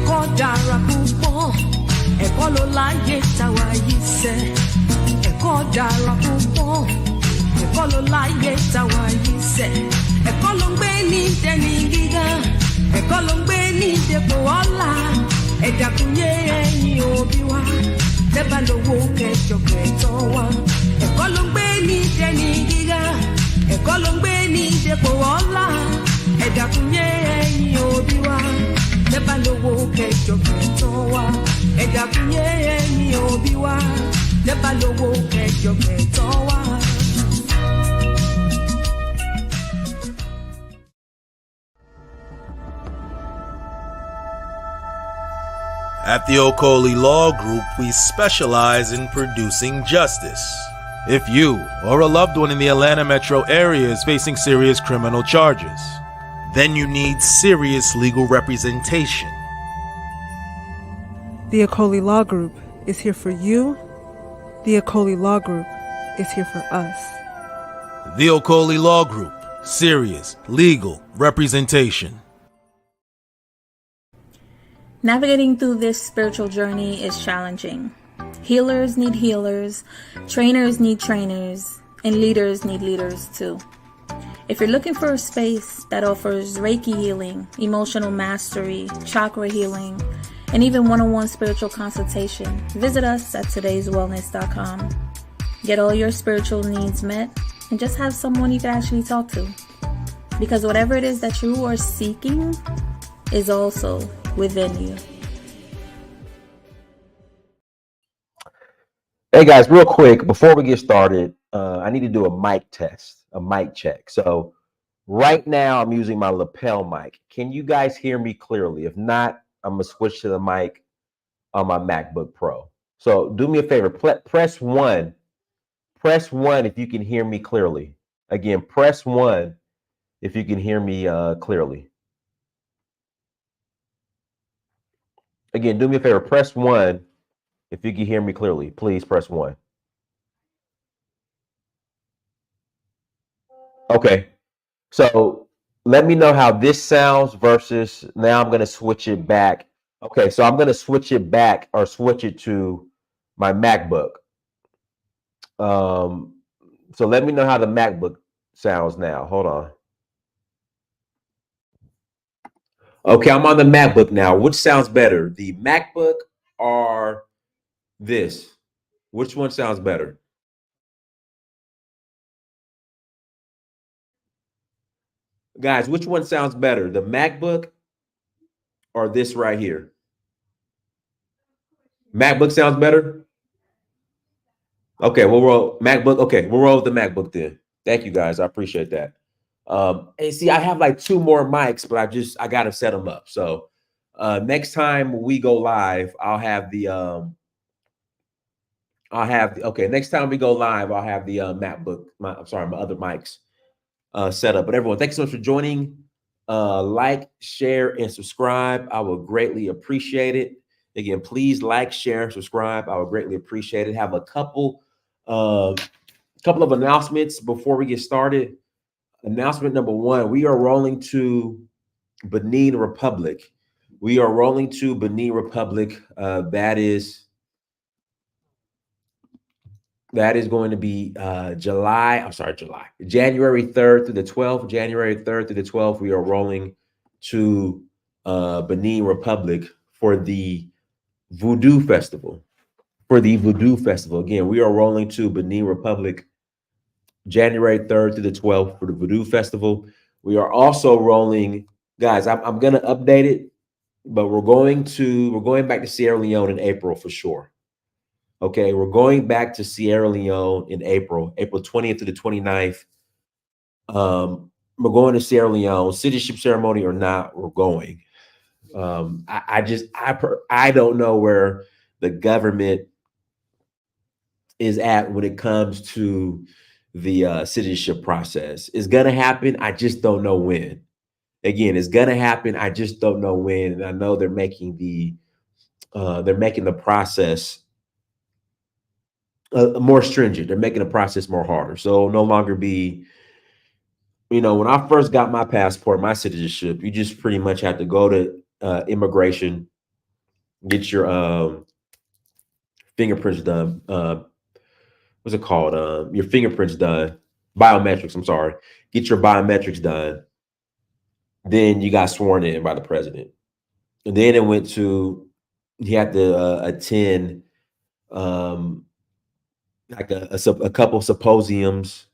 ẹ̀kọ́ dára púpọ̀, ẹ̀kọ́ ló láyé táwa yìí sẹ́. Ẹ̀kọ́ dára púpọ̀, ẹ̀kọ́ ló láyé táwa yìí sẹ́. Ẹ̀kọ́ ló ń gbé ní dẹni gíga, ẹ̀kọ́ ló ń gbé ní dépò ọlá. Ẹ dákun yé ẹ̀yin òbí wa, tẹ́ bá lówó kẹjọ kẹtọ́ wa. Ẹ̀kọ́ ló ń gbé ní dẹni gíga, ẹ̀kọ́ ló ń gbé ní dépò ọlá. Ẹ dákun yé ẹ̀yin òbí wa, tẹ́ bá lówó kẹjọ kẹtọ́ wa. Ẹ dákun yé ẹ̀yin òbí wa, tẹ́ bá lówó kẹjọ kẹtọ́ wa. At the Okoli Law Group, we specialize in producing justice. If you or a loved one in the Atlanta metro area is facing serious criminal charges, then you need serious legal representation. The Okoli Law Group is here for you. The Okoli Law Group is here for us. The Okoli Law Group, serious legal representation. Navigating through this spiritual journey is challenging. Healers need healers, trainers need trainers, and leaders need leaders too. If you're looking for a space that offers Reiki healing, emotional mastery, chakra healing, and even one-on-one spiritual consultation, visit us at todayswellness.com. Get all your spiritual needs met and just have someone you can actually talk to. Because whatever it is that you are seeking is also within you. Hey guys, real quick, before we get started, I need to do a mic test, a mic check. So right now I'm using my lapel mic. Can you guys hear me clearly? If not, I'm gonna switch to the mic on my MacBook Pro. So do me a favor, press one. Press one if you can hear me clearly. Again, press one if you can hear me clearly. Again, do me a favor, press one if you can hear me clearly. Please press one. Okay, so let me know how this sounds versus now I'm going to switch it back. Okay, so I'm going to switch it back or switch it to my MacBook. So let me know how the MacBook sounds now. Hold on. Okay, I'm on the MacBook now. Which sounds better, the MacBook or this? Which one sounds better? Guys, which one sounds better, the MacBook or this right here? MacBook sounds better? Okay, we'll roll MacBook. Okay, we'll roll with the MacBook then. Thank you guys. I appreciate that. And see, I have like 2 more mics, but I got to set them up. So next time we go live, I'll have the next time we go live, I'll have the MacBook, my other mics set up. But everyone, thanks so much for joining. Like, share, and subscribe. I will greatly appreciate it. Again, please like, share, and subscribe. I would greatly appreciate it. Have a couple of announcements before we get started. Announcement number 1, we are rolling to Benin Republic. We are rolling to Benin Republic. That is going to be January 3rd through the 12th. January 3rd through the 12th, we are rolling to Benin Republic for the Voodoo Festival. Again, we are rolling to Benin Republic January 3rd through the 12th for the Voodoo Festival. We are also rolling, guys, I'm going to update it, but we're going back to Sierra Leone in April for sure. Okay, we're going back to Sierra Leone in April 20th to the 29th. We're going to Sierra Leone, citizenship ceremony or not, we're going. I don't know where the government is at when it comes to the citizenship process. It's gonna happen. I just don't know when. Again, it's gonna happen. I just don't know when. And I know they're making the process more stringent. They're making the process more harder. So no longer be, when I first got my passport, my citizenship, you just pretty much had to go to immigration, get your fingerprints done. What's it called? Your fingerprints done. Biometrics, I'm sorry. Get your biometrics done. Then you got sworn in by the president. And then it went to, you had to attend like a couple symposiums.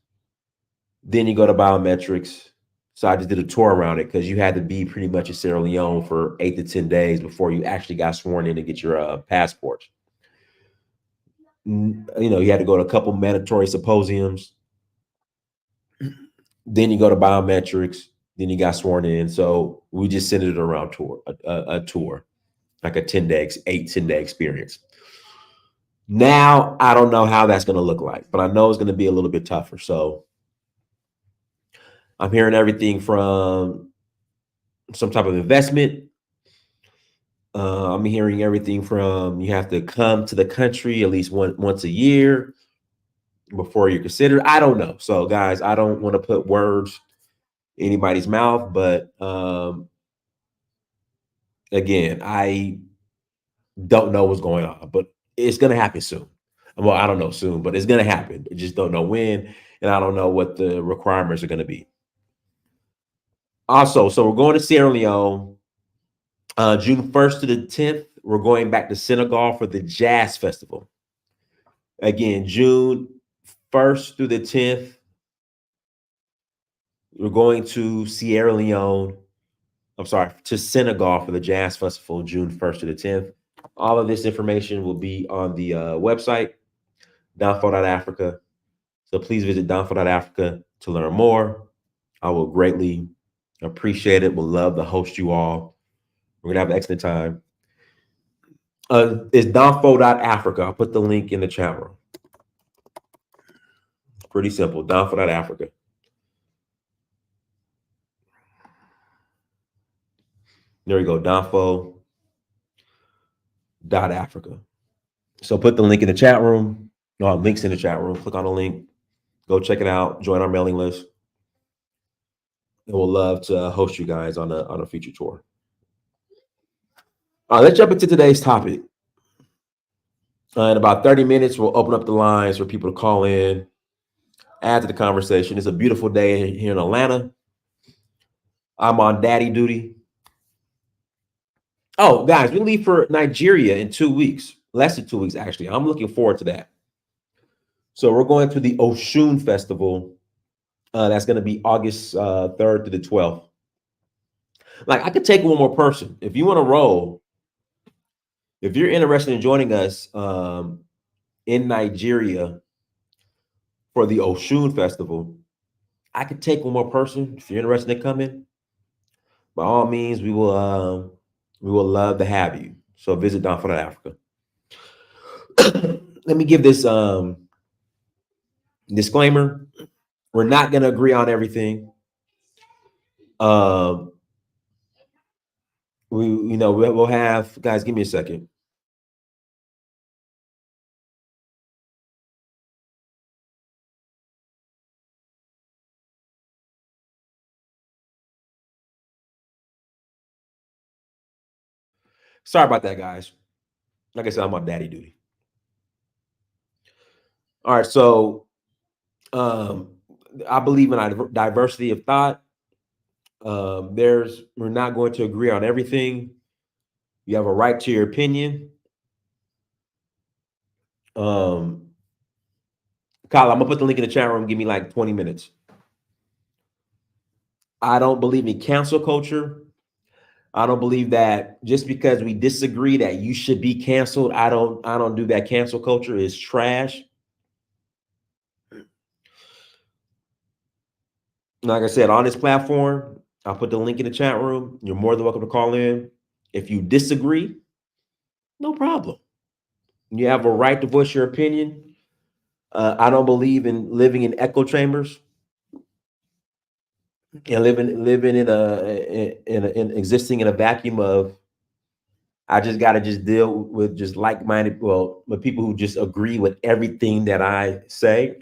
Then you go to biometrics. So I just did a tour around it because you had to be pretty much in Sierra Leone for 8 to 10 days before you actually got sworn in to get your passport. You know, you had to go to a couple mandatory symposiums. Then you go to biometrics. Then you got sworn in. So we just sent it around tour, a tour, like a 10-day experience. Now, I don't know how that's going to look like, but I know it's going to be a little bit tougher. So I'm hearing everything from some type of investment. I'm hearing everything from you have to come to the country at least once a year before you're considered. I don't know. So guys, I don't want to put words in anybody's mouth, but again, I don't know what's going on, but it's going to happen soon. Well, I don't know soon, but it's going to happen. I just don't know when, and I don't know what the requirements are going to be. Also, so we're going to Sierra Leone June 1st to the 10th. We're going back to Senegal for the Jazz Festival. Again, June 1st through the 10th. We're going to Sierra Leone. I'm sorry, to Senegal for the Jazz Festival, June 1st to the 10th. All of this information will be on the website, downfall.africa. So please visit downfall.africa to learn more. I will greatly appreciate it. We'll love to host you all. We're going to have an excellent time. It's downfall.africa. I'll put the link in the chat room. Pretty simple, downfall.africa. There we go, downfall.africa. So put the link in the chat room. No, links in the chat room. Click on the link. Go check it out. Join our mailing list. And we'll love to host you guys on a future tour. All right, let's jump into today's topic. In about 30 minutes, we'll open up the lines for people to call in, add to the conversation. It's a beautiful day here in Atlanta. I'm on daddy duty. Oh, guys, we leave for Nigeria in 2 weeks. Less than 2 weeks, actually. I'm looking forward to that. So we're going to the Oshun Festival. That's going to be August 3rd to the 12th. Like, I could take one more person. If you want to roll, if you're interested in joining us in Nigeria for the Oshun Festival, I could take one more person. If you're interested in coming, by all means, we will love to have you. So visit downfall.africa. Let me give this disclaimer. We're not going to agree on everything. We'll have, guys, give me a second. Sorry about that, guys. Like I said, I'm on daddy duty. All right, so I believe in diversity of thought. We're not going to agree on everything. You have a right to your opinion. Kyle, I'm gonna put the link in the chat room. Give me like 20 minutes. I don't believe in cancel culture. I don't believe that just because we disagree that you should be canceled. I don't do that. Cancel culture is trash. Like I said, on this platform, I'll put the link in the chat room. You're more than welcome to call in. If you disagree, no problem. You have a right to voice your opinion. I don't believe in living in echo chambers and living in existing in a vacuum of I just got to just deal with just like-minded, with people who just agree with everything that I say.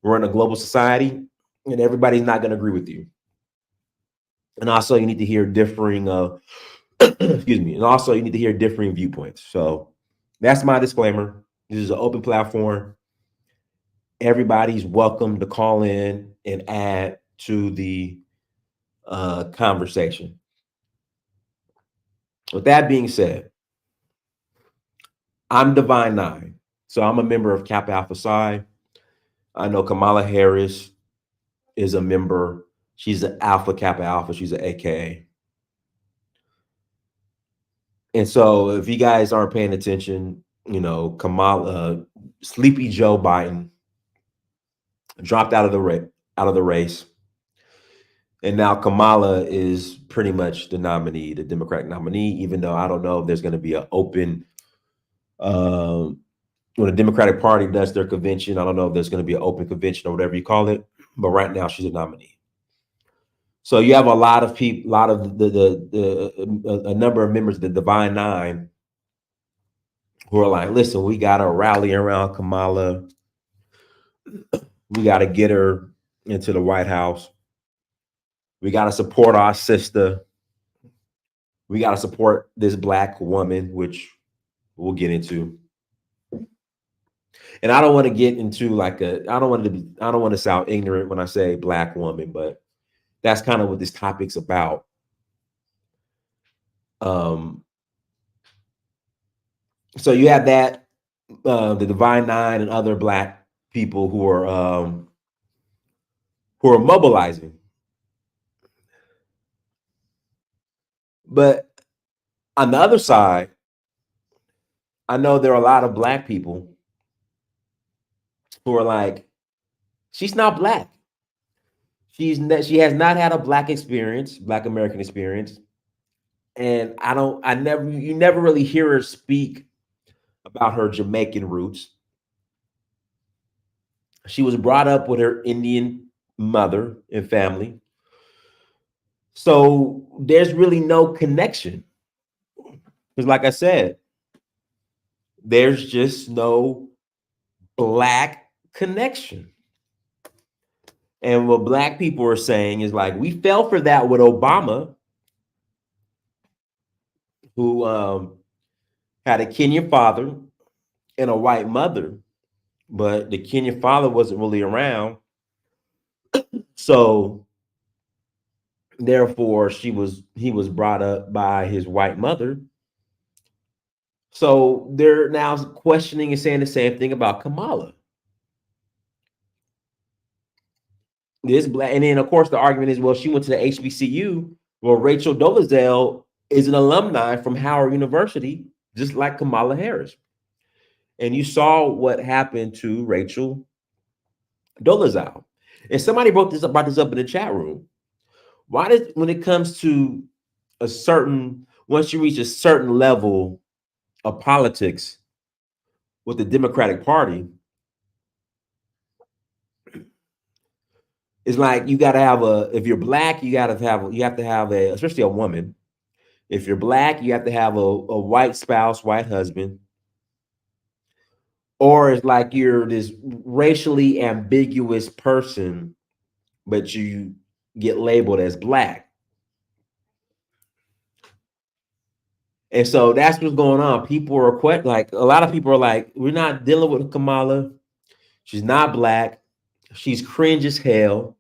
We're in a global society and everybody's not going to agree with you. And also you need to hear differing Excuse me. And also, you need to hear differing viewpoints. So that's my disclaimer. This is an open platform. Everybody's welcome to call in and add to the conversation. With that being said, I'm Divine Nine. So I'm a member of Kappa Alpha Psi. I know Kamala Harris is a member. She's an Alpha Kappa Alpha. She's an AKA. And so if you guys aren't paying attention, you know, Kamala, Sleepy Joe Biden dropped out of the race. And now Kamala is pretty much the nominee, the Democratic nominee, even though I don't know if there's going to be an open, when the Democratic Party does their convention, I don't know if there's going to be an open convention or whatever you call it. But right now she's a nominee. So you have a lot of people, a lot of a number of members of the Divine Nine who are like, listen, we got to rally around Kamala. We got to get her into the White House. We got to support our sister. We got to support this Black woman, which we'll get into. And I don't want to get into I don't want to sound ignorant when I say Black woman, but that's kind of what this topic's about. So you have that, the Divine Nine and other Black people who are mobilizing. But on the other side, I know there are a lot of Black people who are like, she's not Black. She has not had a Black experience, Black American experience. And you never really hear her speak about her Jamaican roots. She was brought up with her Indian mother and family. So there's really no connection. Because like I said, there's just no Black connection. And what Black people are saying is like, we fell for that with Obama, who had a Kenyan father and a white mother, but the Kenyan father wasn't really around. So therefore, he was brought up by his white mother. So they're now questioning and saying the same thing about Kamala. This Black, and then of course the argument is, well, she went to the HBCU. Well, Rachel Dolezal is an alumni from Howard University, just like Kamala Harris. And you saw what happened to Rachel Dolezal. And somebody brought this up in the chat room. When it comes to once you reach a certain level of politics with the Democratic Party, it's like you got to have if you're Black, you have to have especially a woman. If you're Black, you have to have a white spouse, white husband. Or it's like you're this racially ambiguous person, but you get labeled as Black. And so that's what's going on. People are a lot of people are like, we're not dealing with Kamala. She's not Black. She's cringe as hell.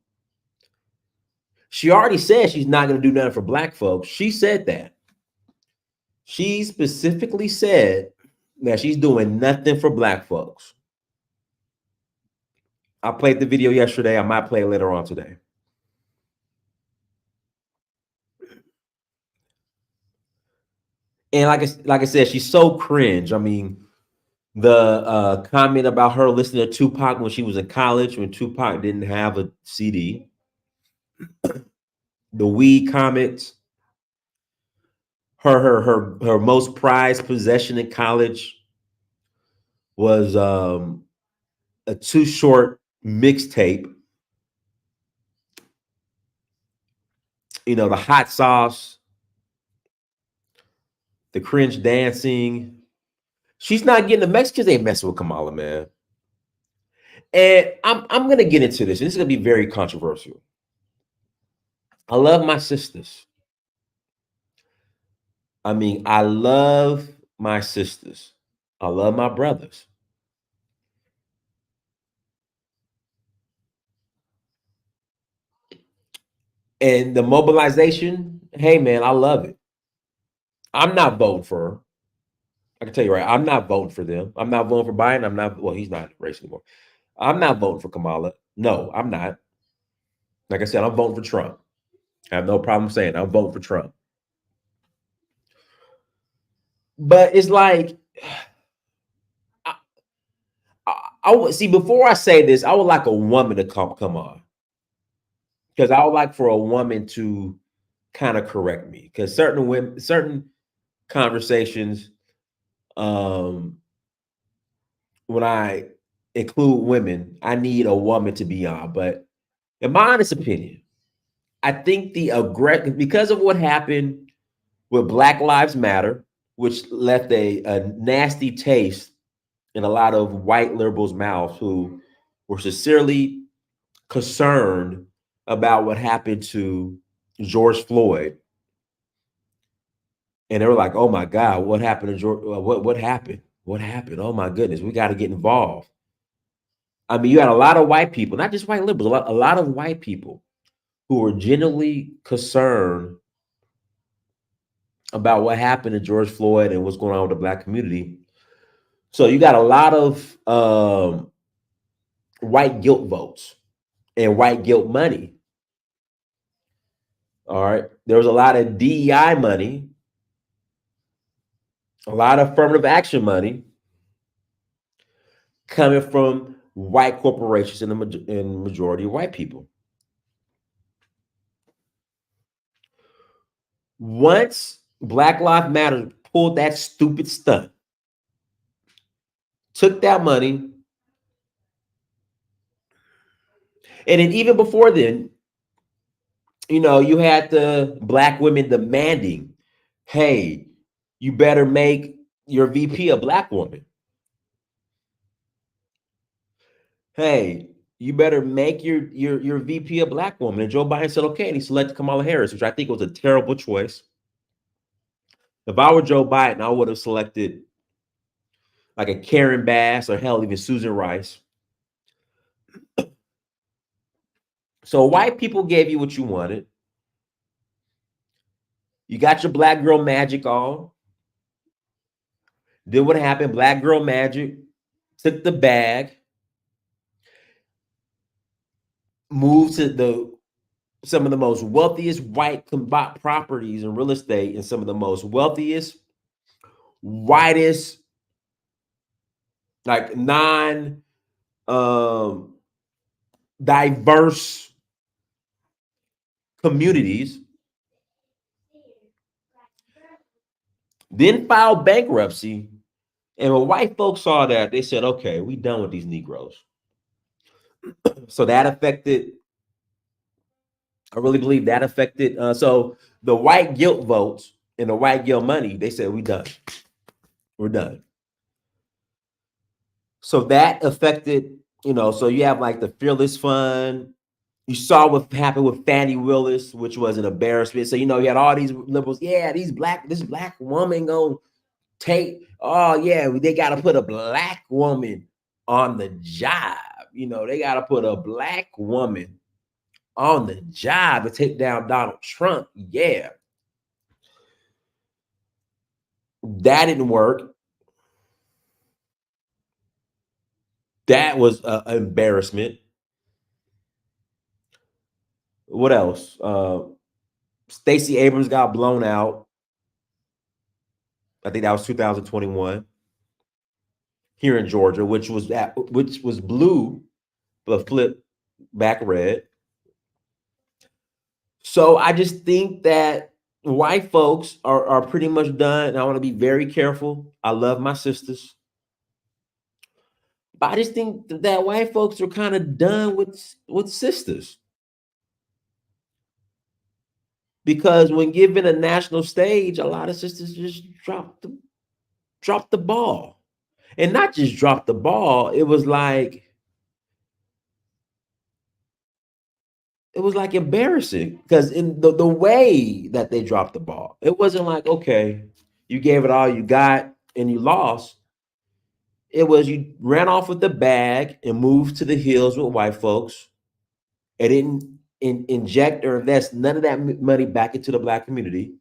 She already said she's not going to do nothing for Black folks. She said that. She specifically said that she's doing nothing for Black folks. I played the video yesterday. I might play it later on today. And like I said, she's so cringe. I mean, the comment about her listening to Tupac when she was in college, when Tupac didn't have a CD. The weed comments. Her most prized possession in college was a Too Short mixtape. You know, the hot sauce, the cringe dancing. She's not getting the Mexicans ain't messing with Kamala, man. And I'm gonna get into this. This is gonna be very controversial. I love my sisters. I mean, I love my sisters. I love my brothers. And the mobilization, hey man, I love it. I'm not voting for her. I can tell you right, I'm not voting for them. I'm not voting for Biden. I'm not, well, he's not in the race anymore. I'm not voting for Kamala. No, I'm not. Like I said, I'm voting for Trump. I have no problem saying I'm voting for Trump. But it's like, I would see, before I say this, I would like a woman to come on, because I would like for a woman to kind of correct me, because certain women, certain conversations, when I include women, I need a woman to be on. But in my honest opinion, I think the aggressive, because of what happened with Black Lives Matter, which left a nasty taste in a lot of white liberals' mouths who were sincerely concerned about what happened to George Floyd. And they were like, oh my God, what happened to George? What happened? What happened? Oh my goodness, we got to get involved. I mean, you had a lot of white people, not just white liberals, a lot of white people who were genuinely concerned about what happened to George Floyd and what's going on with the Black community. So you got a lot of white guilt votes and white guilt money. All right. There was a lot of DEI money, a lot of affirmative action money coming from white corporations and the majority of white people. Once Black Lives Matter pulled that stupid stunt, took that money, and then even before then, you know, you had the Black women demanding, hey, you better make your VP a Black woman. Hey, you better make your VP a Black woman. And Joe Biden said, okay, and he selected Kamala Harris, which I think was a terrible choice. If I were Joe Biden, I would have selected like a Karen Bass, or hell, even Susan Rice. So white people gave you what you wanted. You got your Black girl magic on. Then what happened? Black girl magic took the bag, moved to some of the most wealthiest white properties in real estate, and some of the most wealthiest, whitest, like diverse communities. Then filed bankruptcy. And when white folks saw that, they said, okay, we done with these Negroes. So that affected, I really believe that affected. So the white guilt votes and the white guilt money, they said, we done. We're done. So that affected, you know, so you have like the Fearless Fund. You saw what happened with Fannie Willis, which was an embarrassment. So, you know, you had all these liberals. Yeah, this black woman gonna take, oh yeah, they got to put a Black woman on the job. You know, they got to put a Black woman on the job to take down Donald Trump. Yeah. That didn't work. That was an embarrassment. What else? Stacey Abrams got blown out. I think that was 2021 here in Georgia, which was blue, but flipped back red. So I just think that white folks are pretty much done. And I want to be very careful. I love my sisters. But I just think that white folks are kind of done with sisters. Because when given a national stage, a lot of sisters just drop the ball. And not just drop the ball, it was like it was like embarrassing because in the way that they dropped the ball, it wasn't like, okay, you gave it all you got and you lost. It was you ran off with the bag and moved to the hills with white folks and didn't inject or invest none of that money back into the black community.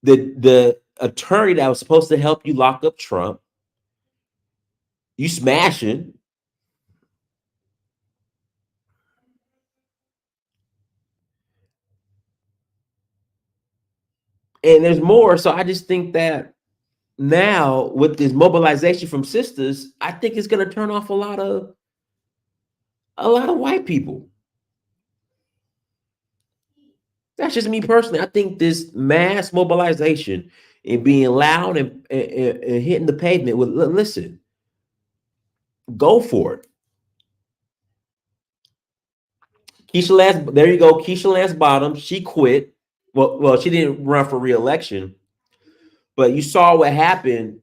The attorney that was supposed to help you lock up Trump, you smashing. And there's more. So I just think that now with this mobilization from sisters, I think it's going to turn off a lot of white people. That's just me personally. I think this mass mobilization and being loud and hitting the pavement with, listen, go for it. There you go. Keisha Lance Bottoms, she quit. Well, she didn't run for re-election, but you saw what happened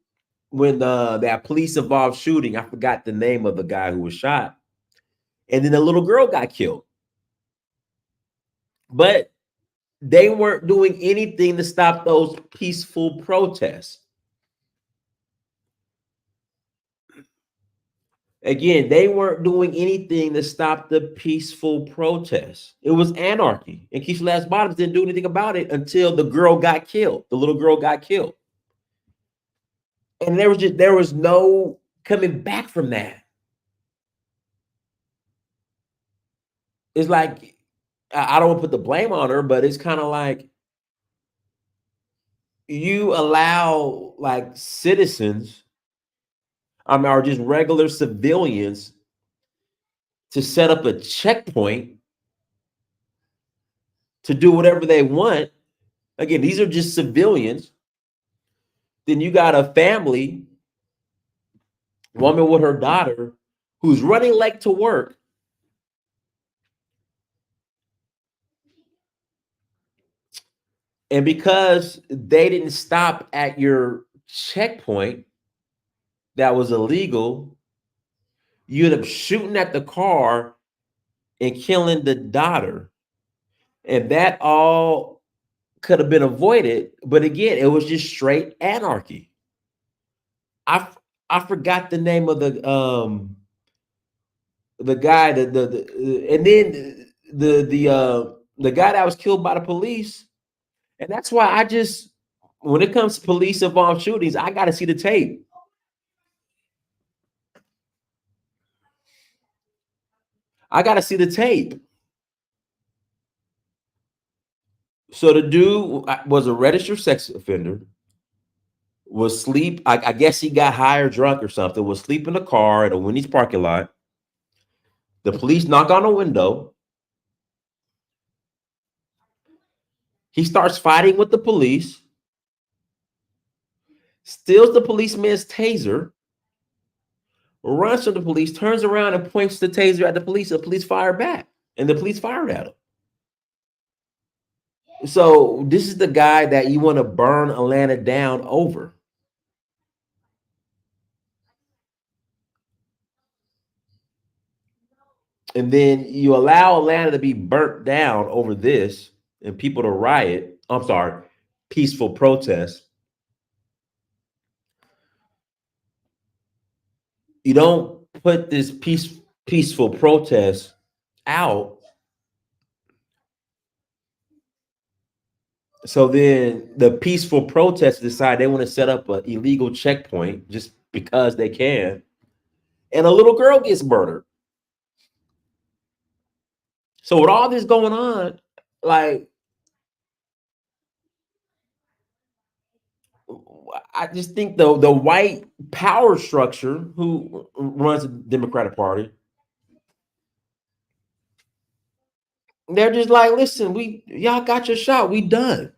when that police involved shooting. I forgot the name of the guy who was shot, and then the little girl got killed. But they weren't doing anything to stop those peaceful protests. Again, they weren't doing anything to stop the peaceful protests. It was anarchy. And Keisha Lance Bottoms didn't do anything about it until the girl got killed. The little girl got killed. And there was no coming back from that. It's like, I don't want to put the blame on her, but it's kind of like you allow like citizens, or just regular civilians to set up a checkpoint to do whatever they want. Again, these are just civilians. Then you got a family, woman with her daughter, who's running late to work. And because they didn't stop at your checkpoint that was illegal, you end up shooting at the car and killing the daughter. And that all could have been avoided. But again, it was just straight anarchy. I forgot the name of the guy, and then the guy that was killed by the police. And that's why when it comes to police involved shootings, I got to see the tape. I got to see the tape. So the dude was a registered sex offender, was asleep. I guess he got high or drunk or something, was asleep in the car at a Wendy's parking lot. The police knock on the window. He starts fighting with the police, steals the policeman's taser, runs to the police, turns around and points the taser at the police. The police fire back, and the police fired at him. So this is the guy that you want to burn Atlanta down over. And then you allow Atlanta to be burnt down over this and people to riot. I'm sorry, peaceful protest. You don't put this peaceful protest out. So then the peaceful protesters decide they want to set up an illegal checkpoint just because they can. And a little girl gets murdered. So with all this going on, like, I just think the white power structure who runs the Democratic Party, they're just like, listen, y'all got your shot. We done.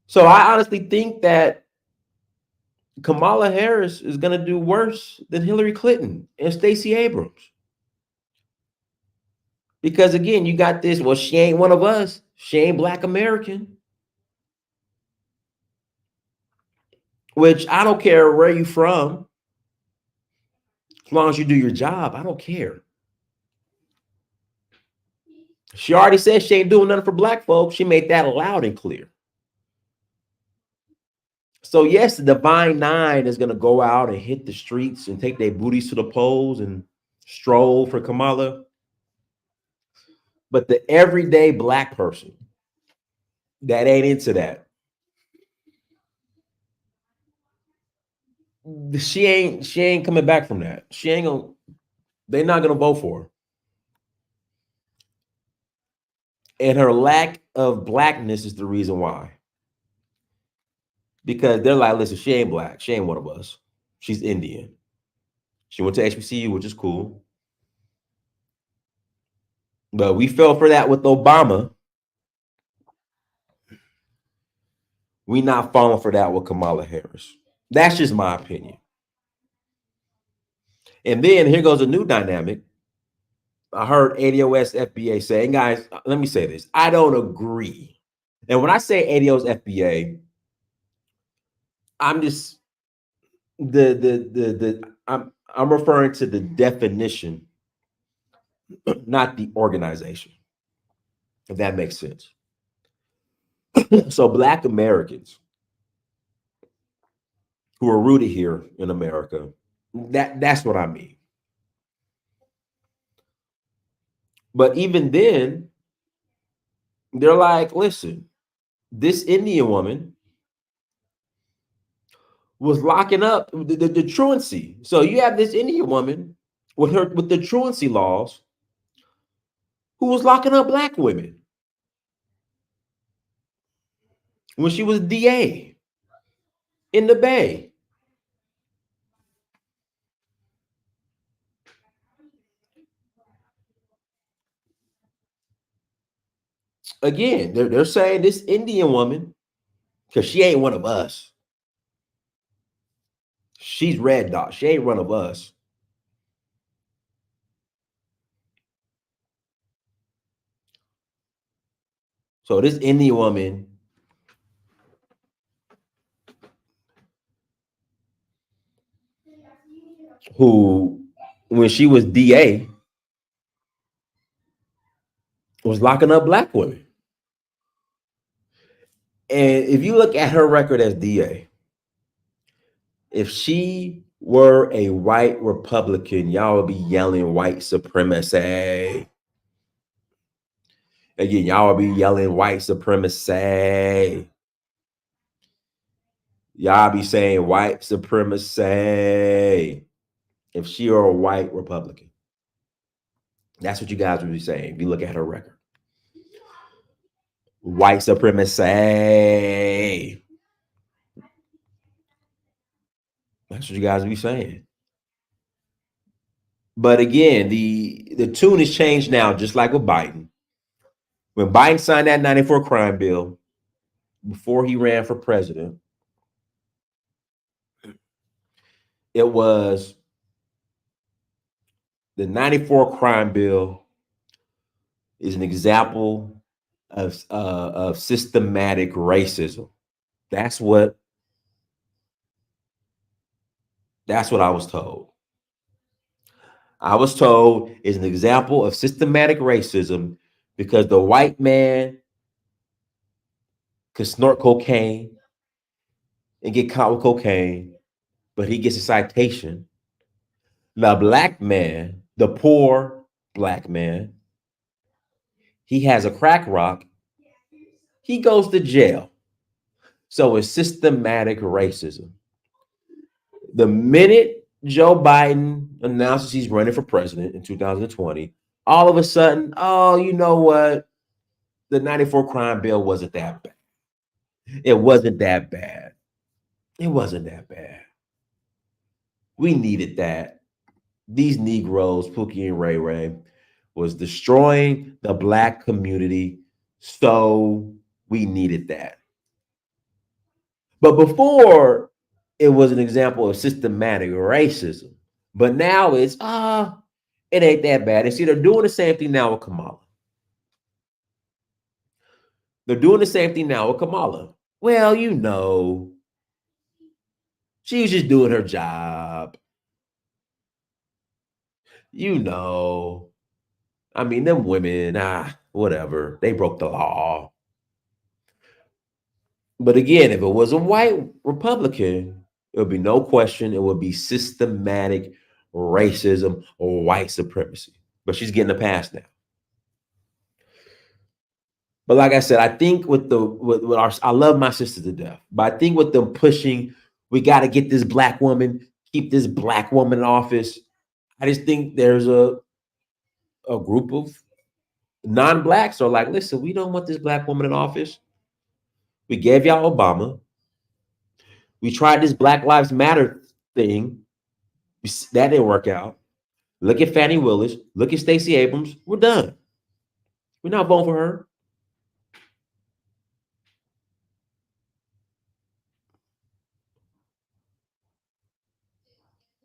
So I honestly think that Kamala Harris is going to do worse than Hillary Clinton and Stacey Abrams. Because again, you got this, well, she ain't one of us. She ain't Black American. Which I don't care where you from. As long as you do your job, I don't care. She already said she ain't doing nothing for black folks. She made that loud and clear. So yes, the Divine Nine is going to go out and hit the streets and take their booties to the polls and stroll for Kamala. But the everyday black person that ain't into that, she ain't coming back from that. They're not gonna vote for her. And her lack of blackness is the reason why. Because they're like, listen, she ain't black. She ain't one of us. She's Indian. She went to HBCU, which is cool. But we fell for that with Obama. We not falling for that with Kamala Harris. That's just my opinion. And then here goes a new dynamic. I heard ADOS FBA saying, guys, let me say this. I don't agree. And when I say ADOS FBA, I'm just I'm referring to the definition, not the organization, if that makes sense. So Black Americans who are rooted here in America, that's what I mean. But even then, they're like, listen, this Indian woman was locking up the truancy. So you have this Indian woman with the truancy laws who was locking up black women when she was DA in the Bay. Again, they're saying this Indian woman, because she ain't one of us. She's red dot. She ain't one of us. So this Indian woman who, when she was DA, was locking up black women. And if you look at her record as DA, if she were a white Republican, y'all would be yelling white supremacy. Again, y'all would be yelling white supremacy. Y'all be saying white supremacy if she were a white Republican. That's what you guys would be saying if you look at her record. White supremacy. That's what you guys would be saying. But again, the tune has changed now, just like with Biden. When Biden signed that 94 crime bill before he ran for president, it was the 94 crime bill is an example of systematic racism. That's what I was told. I was told is an example of systematic racism because the white man could snort cocaine and get caught with cocaine, but he gets a citation. The black man, the poor black man, he has a crack rock, he goes to jail. So it's systematic racism. The minute Joe Biden announces he's running for president in 2020, all of a sudden, oh, you know what? The 94 crime bill wasn't that bad. It wasn't that bad. It wasn't that bad. We needed that. These Negroes, Pookie and Ray Ray, was destroying the black community. So we needed that. But before, it was an example of systematic racism. But now it's, it ain't that bad. And see, they're doing the same thing now with Kamala. They're doing the same thing now with Kamala. Well, you know, she's just doing her job. You know, I mean, them women, whatever. They broke the law. But again, if it was a white Republican, it would be no question. It would be systematic racism or white supremacy. But she's getting a pass now. But like I said, I think with our, I love my sister to death, but I think with them pushing, we got to get this black woman, keep this black woman in office. I just think there's a group of non-blacks are like, listen, we don't want this black woman in office. We gave y'all Obama. We tried this Black Lives Matter thing. That didn't work out. Look at Fannie Willis. Look at Stacey Abrams. We're done. We're not voting for her.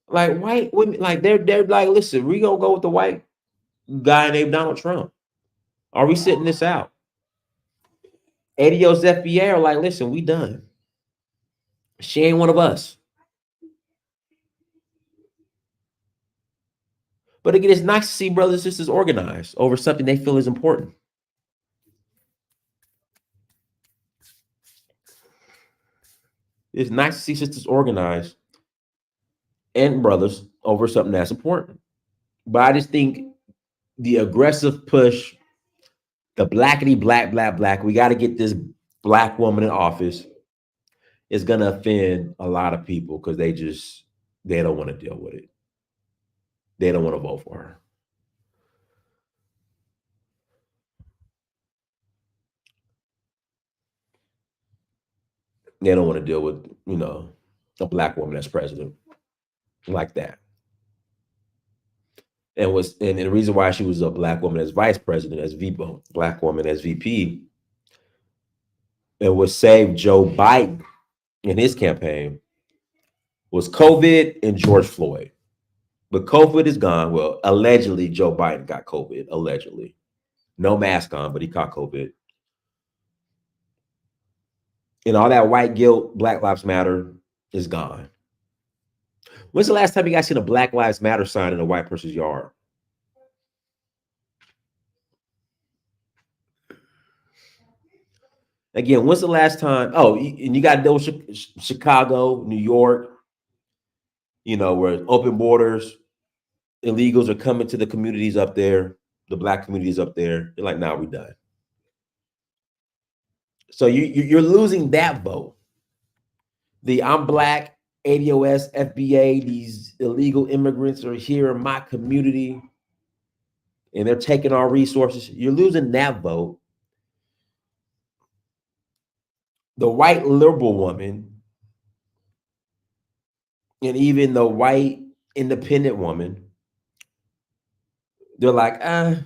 Like white women, like they're like, listen, we gonna go with the white guy named Donald Trump. Are we sitting this out? ADOS FBA are like, listen, we done. She ain't one of us. But again, it's nice to see brothers and sisters organized over something they feel is important. It's nice to see sisters organized and brothers over something that's important. But I just think the aggressive push, the blackity black, we got to get this black woman in office, is going to offend a lot of people because they don't want to deal with it. They don't want to vote for her. They don't want to deal with, a black woman as president like that. And the reason why she was a black woman as vice president, as VP, black woman as VP, it was saved Joe Biden in his campaign was COVID and George Floyd. But COVID is gone. Well, allegedly, Joe Biden got COVID, allegedly. No mask on, but he caught COVID. And all that white guilt, Black Lives Matter is gone. When's the last time you guys seen a Black Lives Matter sign in a white person's yard? Again, when's the last time? Oh, and you got to deal with Chicago, New York, where open borders, illegals are coming to the communities up there, the black communities up there. They're like, nah, we done. So you're losing that vote. I'm black, ADOS, FBA, these illegal immigrants are here in my community and they're taking our resources. You're losing that vote. The white liberal woman and even the white independent woman, they're like, I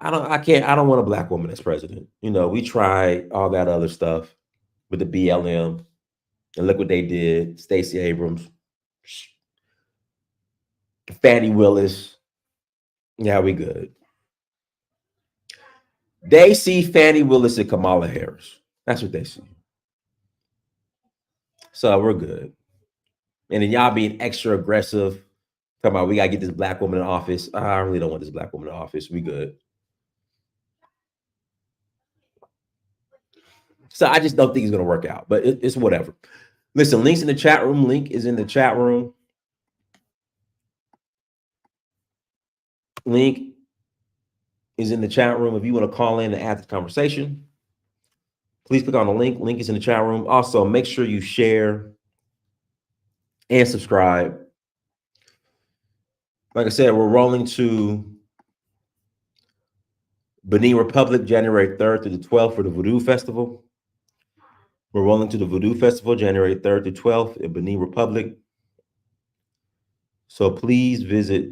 don't want a black woman as president. We tried all that other stuff with the BLM, and look what they did. Stacey Abrams, Fannie Willis. Yeah, we good. They see Fannie Willis and Kamala Harris. That's what they see. So we're good. And then y'all being extra aggressive, talking about we gotta get this black woman in office. I really don't want this black woman in office. We good. So I just don't think it's gonna work out, but it's whatever. Listen, links in the chat room. Link is in the chat room. Link is in the chat room. If you want to call in and add to the conversation, please click on the link. Link is in the chat room. Also, make sure you share and subscribe. Like I said, we're rolling to Benin Republic, January 3rd through the 12th for the Voodoo Festival. We're rolling to the Voodoo Festival, January 3rd through 12th in Benin Republic. So please visit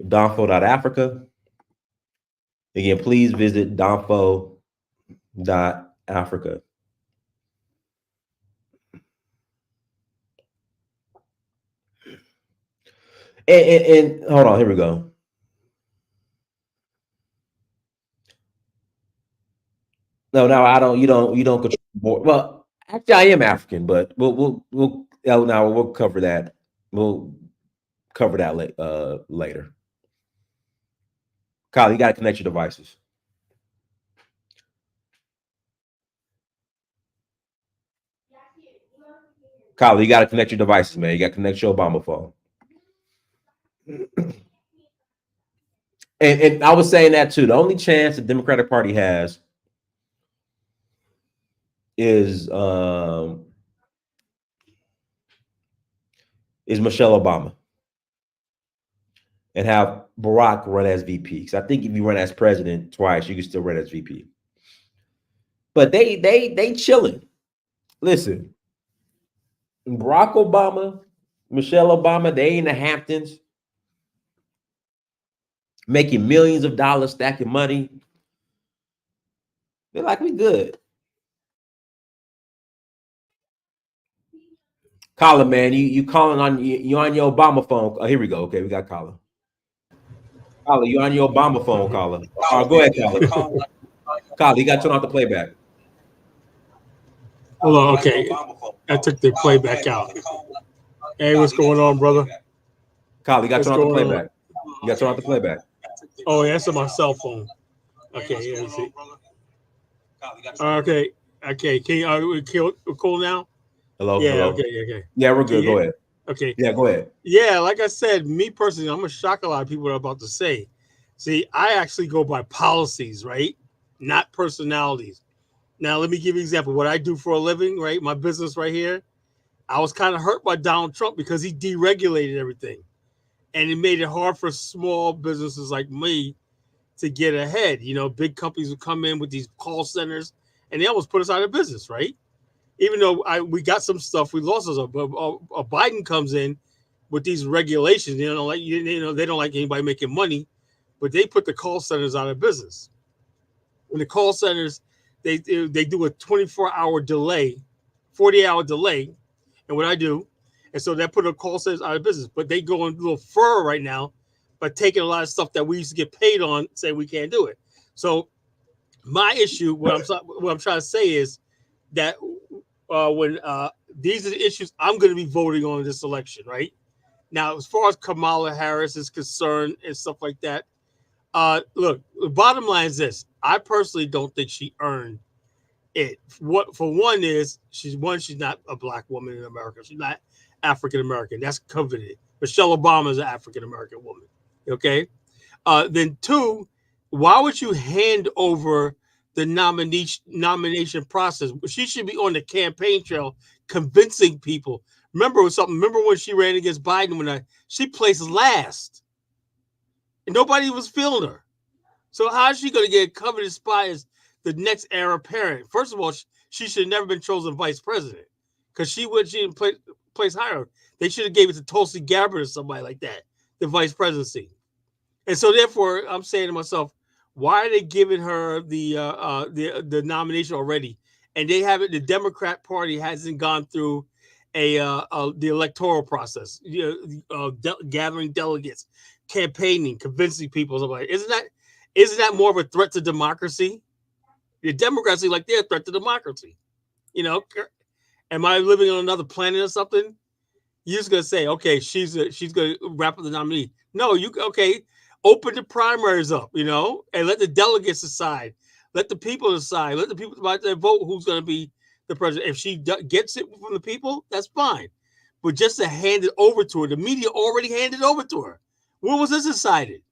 donfo.africa. Again, please visit donfo.africa. And hold on, here we go. No, I don't. You don't control the board. Well, actually, I am African, but we'll cover that We'll cover that later. Kyle, you got to connect your devices. Kyle, you got to connect your devices, man. You got to connect your Obama phone. And I was saying that too. The only chance the Democratic Party has is Michelle Obama and have Barack run as VP. Because I think if you run as president twice, you can still run as VP. But they chilling. Listen, Barack Obama, Michelle Obama, they in the Hamptons, making millions of dollars, stacking money. They're like, we good. Colin, man, you calling on you on your Obama phone? Oh, here we go. Okay, we got Colin. Colin, you on your Obama phone, Colin? Go ahead, Colin. Colin, you got to turn off the playback. Hold on, okay. I took the playback out. Hey, what's going on, brother? Colin, you got to turn off the playback. You got to turn off the playback. Oh, that's on my cell phone. Okay, yeah, see. Okay. Can you cool now? Hello. Yeah. Hello. Okay. Yeah, we're good. Go ahead. Okay. Yeah, go ahead. Yeah, like I said, me personally, I'm gonna shock a lot of people what I'm about to say. See, I actually go by policies, right? Not personalities. Now, let me give you an example. What I do for a living, right? My business right here. I was kind of hurt by Donald Trump because he deregulated everything. And it made it hard for small businesses like me to get ahead. You know, big companies would come in with these call centers and they almost put us out of business, right? Even though we got some stuff, we lost us. But Biden comes in with these regulations. They don't like anybody making money, but they put the call centers out of business. When the call centers, they do a 24-hour delay, 40-hour delay, and what I do, and so that put the call centers out of business. But they go a little further right now by taking a lot of stuff that we used to get paid on, saying we can't do it. So my issue, what I'm trying to say is that when these are the issues I'm going to be voting on in this election, right? Now, as far as Kamala Harris is concerned and stuff like that, look, the bottom line is this. I personally don't think she earned it. What for one is she's not a black woman in America. She's not African American. That's coveted. Michelle Obama is an African American woman. Okay. Then two, why would you hand over the nomination process? She should be on the campaign trail convincing people. Remember when she ran against Biden she placed last and nobody was feeling her. So how is she going to get a coveted spot as the next heir apparent? First of all, she should have never been chosen vice president because she didn't place higher. They should have gave it to Tulsi Gabbard or somebody like that, the vice presidency. And so therefore, I'm saying to myself, why are they giving her the nomination already? And they haven't. The Democrat Party hasn't gone through the electoral process, gathering delegates, campaigning, convincing people. Like, isn't that more of a threat to democracy? The Democrats are like they're a threat to democracy. You know, am I living on another planet or something? You're just gonna say, okay, she's gonna wrap up the nominee. No, open the primaries up, and let the delegates decide. Let the people decide. Let the people vote who's going to be the president. If she gets it from the people, that's fine. But just to hand it over to her, the media already handed over to her. When was this decided?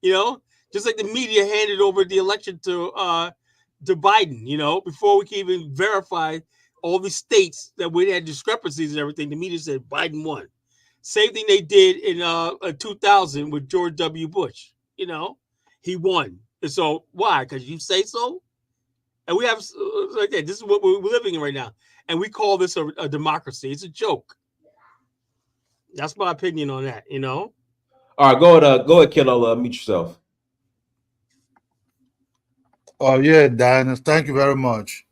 Just like the media handed over the election to Biden, before we can even verify all the states that we had discrepancies and everything, the media said Biden won. Same thing they did in 2000 with George W. Bush. He won. And so why? Because you say so? And we have like that. This is what we're living in right now. And we call this a democracy. It's a joke. That's my opinion on that, All right, go ahead, Kiddo. Mute yourself. Oh, yeah, Dan. Thank you very much.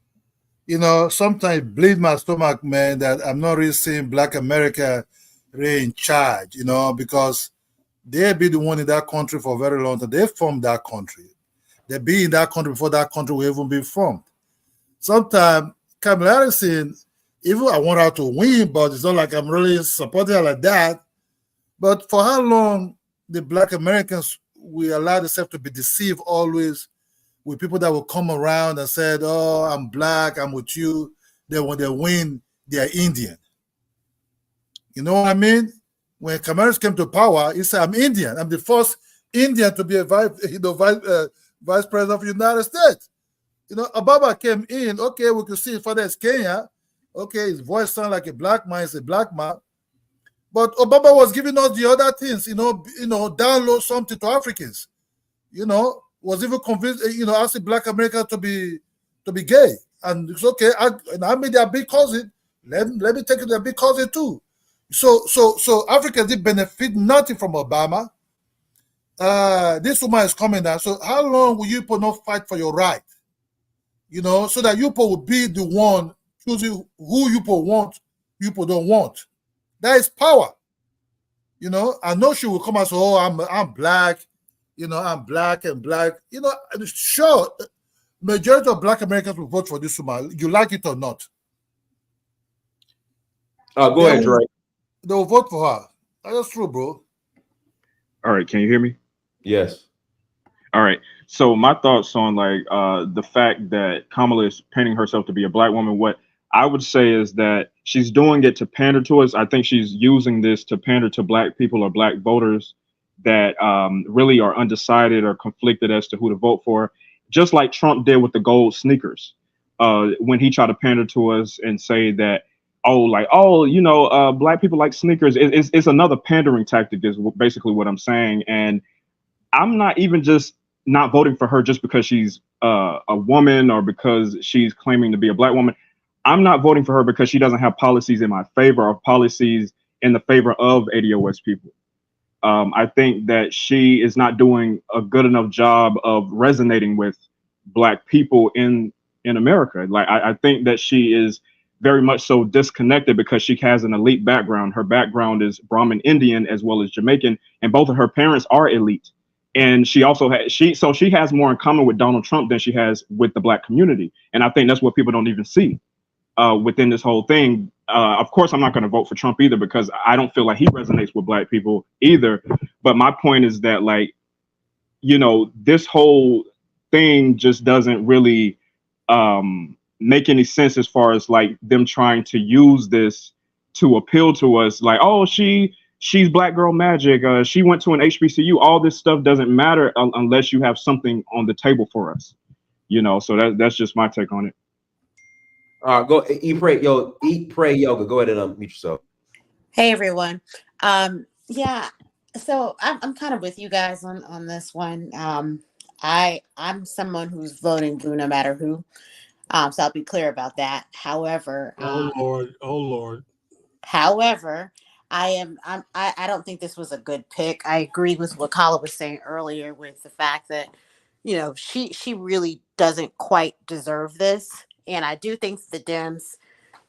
Sometimes it bleeds my stomach, man, that I'm not really seeing Black America really in charge, because they've been the one in that country for a very long time. They formed that country. They've been in that country before that country will even be formed. Sometimes Kamala Harris, even I want her to win, but it's not like I'm really supporting her like that. But for how long the Black Americans we allow themselves to be deceived always with people that will come around and said, "Oh, I'm Black, I'm with you." Then when they win, they are Indian. You know what I mean? When Kamala came to power, he said, "I'm Indian. I'm the first Indian to be a vice president of the United States." Obama came in. Okay, we could see his father is Kenya. Okay, his voice sounds like a black man. He's a black man. But Obama was giving us the other things. Download something to Africans. Was even convinced. Asking Black Americans to be gay, and it's okay. I made their big cousin. Let me take it their big cousin too. So Africans did benefit nothing from Obama. This woman is coming now. So how long will you people not fight for your right? So that you people will be the one choosing who you people want, you people don't want. That is power. I know she will come and say, "Oh, I'm Black. I'm Black and Black." Sure, majority of Black Americans will vote for this woman. You like it or not? Go ahead, Dre. They will vote for her. That's true, bro. All right, can you hear me? Yes. All right. So my thoughts on the fact that Kamala is painting herself to be a Black woman, what I would say is that she's doing it to pander to us. I think she's using this to pander to Black people or Black voters that really are undecided or conflicted as to who to vote for, just like Trump did with the gold sneakers when he tried to pander to us and say that, Black people like sneakers. It's another pandering tactic is basically what I'm saying. And I'm not even just not voting for her just because she's a woman or because she's claiming to be a Black woman. I'm not voting for her because she doesn't have policies in my favor or policies in the favor of ADOS people. I think that she is not doing a good enough job of resonating with Black people in America. I think that she is very much so disconnected because she has an elite background. Her background is Brahmin Indian as well as Jamaican, and both of her parents are elite. And she also she has more in common with Donald Trump than she has with the Black community. And I think that's what people don't even see within this whole thing. Of course, I'm not going to vote for Trump either because I don't feel like he resonates with Black people either. But my point is that, this whole thing just doesn't really make any sense as far as them trying to use this to appeal to us. She's Black girl magic. She went to an HBCU. All this stuff doesn't matter unless you have something on the table for us. So that's just my take on it. Go eat, pray, yoga. Go ahead and unmute yourself. Hey everyone. Yeah. So I'm kind of with you guys on this one. I'm someone who's voting blue no matter who. So I'll be clear about that. However, oh Lord. However, I don't think this was a good pick. I agree with what Kamala was saying earlier with the fact that, she really doesn't quite deserve this. And I do think the Dems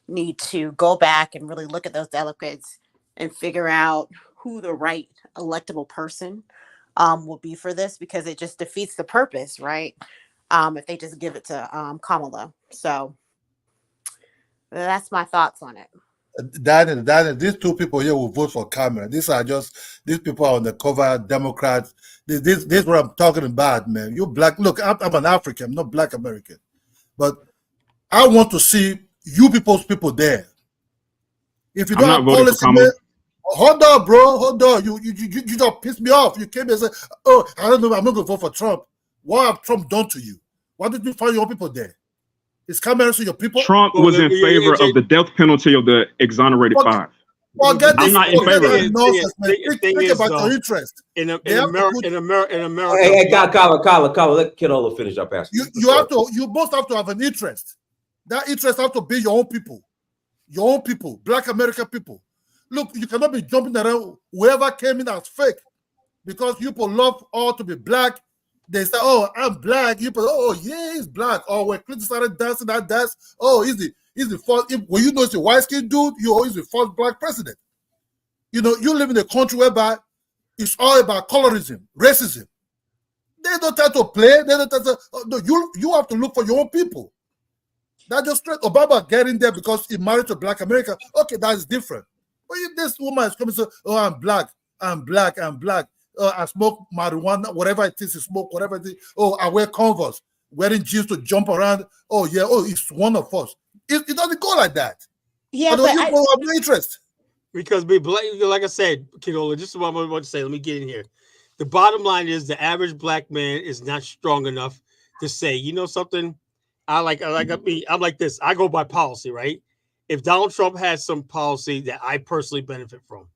need to go back and really look at those delegates and figure out who the right electable person will be for this, because it just defeats the purpose, right? If they just give it to Kamala. So that's my thoughts on it. Daniel, these two people here will vote for Kamala. These people are undercover Democrats. This is what I'm talking about, man. You Black. Look, I'm an African. I'm not Black American. But I want to see you people there. If you don't have policy, man, hold on, bro. Hold on. You just pissed me off. You came and said, "Oh, I don't know. I'm not going to vote for Trump." What have Trump done to you? Why did you find your people there? Is Kamala your people? Trump was in favor of the death penalty of the exonerated five. I'm not in favor of it. Nonsense, man. Think about your interest. In America. Hey, Kyle, let Kidolo finish up asking. You both have to have an interest. That interest has to be your own people. Your own people, Black American people. Look, you cannot be jumping around whoever came in as fake because people love all to be Black. They say, "Oh, I'm Black." You put, "Oh, yeah, he's Black." Oh, when Clinton started dancing that dance, oh, he's the first. When you know it's a white skin dude, you always the first Black president. You live in a country whereby it's all about colorism, racism. They don't try to play. They don't try to. No, you have to look for your own people. That's just straight. Obama getting there because he married to Black America. Okay, that is different. But if this woman is coming and say, "Oh, I'm Black," I'm black. I smoke marijuana, whatever it is, you smoke, whatever it is. Oh, I wear Converse, wearing jeans to jump around. Oh, yeah, oh, it's one of us. It doesn't go like that. Yeah, Otherwise, but you go have no interest. Because like I said, Kidola, this is what I'm about to say. Let me get in here. The bottom line is the average black man is not strong enough to say, you know something, I'm like this. I go by policy, right? If Donald Trump has some policy that I personally benefit from,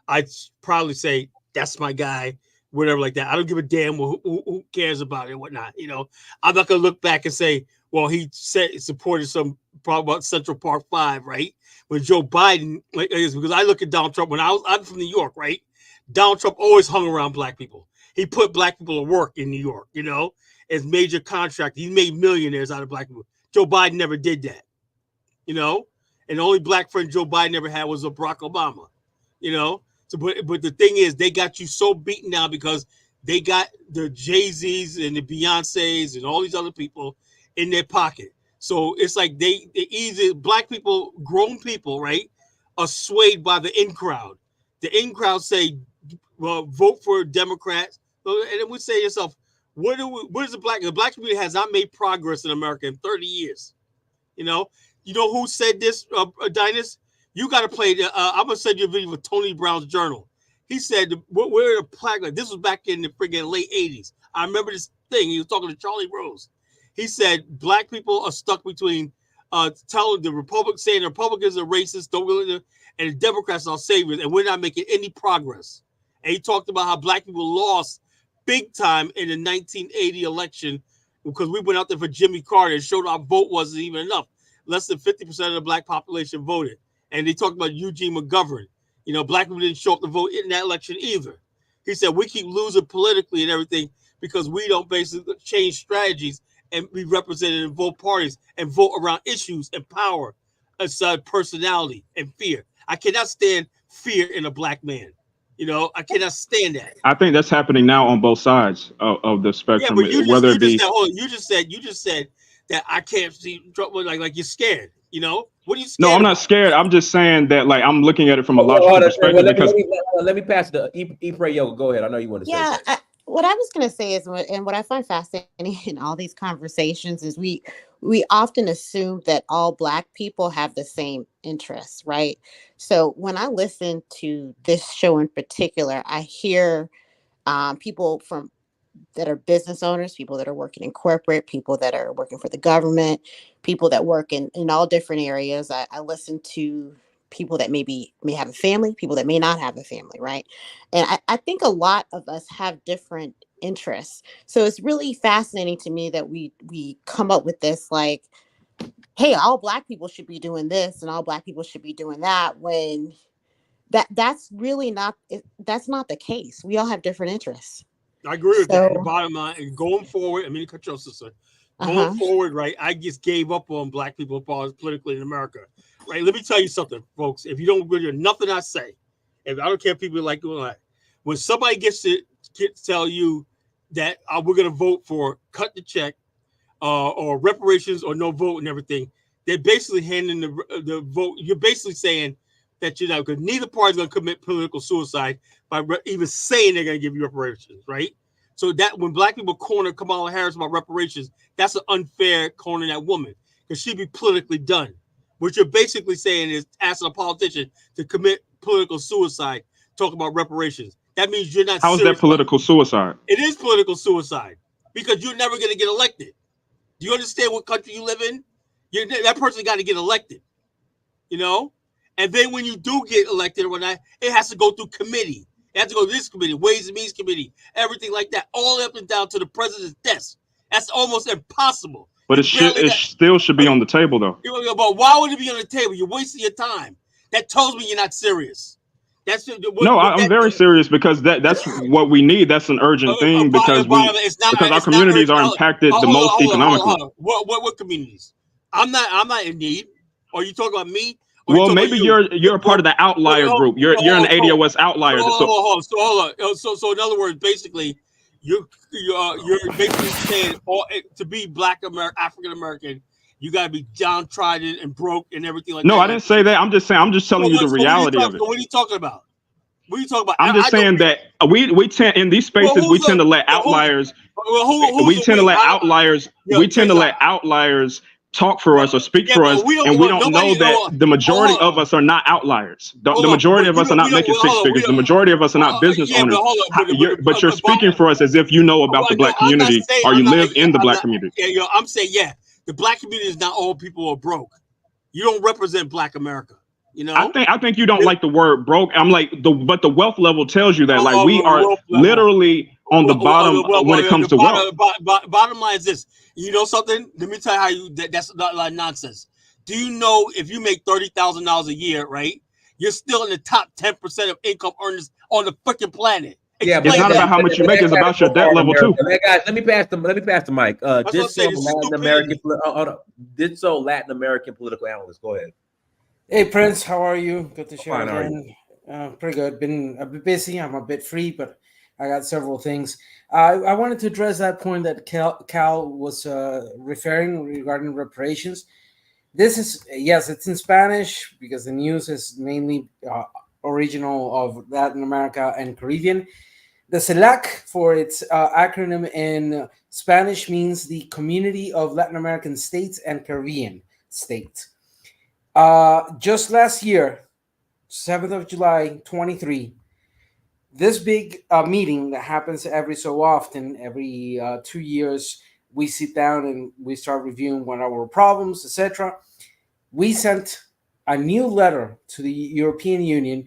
I'd probably say that's my guy, whatever like that. I don't give a damn who cares about it and whatnot. I'm not gonna look back and say, well, he supported some problem about Central Park 5, right? When Joe Biden, because I look at Donald Trump I'm from New York, right? Donald Trump always hung around black people. He put black people to work in New York, as major contractor. He made millionaires out of black people. Joe Biden never did that, and the only black friend Joe Biden ever had was Barack Obama, So, but the thing is, they got you so beaten down because they got the Jay-Z's and the Beyoncé's and all these other people in their pocket. So it's like they easy black people, grown people, right, are swayed by the in crowd. The in crowd say, well, vote for Democrats, and then we say to yourself, what is the black community has not made progress in America in 30 years. You know who said this, Dinus? You got to play. I'm gonna send you a video with Tony Brown's journal. He said we're in a plague. This was back in the friggin' late 80s. I remember this thing. He was talking to Charlie Rose. He said black people are stuck between telling the Republicans, saying the Republicans are racist, and the Democrats are saviors, and we're not making any progress. And he talked about how black people lost big time in the 1980 election because we went out there for Jimmy Carter and showed our vote wasn't even enough. Less than 50% of the black population voted. And they talked about Eugene McGovern. Black people didn't show up to vote in that election either. He said we keep losing politically and everything because we don't basically change strategies and be represented in both parties and vote around issues and power aside personality and fear. I cannot stand fear in a black man. I cannot stand that. I think that's happening now on both sides of the spectrum. Yeah, but you just said that I can't see like you're scared. What are you scared No, I'm not scared. I'm just saying that I'm looking at it from a logical perspective. Let me pass the Ipre Yo. Go ahead. I know you want to say something. What I was going to say is, and what I find fascinating in all these conversations is we often assume that all black people have the same interests, right? So when I listen to this show in particular, I hear people that are business owners, people that are working in corporate, people that are working for the government, people that work in all different areas. I listen to people that may have a family, people that may not have a family, right? And I think a lot of us have different interests. So it's really fascinating to me that we come up with this like, hey, all black people should be doing this and all black people should be doing that, when that's really not the case. We all have different interests. I agree with that. The bottom line, and going forward, I mean, cut your sister. Going forward, right? I just gave up on black people politically in America, right? Let me tell you something, folks. If you don't agree with nothing I say, if I don't care if people like doing that, when somebody gets to tell you that we're going to vote for cut the check or reparations or no vote and everything, they're basically handing the vote. You're basically saying that because neither party's going to commit political suicide by even saying they're going to give you reparations, right? So that when black people corner Kamala Harris about reparations, that's an unfair cornering that woman because she'd be politically done. What you're basically saying is asking a politician to commit political suicide, talk about reparations. That means you're not. How is that political suicide? It is political suicide because you're never going to get elected. Do you understand what country you live in? That person got to get elected, And then when you do get elected or whatnot, it has to go through committee. It has to go to this committee, Ways and Means Committee, everything like that, all up and down to the president's desk. That's almost impossible. But it still should be on the table, though. But why would it be on the table? You're wasting your time. That tells me you're not serious. I'm very serious because that's what we need. That's an urgent thing because our communities are impacted the most economically. What communities? I'm not in need. Are you talking about me? Well, maybe you're a part of the outlier group. You're an ADOS outlier. Hold on. So in other words, basically, you're basically saying to be Black African American, you gotta be downtrodden and broke and everything like that. No, I didn't say that. I'm just telling you the reality of it. What are you talking about? What are you talking about? I'm just saying that we tend in these spaces we tend to let outliers. We tend to let outliers. We tend to let outliers talk for us or speak for us, and we don't know that the majority of us are not outliers. The majority of us are not making six figures. The majority of us are not business owners. But you're speaking for us as if you know about the black community or you live in the black community. Yeah, I'm saying, the black community is not all people are broke. You don't represent Black America. You know, I think you don't like the word broke. I'm like but the wealth level tells you that like we are literally on the bottom when it comes to wealth. Bottom line is this. You know something? Let me tell you how that's not like nonsense. Do you know if you make $30,000 a year, right? You're still in the top 10% of income earners on the freaking planet. Yeah, it's not about how much you make; it's about your debt level too. Guys, let me pass the mic. Latin American political analyst. Go ahead. Hey Prince, how are you? Good to share again. Pretty good. Been a bit busy. I'm a bit free, but I got several things. I wanted to address that point that Cal was referring regarding reparations. This is, yes, it's in Spanish because the news is mainly original of Latin America and Caribbean. The CELAC, for its acronym in Spanish, means the Community of Latin American States and Caribbean States. Just last year, 7th of July, 23, this big meeting that happens every so often, every 2 years, we sit down and we start reviewing what our problems, etc. We sent a new letter to the European Union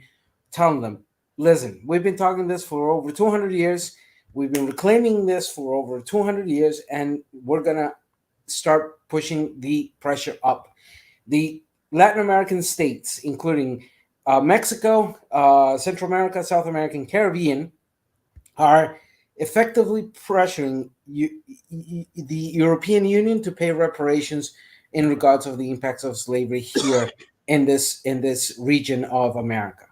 telling them, listen, we've been talking this for over 200 years. We've been reclaiming this for over 200 years, and we're going to start pushing the pressure up. The Latin American states, including Mexico, Central America, South America, and Caribbean, are effectively pressuring the European Union to pay reparations in regards of the impacts of slavery here in this region of America.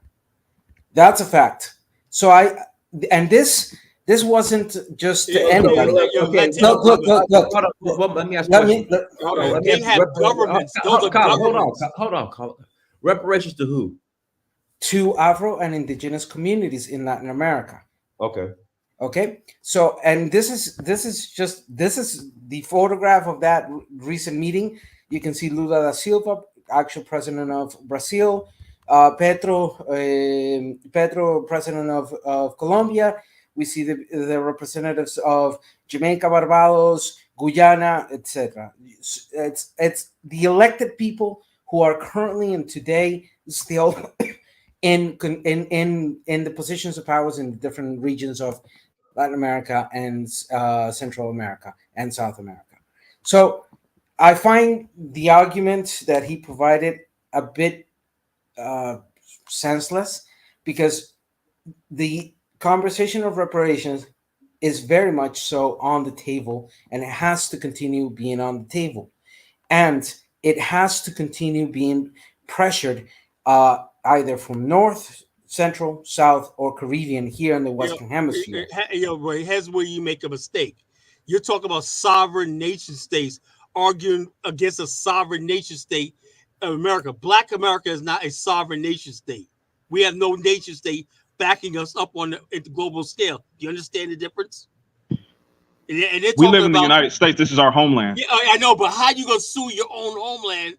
That's a fact. So this wasn't just anybody. Okay. Look. Let me ask you. They have governments. Hold on. Reparations to who? To Afro and indigenous communities in Latin America. Okay. So, and this is the photograph of that recent meeting. You can see Lula da Silva, actual president of Brazil, Petro, president of Colombia. We see the representatives of Jamaica, Barbados, Guyana, etc. It's the elected people who are currently and today still in the positions of powers in the different regions of Latin America and Central America and South America. So I find the argument that he provided a bit senseless, because the conversation of reparations is very much so on the table, and it has to continue being on the table, and it has to continue being pressured either from North, Central, South, or Caribbean here in the Western Hemisphere. Here's where you make a mistake. You're talking about sovereign nation states arguing against a sovereign nation state of America. Black America is not a sovereign nation state. We have no nation state backing us up on the global scale. Do you understand the difference? And we live in the United States. This is our homeland. Yeah, I know, but how you gonna sue your own homeland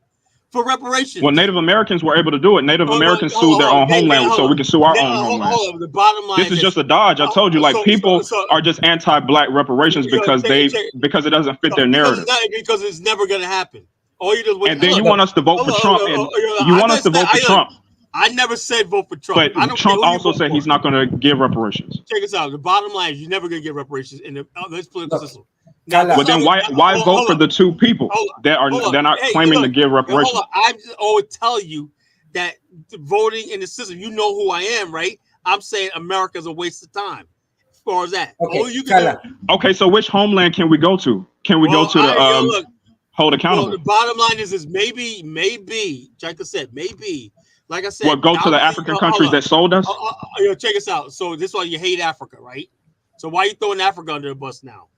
for reparations? Well, Native Americans were able to do it. Native Americans sued their own homeland, so we can sue our own homeland. The bottom line, this is just a dodge. I told you, like people are just anti-black reparations because it doesn't fit their narrative. Because it's never gonna happen. All you do is and then you want us to vote for Trump, and you want us to vote for Trump. I never said vote for Trump. But Trump also said he's not going to give reparations. Check this out. The bottom line is you're never going to get reparations in this political system. But then why vote for the two people they're not claiming to give reparations? I always tell you that voting in the system, you know who I am, right? I'm saying America's a waste of time. As far as that. Okay, so which homeland can we go to? Can we go to the hold accountable? The bottom line is maybe, like I said, maybe. Like I said, what go to the African countries that sold us? Check us out. So this is why you hate Africa, right? So why are you throwing Africa under the bus now?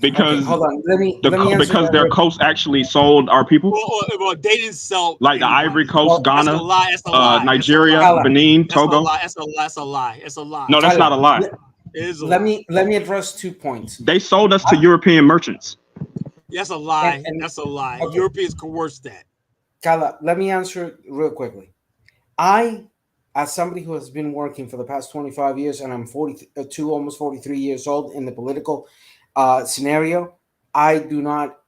Because hold on. Let me answer because that their real- coast actually sold our people, Well, they didn't sell like the anybody. Ivory Coast, Well, That's a Ghana, lie. That's a lie. Nigeria, Kala, Benin, That's a Togo. lie. That's a lie. That's a lie. It's a lie. No, that's Kala, not a lie. It is a let lie. me address 2 points. They sold us to European merchants. That's a lie. And That's a lie. okay, Europeans coerced that. Kala, let me answer it real quickly. I, as somebody who has been working for the past 25 years, and I'm 42, almost 43 years old in the political scenario, I do not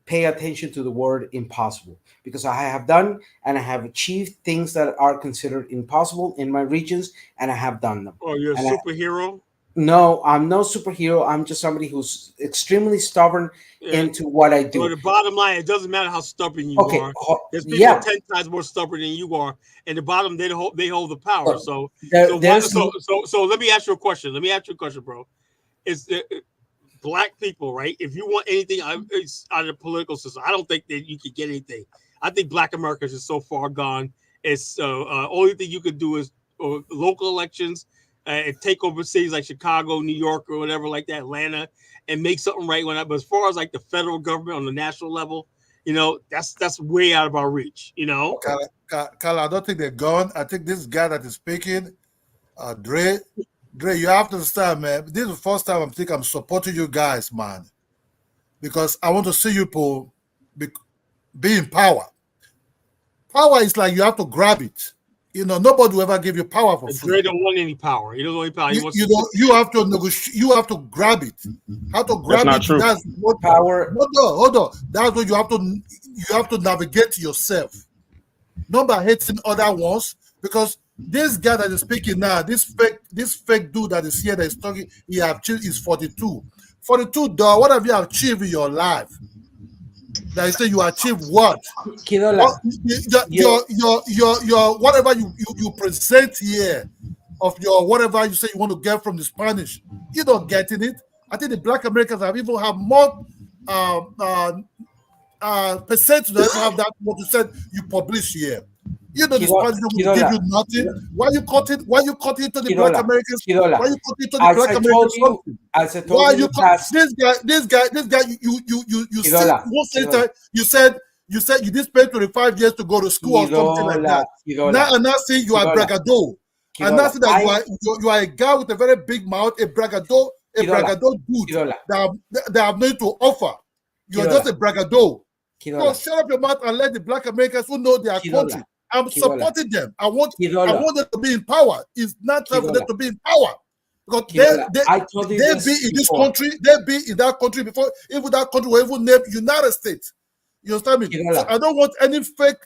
pay attention to the word impossible, because I have done and I have achieved things that are considered impossible in my regions, and I have done them. Oh, you're a And superhero? no, I'm no superhero. I'm just somebody who's extremely stubborn into what I Well, do. the bottom line, it doesn't matter how stubborn you Okay, are. There's people yeah. 10 times more stubborn than you are, and the bottom they hold the power. Look, So there's so let me ask you a question. Let me ask you a question, bro. Is black people, right? If you want anything out of the political system, I don't think that you could get anything. I think Black America is so far gone. It's only thing you could do is local elections and take over cities like Chicago, New York, or whatever like that, Atlanta, and make something right. But as far as like the federal government on the national level, that's way out of our reach. Kala, I don't think they're gone. I think this guy that is speaking, Dre, you have to understand, man. This is the first time I'm supporting you guys, man, because I want to see you people be in power. Power is like you have to grab it. Nobody will ever give you power for free. Dre don't want any power. He doesn't want any power. You have to negotiate. You have to grab it. How to grab That's not it? true. That's what power. Hold on. That's what you have to navigate yourself. Not by hating other ones, because this guy that is speaking now, this fake dude that is here that is talking, he have achieved is 42. 42, dog. What have you achieved in your life? That you say you achieve what? Kidola, your whatever you present here of your whatever you say you want to get from the Spanish, you don't get in it. I think the Black Americans have even have more percent to have that what you said you publish here. The Spanish will give you nothing. Why you cut it? Why you cut it to the Black Americans? Why you cut it to the Black Americans? As I told you, this guy, you said one sentence. You said you did spend 25 years to go to school or something like that. Now say you are bragado. And now say that you are a guy with a very big mouth, a bragado dude that have nothing to offer. You're just a bragado. So shut up your mouth and let the Black Americans who know their country. I'm supporting them. I want them to be in power. It's not time for them to be in power. Because they be in this country, they be in that country before even that country were even named United States. You understand me? So I don't want any fake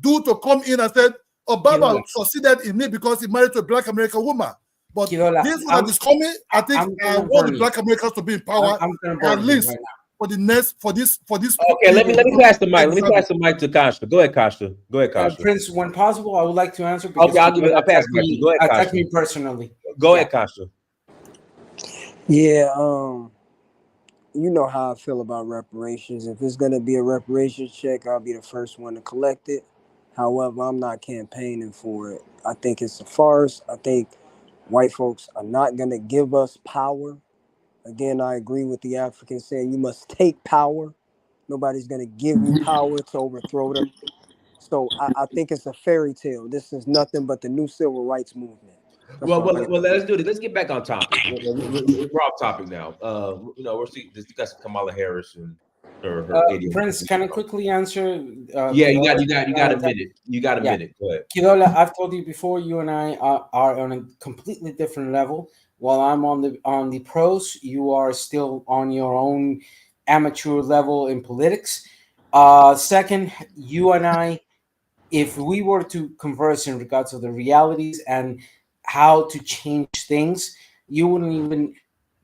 dude to come in and say, Obama succeeded in me because he married to a Black American woman. But this one that is coming, I think I want the Black Americans to be in power at least for this. Okay, let me pass the mic. Let me pass the mic to Costa. Go ahead, Costa. Prince, when possible, I would like to answer. Okay, I'll pass the mic. Go ahead, Costa. Attack me personally. Go ahead, Costa. Yeah, you know how I feel about reparations. If it's gonna be a reparations check, I'll be the first one to collect it. However, I'm not campaigning for it. I think it's a farce. I think white folks are not gonna give us power. Again, I agree with the Africans saying you must take power. Nobody's going to give you power to overthrow them. So I think it's a fairy tale. This is nothing but the new civil rights movement. Well, let's do this. Let's get back on topic. We're off topic now. We're discussing Kamala Harris and her ADOS. Prince, can I quickly answer? Yeah, you got a minute. You got a minute. Go ahead. Kidola, I've told you before, you and I are on a completely different level. While I'm on the pros, you are still on your own amateur level in politics. Second, you and I, if we were to converse in regards to the realities and how to change things, you wouldn't even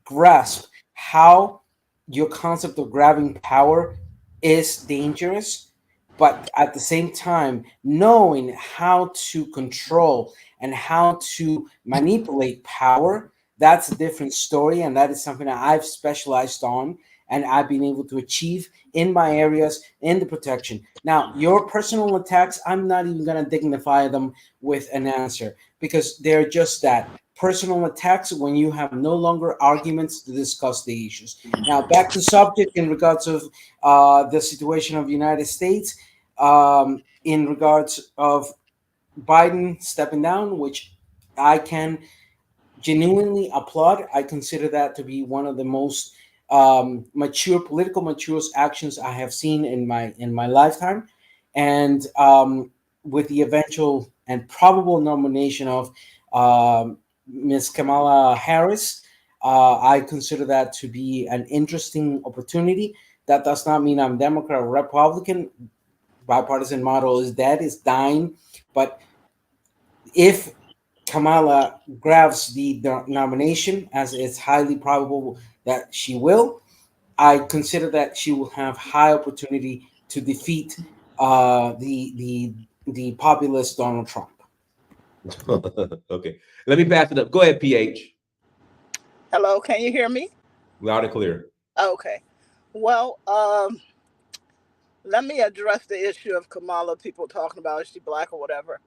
grasp how your concept of grabbing power is dangerous. But at the same time, knowing how to control and how to manipulate power, that's a different story, and that is something that I've specialized on and I've been able to achieve in my areas in the protection. Now, your personal attacks, I'm not even going to dignify them with an answer because they're just that, personal attacks when you have no longer arguments to discuss the issues. Now, back to subject in regards of the situation of the United States, in regards of Biden stepping down, which I can genuinely applaud. I consider that to be one of the most political mature actions I have seen in my lifetime, and with the eventual and probable nomination of Ms. Kamala Harris, I consider that to be an interesting opportunity. That does not mean I'm Democrat or Republican. Bipartisan model is dead, is dying. But if Kamala grabs the nomination, as it's highly probable that she will, I consider that she will have high opportunity to defeat the populist Donald Trump. Okay, let me pass it up. Go ahead, PH. Hello, can you hear me? Loud and clear. Okay. Well, let me address the issue of Kamala. People talking about is she black or whatever.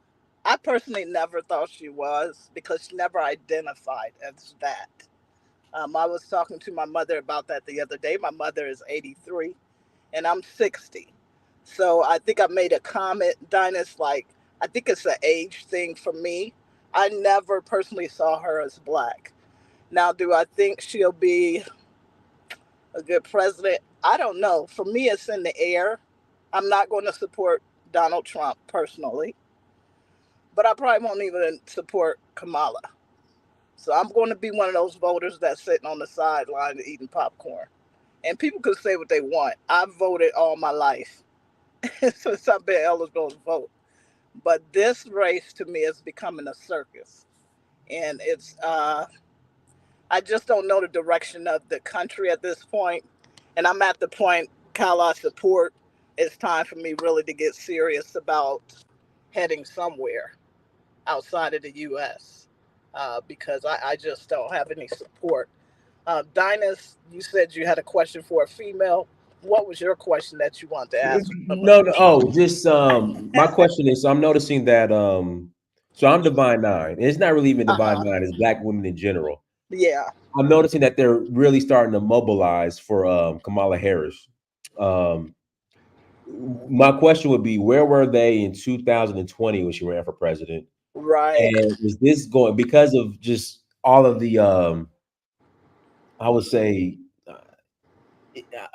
I personally never thought she was, because she never identified as that. I was talking to my mother about that the other day. My mother is 83 and I'm 60. So I think I made a comment, Dinah's, like, I think it's an age thing for me. I never personally saw her as black. Now, do I think she'll be a good president? I don't know. For me, it's in the air. I'm not going to support Donald Trump personally, but I probably won't even support Kamala. So I'm going to be one of those voters that's sitting on the sideline eating popcorn. And people can say what they want. I've voted all my life since I've been eligible to vote. But this race to me is becoming a circus. And it's, I just don't know the direction of the country at this point. And I'm at the point, Kyle, I support. It's time for me really to get serious about heading somewhere outside of the U.S. Because I just don't have any support. Dinah, you said you had a question for a female. What was your question that you wanted to ask? No. Oh, just my question is, so I'm noticing that so I'm Divine Nine. It's not really even Divine Nine, it's Black women in general. Yeah. I'm noticing that they're really starting to mobilize for Kamala Harris. My question would be, where were they in 2020 when she ran for president? Right. And is this going because of just all of the I would say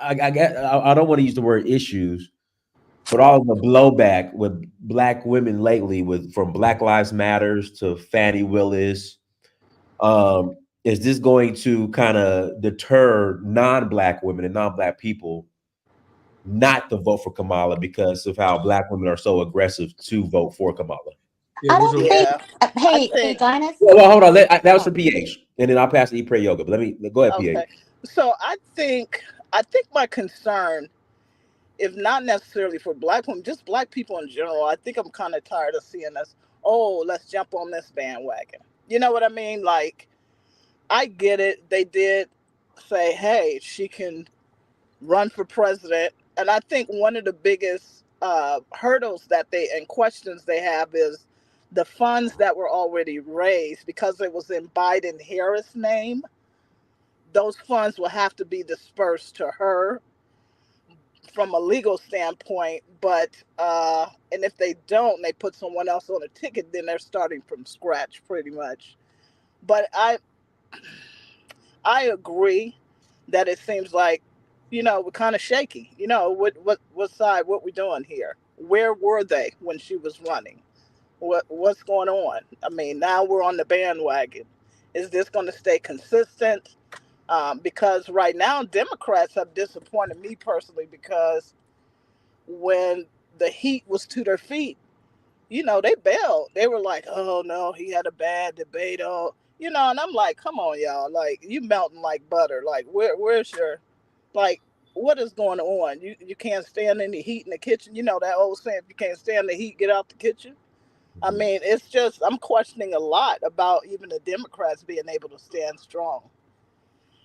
I don't want to use the word issues, but all of the blowback with Black women lately, with from Black Lives Matters to Fannie Willis, is this going to kind of deter non-Black women and non-Black people not to vote for Kamala because of how Black women are so aggressive to vote for Kamala? I don't think. Hey, Dinah. Well, hold on. That was for PH, and then I'll pass to Eat Pray Yoga. But go ahead, PH. So I think my concern, if not necessarily for Black women, just Black people in general, I think I'm kind of tired of seeing us, oh, let's jump on this bandwagon. You know what I mean? Like, I get it. They did say, hey, she can run for president. And I think one of the biggest hurdles and questions they have is the funds that were already raised, because it was in Biden-Harris' name. Those funds will have to be dispersed to her from a legal standpoint, but and if they don't, they put someone else on a ticket, then they're starting from scratch pretty much. But I agree that it seems like, we're kind of shaky. What side, what we doing here? Where were they when she was running? What's going on? I mean, now we're on the bandwagon. Is this going to stay consistent? Because right now, Democrats have disappointed me personally, because when the heat was to their feet, they bailed. They were like, oh, no, he had a bad debate. Oh, and I'm like, come on, y'all. Like, you melting like butter. Like, where's your, like, what is going on? You can't stand in the heat in the kitchen. You know that old saying, if you can't stand the heat, get out the kitchen. I mean, it's just, I'm questioning a lot about even the Democrats being able to stand strong.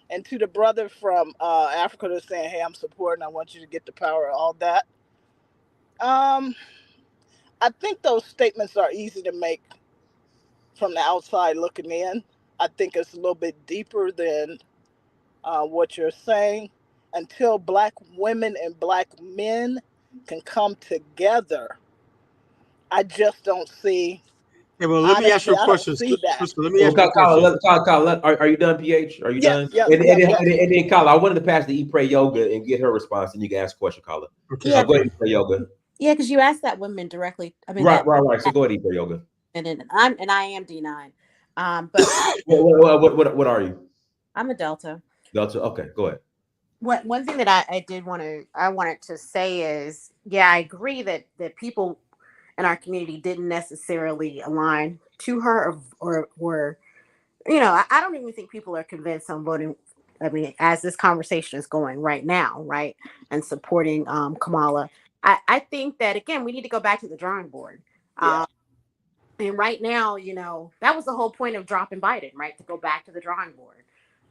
And to the brother from Africa that's saying, hey, I'm supporting, I want you to get the power, all that. I think those statements are easy to make from the outside looking in. I think it's a little bit deeper than what you're saying. Until Black women and Black men can come together, I just don't see. Yeah, well, let me ask you Honestly, a I don't question. see that. Let me ask you a question. Are you done, PH? Are you Yep, done? yep, And, yep, and, yep. and, and Kala, I wanted to pass the Eat Pray Yoga and get her response, and you can ask a question, Kala. Okay. Yeah, Go ahead, Eat Pray Yoga. yeah, because you asked that women directly. I mean, Right. So go ahead, Eat Pray Yoga. and I am D9. But What are you? I'm a Delta. Delta. Okay, go ahead. One thing that I wanted to say is, yeah, I agree that people in our community didn't necessarily align to her or were, I don't even think people are convinced on voting. I mean, as this conversation is going right now, right, and supporting Kamala, I think that again we need to go back to the drawing board. Yeah. And right now, that was the whole point of dropping Biden, right? To go back to the drawing board.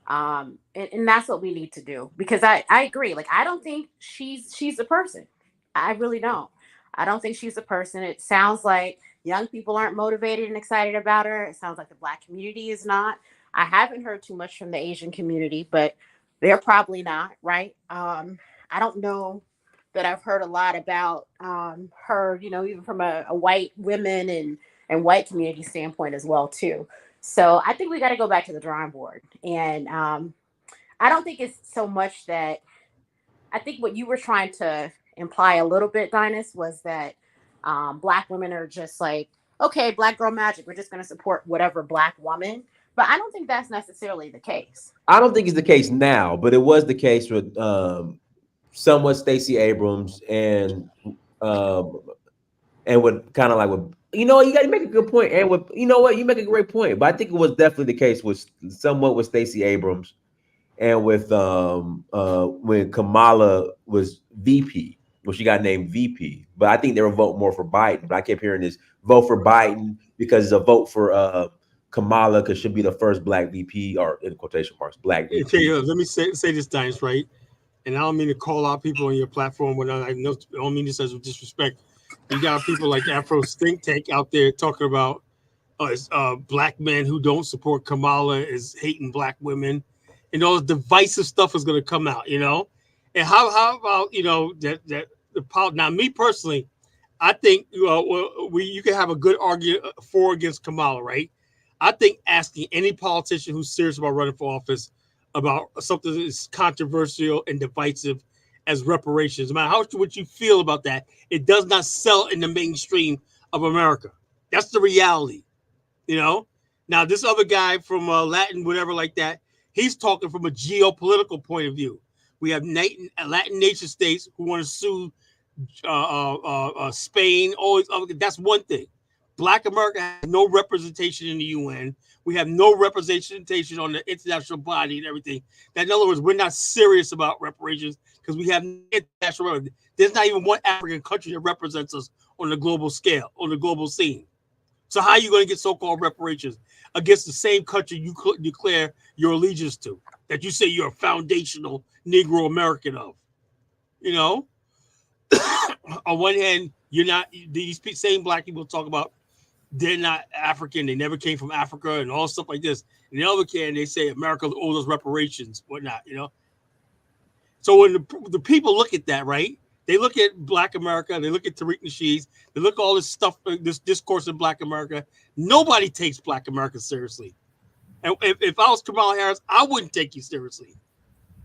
And that's what we need to do, because I agree. Like, I don't think she's a person. I really don't. I don't think she's a person. It sounds like young people aren't motivated and excited about her. It sounds like the Black community is not. I haven't heard too much from the Asian community, but they're probably not, right? I don't know that I've heard a lot about her, even from a white women and white community standpoint as well too. So I think we got to go back to the drawing board. And I don't think it's so much that, I think what you were trying to imply a little bit, Dinus, was that Black women are just like, okay, Black girl magic, we're just going to support whatever Black woman. But I don't think that's necessarily the case. I don't think it's the case now, but it was the case with somewhat Stacey Abrams and with kind of like with, you got to make a good point, and with, you make a great point, but I think it was definitely the case with somewhat with Stacey Abrams and with when Kamala was VP, when she got named VP. But I think they were voting more for Biden. But I kept hearing this vote for Biden because it's a vote for Kamala, because she'll be the first Black VP, or in quotation marks, Black VP. Okay, let me say this, Dice, right? And I don't mean to call out people on your platform when I don't mean this as a disrespect. You got people like Afro's think tank out there talking about Black men who don't support Kamala is hating Black women, and all the divisive stuff is going to come out, And how about that now, me personally, I think you can have a good argument for against Kamala, right? I think asking any politician who's serious about running for office about something that is controversial and divisive as reparations, no matter what you feel about that, it does not sell in the mainstream of America. That's the reality, Now, this other guy from Latin, whatever like that, he's talking from a geopolitical point of view. We have Latin nation states who want to sue Spain. That's one thing. Black America has no representation in the UN. We have no representation on the international body and everything. That, in other words, we're not serious about reparations because we have international. There's not even one African country that represents us on the global scale, on the global scene. So how are you going to get so-called reparations against the same country you declare your allegiance to, that you say you're a foundational Negro American of? On one hand, you're not. These same Black people talk about they're not African, they never came from Africa, and all stuff like this. And the other hand, they say America owes us reparations, whatnot. So when the people look at that, right? They look at Black America, they look at Tariq Nasheed, they look at all this stuff, this discourse in Black America. Nobody takes Black America seriously. And if I was Kamala Harris, I wouldn't take you seriously.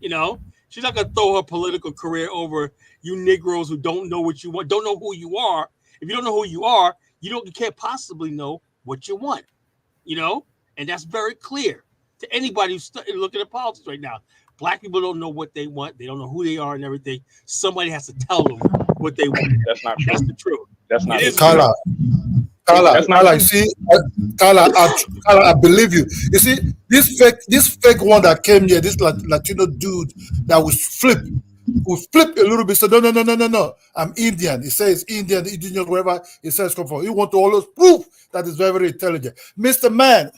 She's not going to throw her political career over you Negroes who don't know what you want, don't know who you are. If you don't know who you are, you can't possibly know what you want, and that's very clear to anybody who's looking at politics right now. Black people don't know what they want. They don't know who they are and everything. Somebody has to tell them what they want. That's not true. That's the truth. That's not true. Carla, I believe you. You see, this fake one that came here, this Latino dude that was flip a little bit. So no. I'm Indian. He says Indian, indigenous, wherever he says come from. He want to always prove that he's very, very intelligent. Mr. Man,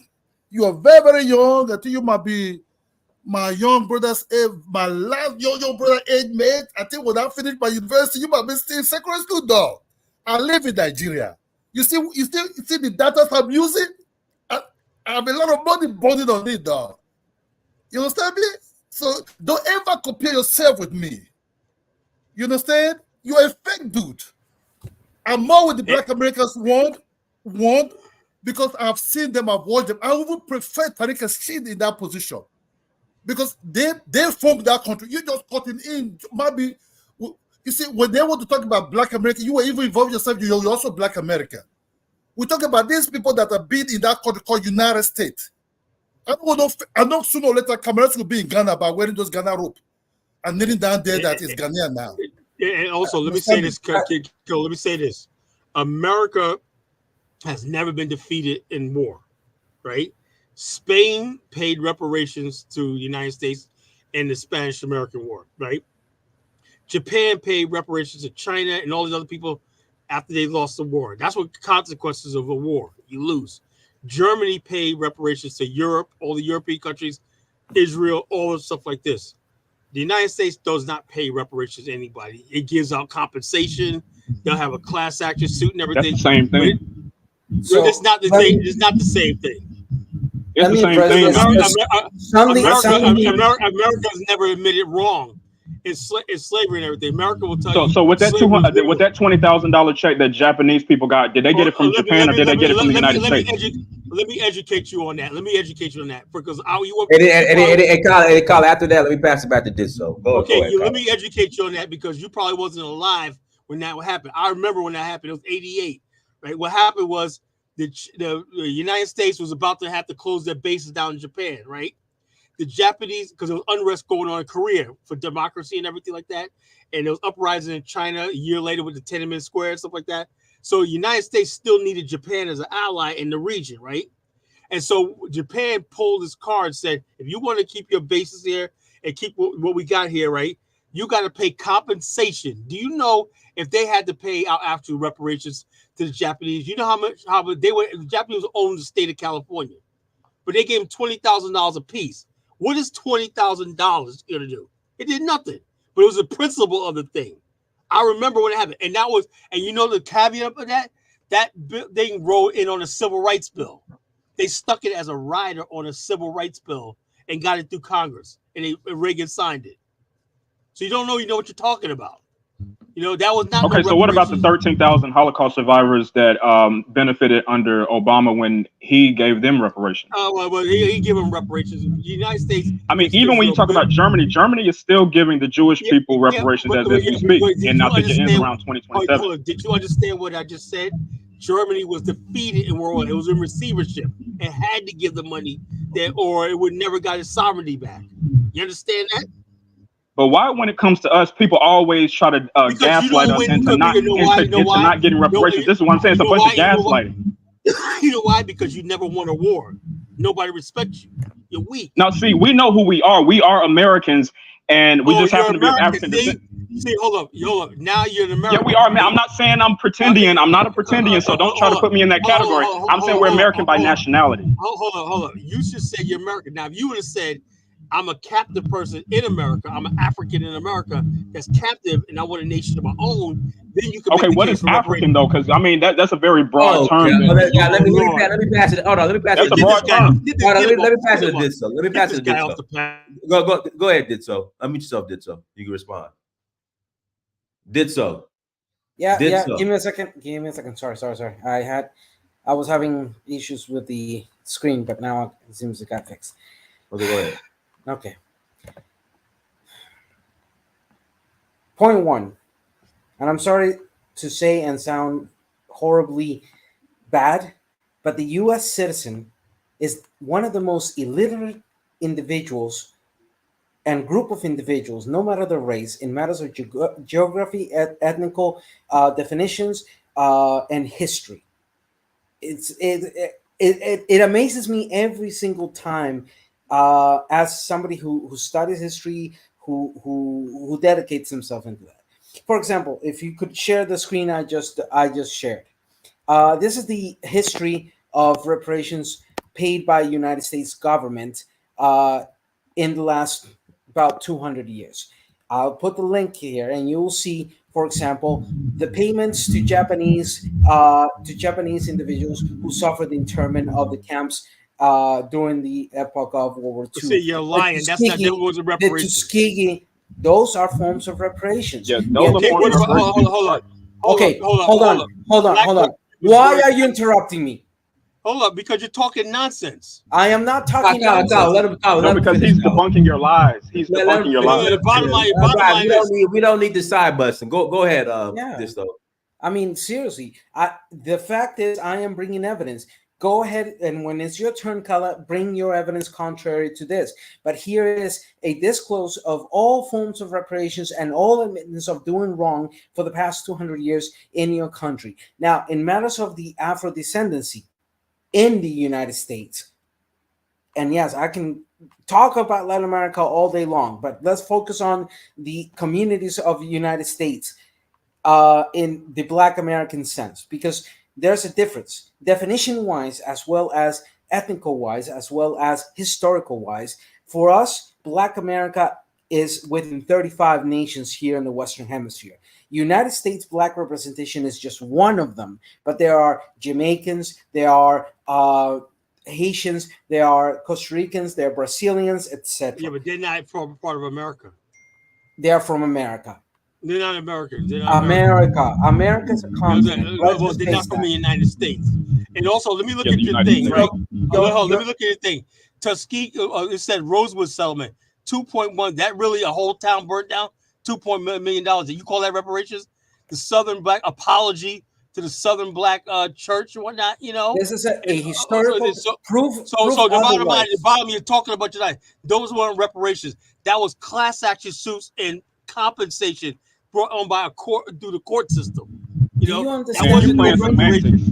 you are very, very young. I think you might be my young brother's age, my last young brother age mate. I think when I finish my university, you might be still in secondary school, dog. I live in Nigeria. You see the data I'm using? I have a lot of money burning on it, dog. You understand me? So don't ever compare yourself with me. You understand? You're a fake dude. I'm more with the Black Americans one, because I've seen them, I've watched them. I even prefer Tariq Nasheed in that position because they formed that country. You just cutting in. Maybe you see when they want to talk about Black America, you were even involved yourself. You're also Black American. We talk about these people that have been in that country called United States. I know sooner or later Cameroons will be in Ghana by wearing those Ghana rope and kneeling down there that is Ghanaian now. And also, let me say this, let me say this. America has never been defeated in war, right? Spain paid reparations to the United States in the Spanish-American War, right? Japan paid reparations to China and all these other people after they lost the war. That's what consequences of a war. You lose. Germany paid reparations to Europe, all the European countries, Israel, all the stuff like this. The United States does not pay reparations to anybody. It gives out compensation. They'll have a class action suit and everything. That's the same thing. So it's not the same. It's not the same thing. It's the same thing. America's never admitted wrong. It's slavery and everything. America will tell you. So with that $20,000 check that Japanese people got, did they get it from Japan or did they get it from the United States? Let me educate you on that. Because Kyle, after that, let me pass it back to Ditso. Go ahead, let me educate you on that because you probably wasn't alive when that happened. I remember when that happened. It was 88, right? What happened was the United States was about to have to close their bases down in Japan, right? The Japanese, because there was unrest going on in Korea for democracy and everything like that, and there was uprising in China a year later with the Tiananmen Square and stuff like that. So the United States still needed Japan as an ally in the region, right? And so Japan pulled this card and said, if you want to keep your bases here and keep what we got here, right, you got to pay compensation. Do you know if they had to pay out after reparations to the Japanese, you know how the Japanese owned the state of California, but they gave them $20,000 a piece. What is $20,000 going to do? It did nothing, but it was the principle of the thing. I remember when it happened, and you know the caveat of that thing rolled in on a civil rights bill. They stuck it as a rider on a civil rights bill and got it through Congress, and Reagan signed it. So you know what you're talking about. You know, that was not okay. So what about the 13,000 Holocaust survivors that benefited under Obama when he gave them reparations? Well, he gave them reparations. The United States. I mean, even when you talk about Germany is still giving the Jewish people reparations as we speak, and I think it ends around 2027. Did you understand what I just said? Germany was defeated in World War. It was in receivership and had to give the money or it would never got its sovereignty back. You understand that? But why, when it comes to us, people always try to gaslight us into not getting reparations? This is what I'm saying. It's a bunch of gaslighting. You know why? Because you never won a war. Nobody respects you. You're weak. Now, see, we know who we are. We are Americans, and we just happen to be of African descent. See, hold up. Now you're an American. Yeah, we are, man. I'm not saying I'm pretending. I'm not a pretendian, so don't try to put me in that category. I'm saying we're American by nationality. Hold on. You should say you're American. Now, if you would have said, I'm a captive person in America, I'm an African in America that's captive, and I want a nation of my own, then you can. Okay, what is African though? Because I mean that's a very broad term. Let me pass it. Hold on, let me pass it. That's a broad term. Let me pass it to Ditso. Let me pass it to Ditso. Go ahead, Ditso. Unmute yourself, Ditso. You can respond. Ditso. Yeah. Give me a second. Sorry. I was having issues with the screen, but now it seems it got fixed. Okay, go ahead. Okay. Point one, and I'm sorry to say and sound horribly bad, but the U.S. citizen is one of the most illiterate individuals and group of individuals, no matter the race, in matters of geography, ethnical definitions, and history. It amazes me every single time. As somebody who studies history, who dedicates himself into that. For example, if you could share the screen I just shared. This is the history of reparations paid by United States government in the last about 200 years. I'll put the link here, and you will see, for example, the payments to Japanese individuals who suffered the internment of the camps during the epoch of World War II. See, you're lying. That wasn't The reparations. Tuskegee, those are forms of reparations. Yeah, those Okay, are forms of reparations. Hold on. Why are you interrupting me? Hold up, because you're talking nonsense. I am not talking nonsense. No, because he's debunking your lies. He's debunking your lies. The bottom line is we don't need the side busting. Go ahead. This though. I mean, seriously. The fact is, I am bringing evidence. Go ahead, and when it's your turn, Kala, bring your evidence contrary to this. But here is a disclose of all forms of reparations and all admittance of doing wrong for the past 200 years in your country. Now, in matters of the Afro-descendancy in the United States, and yes, I can talk about Latin America all day long, but let's focus on the communities of the United States in the Black American sense, because there's a difference, definition-wise, as well as ethnical-wise, as well as historical-wise. For us, Black America is within 35 nations here in the Western Hemisphere. United States Black representation is just one of them, but there are Jamaicans, there are Haitians, there are Costa Ricans, there are Brazilians, etc. Yeah, but they're not from part of America. They are from America. They're not Americans. America's a continent. Well, they're not from the United States. And also, let me look at your thing, right? Let me look at your thing. Tuskegee, it said Rosewood settlement, 2.1. That really a whole town burnt down? $2.1 million. Do you call that reparations? The Southern Black apology to the Southern Black church and whatnot, you know? This is a historical proof. So the bottom you're talking about tonight, those weren't reparations. That was class action suits and compensation brought on by a court through the court system. You know, that wasn't no reparations.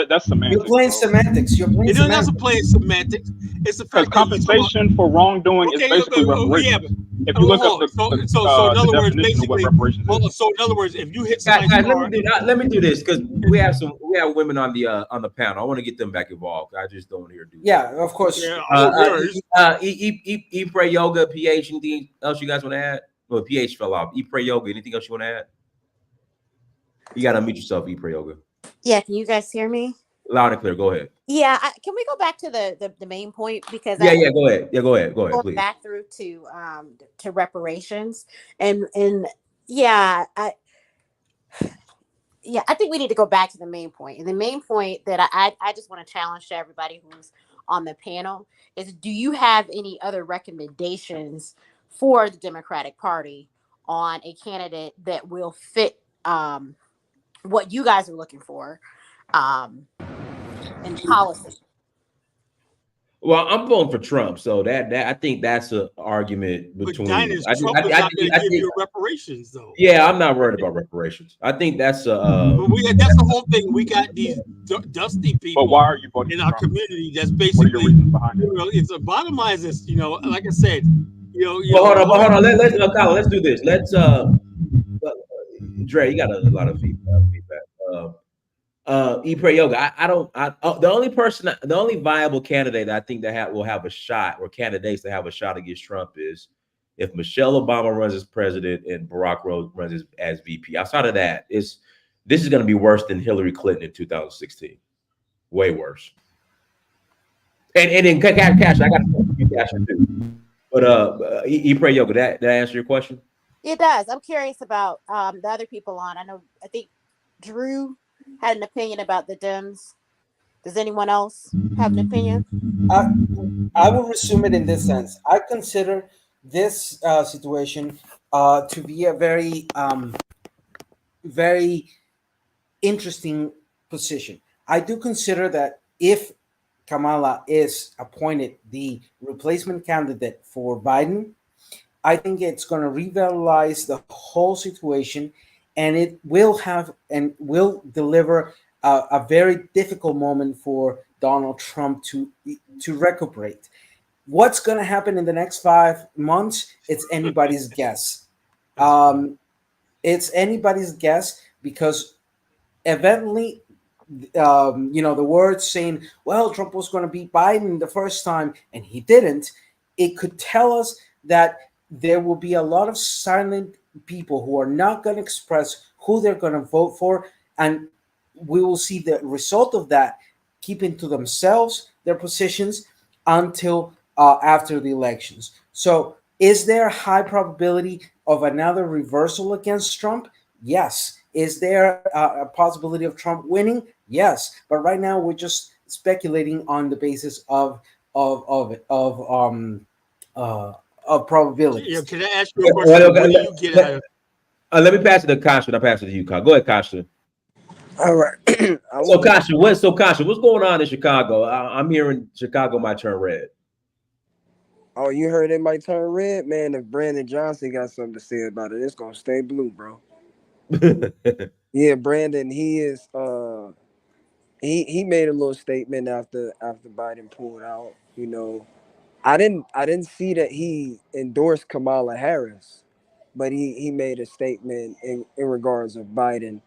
That's semantics. You're playing semantics. It doesn't have to play semantics. It's the fact compensation for wrongdoing is basically reparations. If you look up so in other words, basically, so in other words, if you hit guys, let me do this because we have women on the panel. I want to get them back involved. I just don't want to hear do. Yeah, of course. Eat, pray, yoga, PH. Anything else you guys want to add? Well, PH fell off. Eat, pray, yoga. Anything else you want to add? You gotta unmute yourself. Eat, pray, yoga. Yeah, can you guys hear me? Loud and clear. Go ahead. Yeah, can we go back to the main point because go ahead. Go ahead, please. Back through to reparations and I think we need to go back to the main point. And the main point that I just want to challenge to everybody who's on the panel is: do you have any other recommendations for the Democratic Party on a candidate that will fit what you guys are looking for in policy? Well, I'm voting for Trump, so that I think that's an argument between. Trump is not going to give you reparations, though. Yeah, I'm not worried about reparations. I think that's that's the whole thing. We got these dusty people. But why are you voting in our community? That's basically it's a bottom line is this. You know, like I said, hold on. Let's do this. Let's Dre, you got a lot of feedback. Pray Yoga. The only viable candidate I think that will have a shot, or candidates that have a shot against Trump, is if Michelle Obama runs as president and Barack runs as VP. Outside of that, this is going to be worse than Hillary Clinton in 2016. Way worse. And then Cash, I got to Cash too. But Pray Yoga, did I answer your question? It does. I'm curious about the other people on. I think Drew had an opinion about the Dems. Does anyone else have an opinion? I will resume it in this sense. I consider this situation to be a very, very interesting position. I do consider that if Kamala is appointed the replacement candidate for Biden, I think it's going to revitalize the whole situation, and it will deliver a very difficult moment for Donald Trump to recuperate. What's going to happen in the next 5 months? It's anybody's guess. It's anybody's guess because eventually, the words saying, well, Trump was going to beat Biden the first time, and he didn't. It could tell us that there will be a lot of silent people who are not going to express who they're going to vote for, and we will see the result of that keeping to themselves their positions until after the elections. So, is there a high probability of another reversal against Trump? Yes. Is there a possibility of Trump winning? Yes. But right now we're just speculating on the basis of probabilities. Yeah, can I ask you a question? What do you get out of? Let me pass it to Kasha. I'll pass it to you, Kasha. Go ahead, Kasha. All right. Kasha, what's going on in Chicago? I'm hearing Chicago might turn red. Oh, you heard it might turn red, man. If Brandon Johnson got something to say about it, it's gonna stay blue, bro. Yeah, Brandon, he is. He made a little statement after Biden pulled out. You know, I didn't see that he endorsed Kamala Harris, but he made a statement in regards of Biden.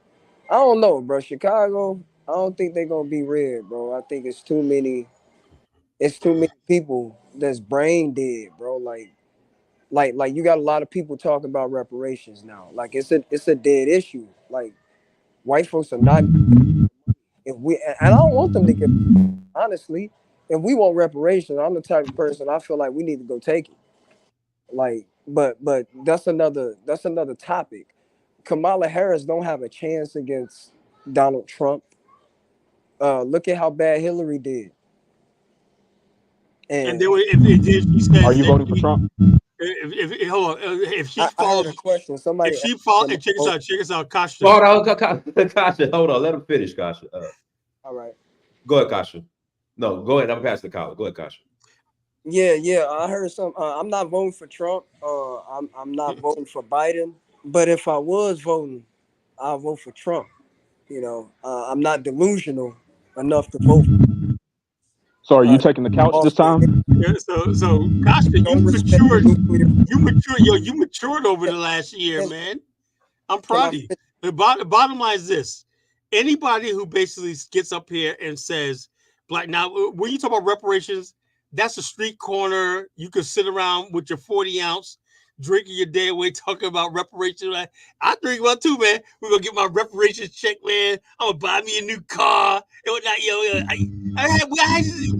I don't know, bro. Chicago, I don't think they're gonna be red, bro. I think it's too many people that's brain dead, bro. Like you got a lot of people talking about reparations now. Like it's a dead issue. Like white folks are not, if we, and I don't want them to get, honestly, if we want reparations, I'm the type of person, I feel like we need to go take it. Like, but that's another topic. Kamala Harris don't have a chance against Donald Trump. Look at how bad Hillary did. And then she says, are you voting for Trump? If hold on, if she I follows, heard a question. Somebody if she follows, check us out, Kasha. Hold on, Kasha. Hold on, let him finish, Kasha. All right. Go ahead, Kasha. No, go ahead. I'm passing the call. Go ahead, Kasha. Yeah. I heard some. I'm not voting for Trump. I'm not voting for Biden. But if I was voting, I'll vote for Trump. You know, I'm not delusional enough to vote. So are you taking the couch this time? Yeah, so Kasha, you matured over the last year, man. I'm proud of you. The bottom line is this: anybody who basically gets up here and says, "Black," now when you talk about reparations, that's a street corner. You could sit around with your 40-ounce, drinking your day away, talking about reparations. I drink one too, man. We're gonna get my reparations check, man. I'm gonna buy me a new car and whatnot. I had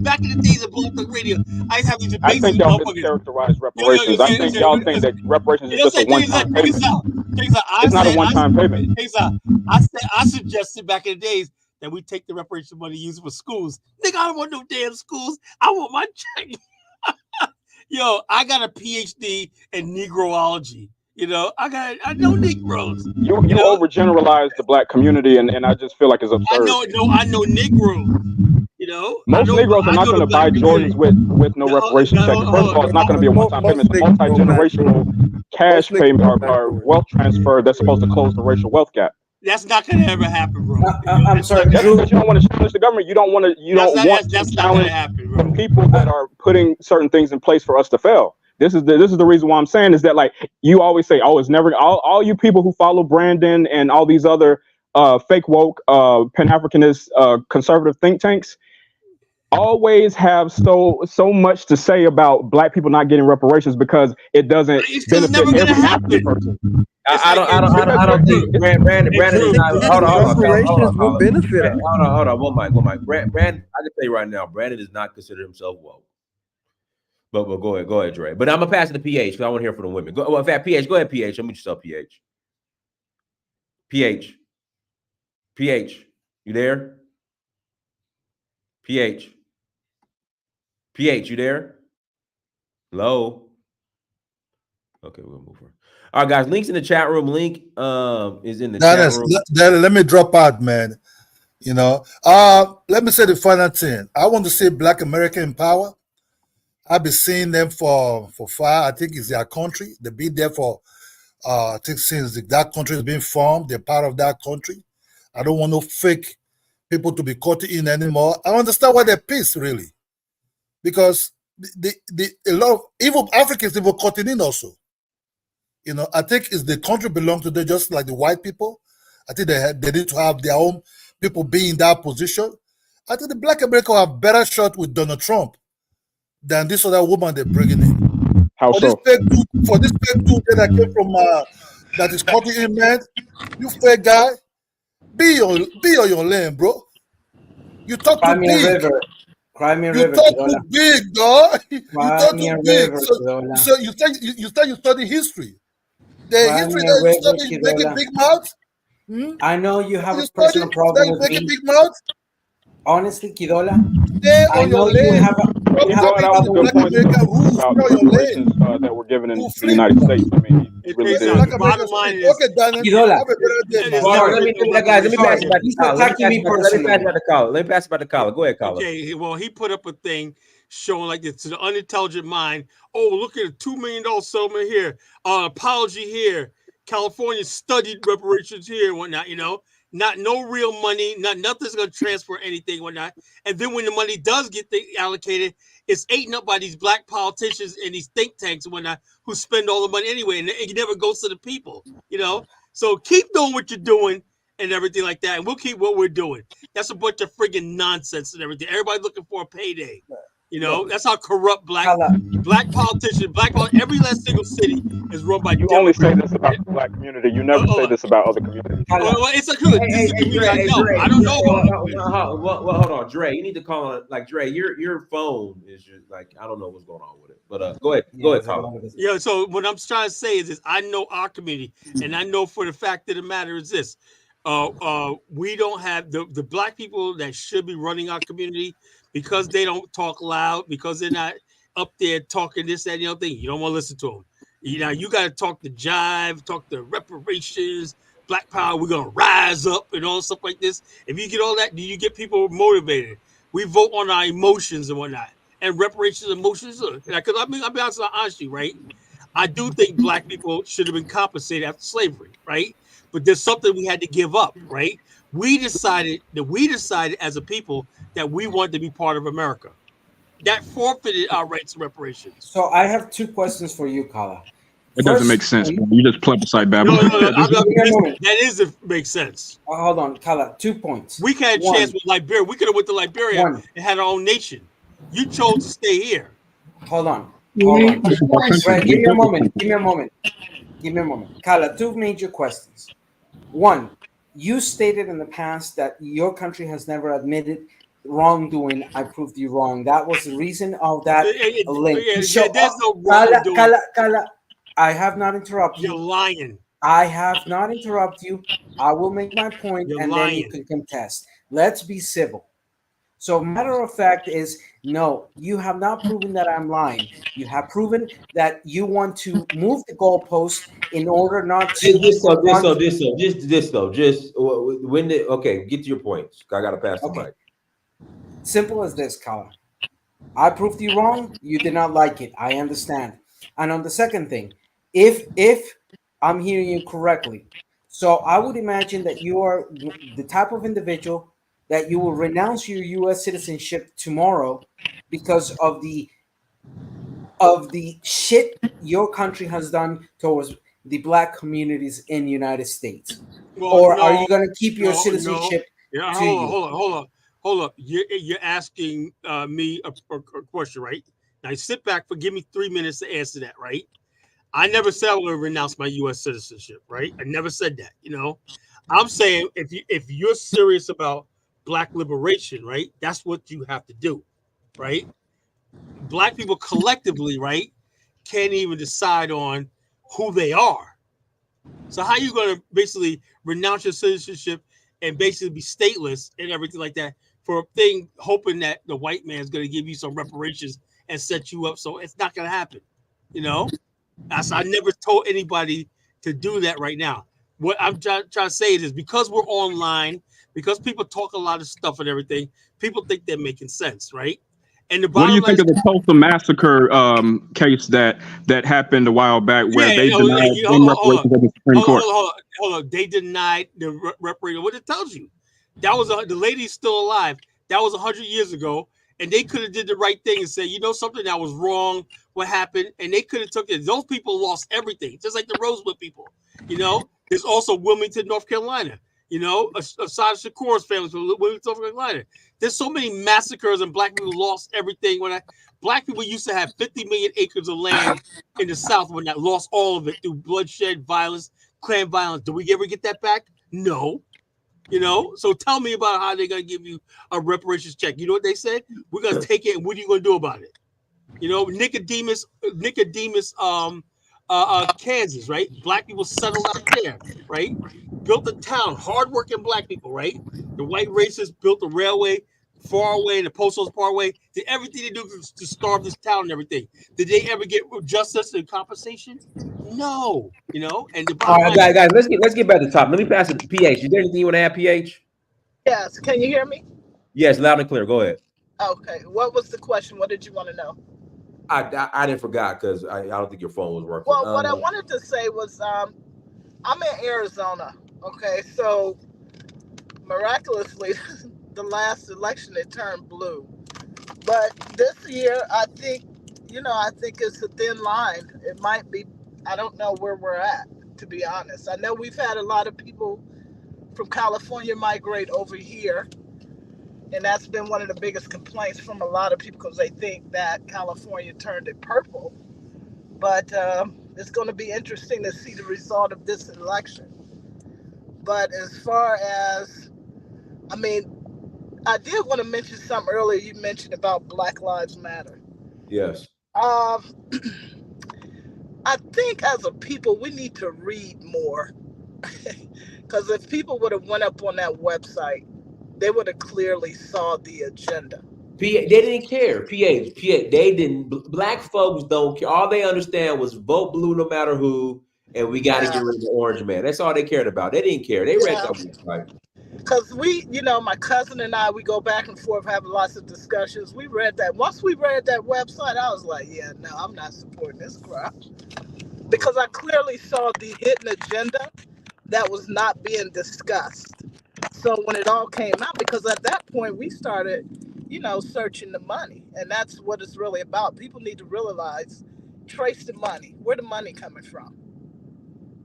back in the days of Blog Talk Radio. I have these I think y'all motherfuckers. mischaracterize reparations. I think y'all think that reparations is just a one-time payment. It's not a one-time payment. I suggested back in the days that we take the reparation money, use it for schools. Nigga, I don't want no damn schools. I want my check. Yo, I got a PhD in Negroology. You know, I know Negroes. You overgeneralize the black community, and I just feel like it's absurd. I know Negroes. You know, most Negroes are not going to buy Jordans with no reparation check. First of all, it's not going to be a one-time payment. It's a multi-generational cash payment or wealth transfer that's supposed to close the racial wealth gap. That's not going to ever happen, bro. I'm sorry, Just because you don't want to challenge the government, you don't want to challenge the people that are putting certain things in place for us to fail. This is the reason why I'm saying is that, like, you always say, oh, it's never all you people who follow Brandon and all these other fake woke Pan-Africanist conservative think tanks always have so much to say about black people not getting reparations because it doesn't benefit every African person. I don't think Brandon is not. Reparations will benefit. Hold on, one mic. Brandon, I can tell you right now, Brandon does not consider himself woke. But go ahead, Dre. But I'm gonna pass it to PH because I want to hear from the women. In fact, PH, go ahead, PH. Unmute yourself, PH. PH, you there? PH, you there? Hello. Okay, we're gonna move her. All right, guys. Links in the chat room. Link is in the chat room. Let me drop out, man. You know, let me say the final thing. I want to see Black America in power. I've been seeing them for far. I think it's their country. They've been there for, I think since that country has been formed, they're part of that country. I don't want no fake people to be caught in anymore. I understand why they're pissed, really. Because a lot of even Africans even caught in also. You know, I think it's the country belong to them just like the white people. I think they need to have their own people be in that position. I think the Black America will have better shot with Donald Trump than this other woman they're bringing in. How for so? For this fake dude that came from that is cutting in, man. You fake guy, be on your lane, bro. You talk too big. Crimea You River, talk Kidola. too big, dog. You talk too Crimea big. River, So, Kidola. so you study history. The history Crimea that you River, study making Kidola. big mouths. Hmm? I know you That's have what a you study. personal You study problem with making me. big mouths. Honestly, Kidola, Stay I on your know you lane. have a Stop He you have a brought talking out to some the problem good with Black me. points American rules. about Stay the on your lane. reparations that were given in You the flip. United States. I mean, he really Let the did. Black Exactly. American Bottom speak. line is, Okay, Daniel. Kidola, Have a better day, there's man. Hold never on, let been me no guys. Let me pass it reparations back sorry, to he's Kyle. attacking me Let me pass it personally. back to Kyle. Let me pass it back to Kyle. Go ahead, Kyle. Okay, well, he put up a thing showing like this to the unintelligent mind. Oh, look at a $2 million settlement here, apology here. California studied reparations here and whatnot. Not no real money, nothing's gonna transfer anything, whatnot. And then when the money does get allocated, it's eaten up by these black politicians and these think tanks and whatnot who spend all the money anyway, and it never goes to the people. So keep doing what you're doing and everything like that, and we'll keep what we're doing. That's a bunch of friggin' nonsense and everything. Everybody's looking for a payday. Look, That's how corrupt black Kala, politicians, every last single city is run by You only say Democrats. this about the black community. You never say this about other communities. Kala. Well, it's a good. This is a community I know. I don't know about other communities. Well, hold on, Dre. You need to call on like Dre. Your phone is just like I don't know what's going on with it. But go ahead, Kyle. Yeah. So what I'm trying to say is I know our community, and I know for the fact of the matter is this: we don't have the black people that should be running our community because they don't talk loud, because they're not up there talking this, that, and the other thing. You don't want to listen to them. You got to talk the jive, talk the reparations, black power. We're gonna rise up and all stuff like this. If you get all that, do you get people motivated? We vote on our emotions and whatnot, and reparations emotions. Because I'll be honest with you, right? I do think black people should have been compensated after slavery, right? But there's something we had to give up, right? We decided as a people that we wanted to be part of America. That forfeited our rights to reparations. So I have two questions for you, Kala. It doesn't make sense, man. You just plebiscite Babylon. That is if it makes sense. Hold on, Kala. 2 points. We had a chance with Liberia. We could have went to Liberia and had our own nation. You chose to stay here. Hold on. Right, give me a moment. Kala, two major questions. One, you stated in the past that your country has never admitted wrongdoing. I proved you wrong. That was the reason of that link. So, there's no wrongdoing. Kala, I have not interrupted you. You're lying. I have not interrupted you. I will make my point, You're and lying. then you can contest. Let's be civil. So, matter of fact is, no, you have not proven that I'm lying. You have proven that you want to move the goalpost in order not to. Okay, get to your points. I gotta pass the mic. Simple as this, Kala. I proved you wrong. You did not like it. I understand. And on the second thing, if I'm hearing you correctly, so I would imagine that you are the type of individual that you will renounce your U.S. citizenship tomorrow because of the shit your country has done towards the black communities in the United States. Or are you going to keep your citizenship to you? Hold up. You're asking me a question, right? Now sit back. Give me 3 minutes to answer that, right? I never said I would renounce my U.S. citizenship, right? I never said that. I'm saying if you're serious about black liberation, right? That's what you have to do, right? Black people collectively, right, can't even decide on who they are. So how are you going to basically renounce your citizenship and basically be stateless and everything like that for a thing, hoping that the white man is going to give you some reparations and set you up? So it's not going to happen. I never told anybody to do that right now. What I'm trying to say is because we're online, because people talk a lot of stuff and everything, people think they're making sense, right? And the what do you think of the Tulsa massacre case that happened a while back where they denied reparations at the Supreme Court? Hold on. They denied the reparations. What it tells you, that was the lady's still alive. That was 100 years ago, and they could have did the right thing and said, something that was wrong, what happened, and they could have took it. Those people lost everything, just like the Rosewood people. There's also Wilmington, North Carolina. Asad Shakur's family from Wilmington, North Carolina. There's so many massacres and black people lost everything. Black people used to have 50 million acres of land in the South when that lost all of it through bloodshed, violence, clan violence. Do we ever get that back? No. You know, so tell me about how they're gonna give you a reparations check. You know what they said? We're gonna take it, and what are you gonna do about it? You know, Nicodemus, Kansas, right? Black people settled out there, right? Built a town, hardworking black people, right? The white racists built the railway far away, the post office far away, did everything they do to starve this town and everything. Did they ever get justice and compensation? No, you know. And the All bottom right, line is, guys, let's get back to the top. Let me pass it to PH. Is there anything you want to add, PH? Yes. Can you hear me? Yes, loud and clear. Go ahead. Okay. What was the question? What did you want to know? I didn't forgot because I don't think your phone was working. Well, what I wanted to say was I'm in Arizona. Okay. So miraculously, the last election it turned blue. But this year, I think it's a thin line. It might be, I don't know where we're at, to be honest. I know we've had a lot of people from California migrate over here. And that's been one of the biggest complaints from a lot of people because they think that California turned it purple. But it's going to be interesting to see the result of this election. But as far as, I mean, I did want to mention something earlier. You mentioned about Black Lives Matter. Yes. I think as a people, we need to read more. Because if people would have went up on that website, they would have clearly saw the agenda. They didn't care. They didn't. Black folks don't care. All they understand was vote blue no matter who, and we got to get rid of the orange man. That's all they cared about. They didn't care. They read that website. Because my cousin and I, we go back and forth, having lots of discussions. We read that. Once we read that website, I was like, yeah, no, I'm not supporting this crap. Because I clearly saw the hidden agenda that was not being discussed. So when it all came out, because at that point we started, searching the money. And that's what it's really about. People need to realize, trace the money. Where the money coming from?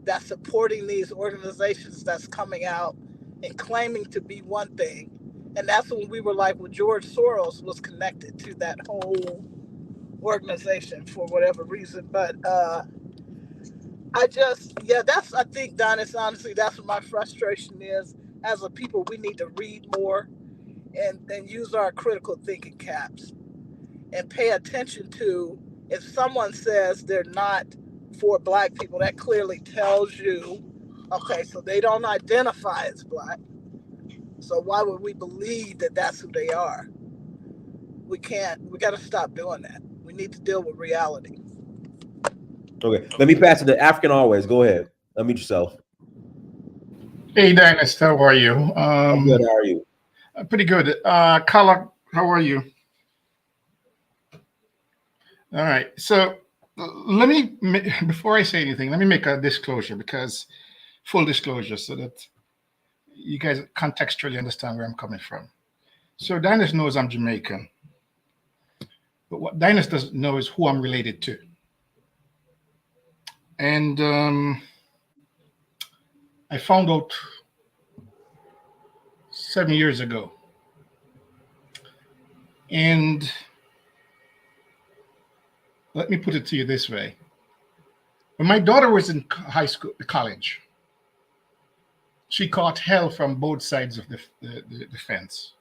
That's supporting these organizations that's coming out and claiming to be one thing. And that's when we were like, well, George Soros was connected to that whole organization for whatever reason. But I think, Donis, honestly, that's what my frustration is. As a people, we need to read more and use our critical thinking caps and pay attention to, if someone says they're not for Black people, that clearly tells you, okay, so they don't identify as Black. So why would we believe that that's who they are? We got to stop doing that. We need to deal with reality. Okay, let me pass it to African Always. Go ahead. Unmute yourself. Hey, Dennis, how are you? I'm good. How are you? Pretty good. Carla, how are you? All right. So let me, before I say anything, let me make a disclosure, because full disclosure, so that you guys contextually understand where I'm coming from. So Dennis knows I'm Jamaican, but what Dennis doesn't know is who I'm related to. And I found out 7 years ago. And let me put it to you this way. When my daughter was in college, she caught hell from both sides of the fence.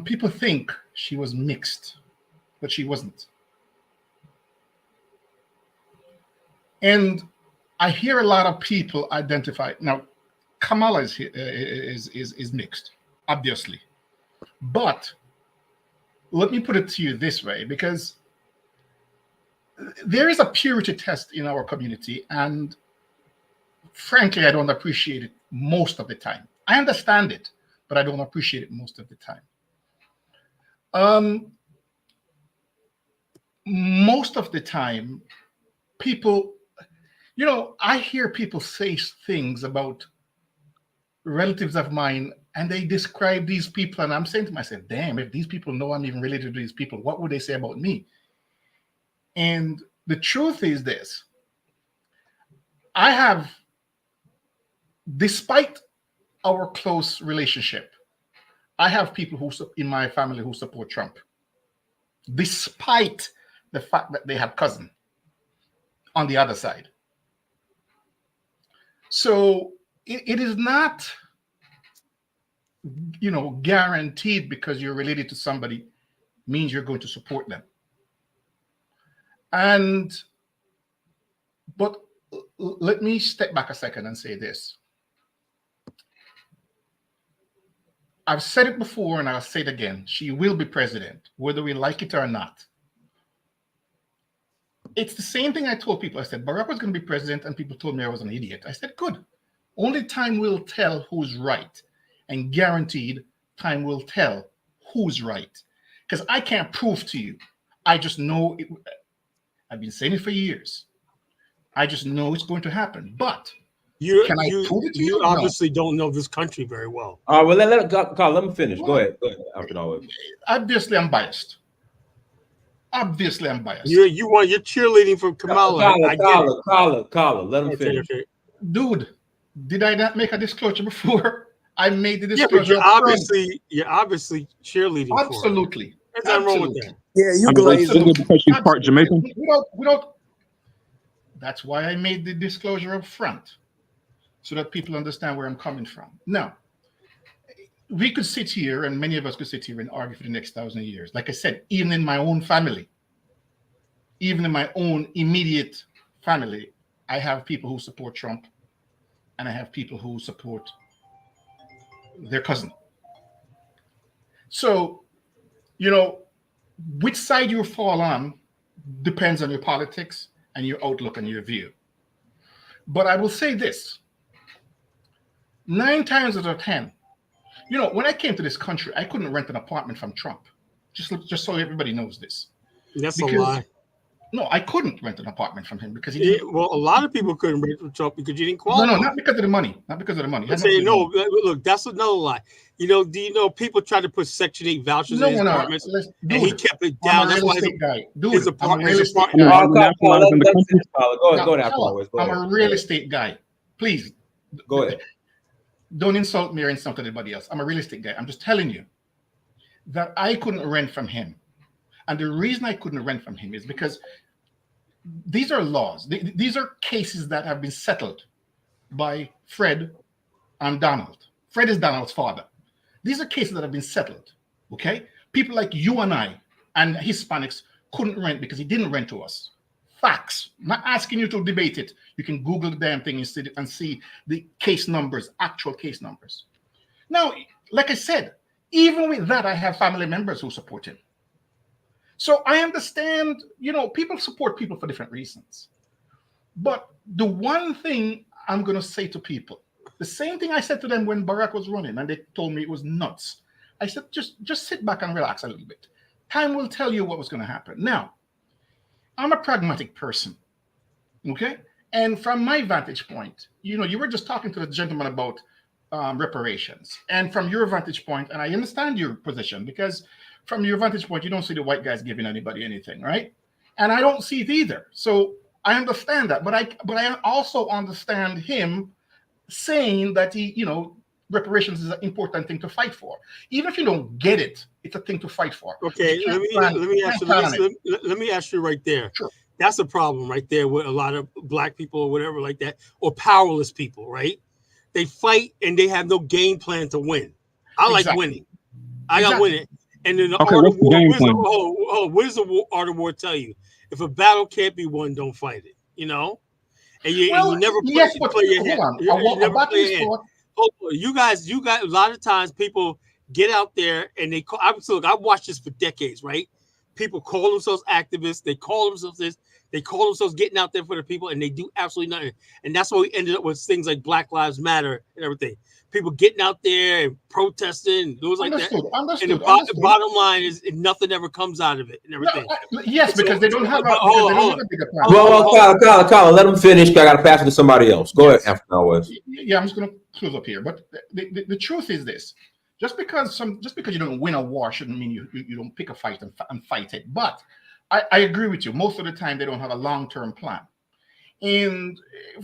People think she was mixed, but she wasn't. And I hear a lot of people identify. Now, Kamala is mixed, obviously. But let me put it to you this way, because there is a purity test in our community, and frankly, I don't appreciate it most of the time. I understand it, but I don't appreciate it most of the time. Most of the time, people, I hear people say things about relatives of mine, and they describe these people, and I'm saying to myself, damn, if these people know I'm even related to these people, what would they say about me? And the truth is this: I have, despite our close relationship, I have people in my family who support Trump, despite the fact that they have cousin on the other side. So it is not, guaranteed because you're related to somebody means you're going to support them. But let me step back a second and say this. I've said it before and I'll say it again. She will be president, whether we like it or not. It's the same thing I told people. I said, Barack was going to be president, and people told me I was an idiot. I said, good. Only time will tell who's right. And guaranteed, time will tell who's right. Because I can't prove to you. I just know it. I've been saying it for years. I just know it's going to happen. But can I prove it to you? You obviously don't know this country very well. All right, well, Carl, let me finish. Go ahead. After all. Obviously, I'm biased. Obviously, I'm biased. You're cheerleading for Kamala. Carla, let him finish. Okay. Dude, did I not make a disclosure before? I made the disclosure. Yeah, but you're obviously cheerleading. Absolutely. There's nothing wrong with that. Yeah, you glazed because she's part Jamaican. Without. That's why I made the disclosure up front, so that people understand where I'm coming from. Now, we could sit here, and many of us could sit here and argue for the next 1,000 years. Like I said, even in my own family, even in my own immediate family, I have people who support Trump, and I have people who support their cousin. So, which side you fall on depends on your politics and your outlook and your view. But I will say this, 9 times out of 10, when I came to this country, I couldn't rent an apartment from Trump. Just so everybody knows this. That's a lie. No, I couldn't rent an apartment from him because he didn't. Well, a lot of people couldn't rent from Trump because you didn't qualify. No, not because of the money. Not because of the money. Look, that's another lie. Do you know people try to put Section 8 vouchers in his apartments, and he kept it down. That's why his apartment. I'm a real estate guy. Please go ahead. Don't insult me or insult anybody else. I'm a real estate guy. I'm just telling you that I couldn't rent from him. And the reason I couldn't rent from him is because these are laws. These are cases that have been settled by Fred and Donald. Fred is Donald's father. These are cases that have been settled, okay? People like you and I and Hispanics couldn't rent because he didn't rent to us. Facts. I'm not asking you to debate it. You can Google the damn thing and see the case numbers, actual case numbers. Now, like I said, even with that, I have family members who support him. So I understand, people support people for different reasons. But the one thing I'm going to say to people, the same thing I said to them when Barack was running and they told me it was nuts. I said, just sit back and relax a little bit. Time will tell you what was going to happen. Now, I'm a pragmatic person, okay? And from my vantage point, you were just talking to the gentleman about reparations. And from your vantage point, and I understand your position, because from your vantage point, you don't see the white guys giving anybody anything, right? And I don't see it either. So I understand that. But I also understand him saying that reparations is an important thing to fight for. Even if you don't get it, it's a thing to fight for. Okay, let me ask you right there. Sure. That's a problem right there with a lot of black people or whatever like that, or powerless people, right? They fight and they have no game plan to win. I like winning. I got winning. And then the art of war, what does the art of war tell you? If a battle can't be won, don't fight it. And you never play your hand. You never play your hand. You guys, a lot of times people get out there and they call. I watched this for decades, right? People call themselves activists. They call themselves this. They call themselves getting out there for the people, and they do absolutely nothing. And that's why we ended up with things like Black Lives Matter and everything. People getting out there and protesting and those like that. And the bottom line is nothing ever comes out of it and everything. Yes, because they don't have a bigger plan. Well, Kyle, let them finish. I got to pass it to somebody else. Go ahead, after Wes. Yeah, I'm just going to close up here. But the truth is this: just because you don't win a war shouldn't mean you don't pick a fight and fight it. But I agree with you. Most of the time, they don't have a long-term plan. And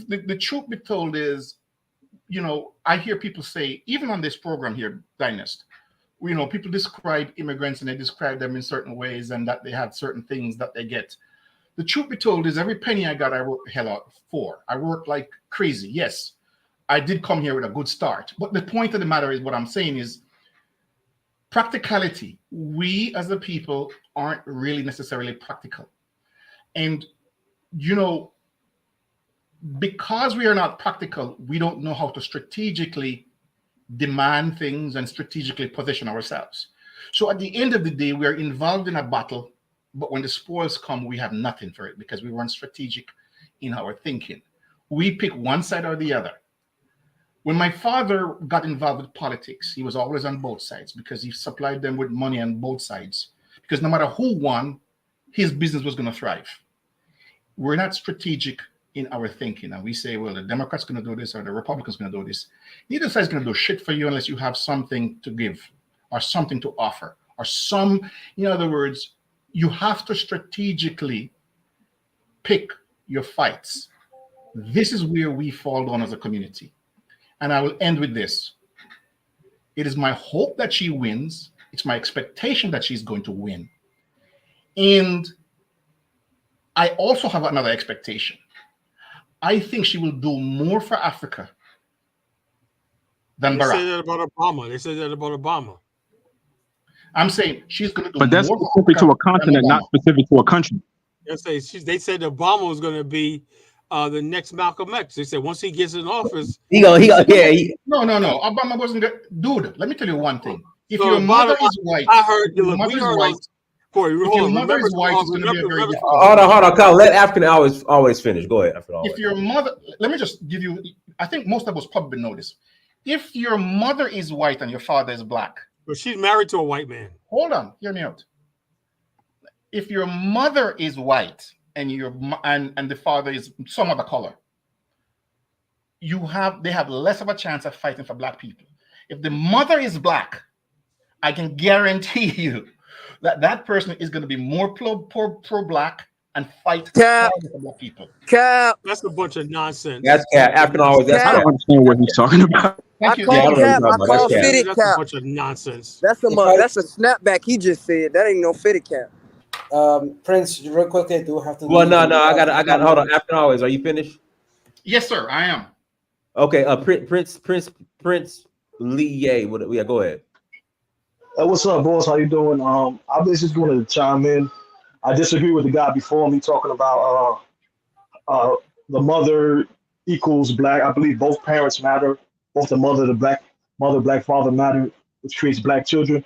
the truth be told is, I hear people say, even on this program here, Dynast, people describe immigrants and they describe them in certain ways and that they have certain things that they get. The truth be told is every penny I got, I worked the hell out for. I worked like crazy. Yes, I did come here with a good start. But the point of the matter is, what I'm saying is practicality. We as a people aren't really necessarily practical. And, you know, because we are not practical, we don't know how to strategically demand things and strategically position ourselves. So at the end of the day, we are involved in a battle, but when the spoils come, we have nothing for it because we weren't strategic in our thinking. We pick one side or the other. When my father got involved with politics, he was always on both sides because he supplied them with money on both sides. Because no matter who won, his business was going to thrive. We're not strategic in our thinking. And we say, well, the Democrats going to do this or the Republicans going to do this. Neither side is going to do shit for you unless you have something to give or something to offer or some, in other words, you have to strategically pick your fights. This is where we fall down as a community. And I will end with this. It is my hope that she wins. It's my expectation that she's going to win. And I also have another expectation. I think she will do more for Africa than Barack. They say that about Obama. They say that about Obama. I'm saying she's going to do but that's more specific to a continent, not specific to a country. They said Obama was going to be the next Malcolm X. They said once he gets in office, No. Obama wasn't good. Dude, let me tell you one thing. If your mother is white, I heard your mother is white. Corey, If your mother is white, it's going to be a very difficult. Hold on, Kyle. Let African always finish. Go ahead. If your mother, let me just give you. I think most of us probably know this. If your mother is white and your father is black, but she's married to a white man. Hold on, hear me out. If your mother is white and and the father is some other color, they have less of a chance of fighting for black people. If the mother is black, I can guarantee you that person is going to be more pro-black and fight for black people. Cap. That's a bunch of nonsense. That's cap. African always. That's I don't understand what he's talking about. I call cap. I call fitted cap. That's a bunch of nonsense. That's a snapback he just said. That ain't no fitted cap. Prince, real quick, I do have to. Well, no, I got. Hold on. African always. Are you finished? Yes, sir. I am. Okay. Prince Lee. Yeah. Go ahead. What's up, boss? How you doing? I just wanted to chime in. I disagree with the guy before me talking about the mother equals black. I believe both parents matter. Both the black father matter, which creates black children.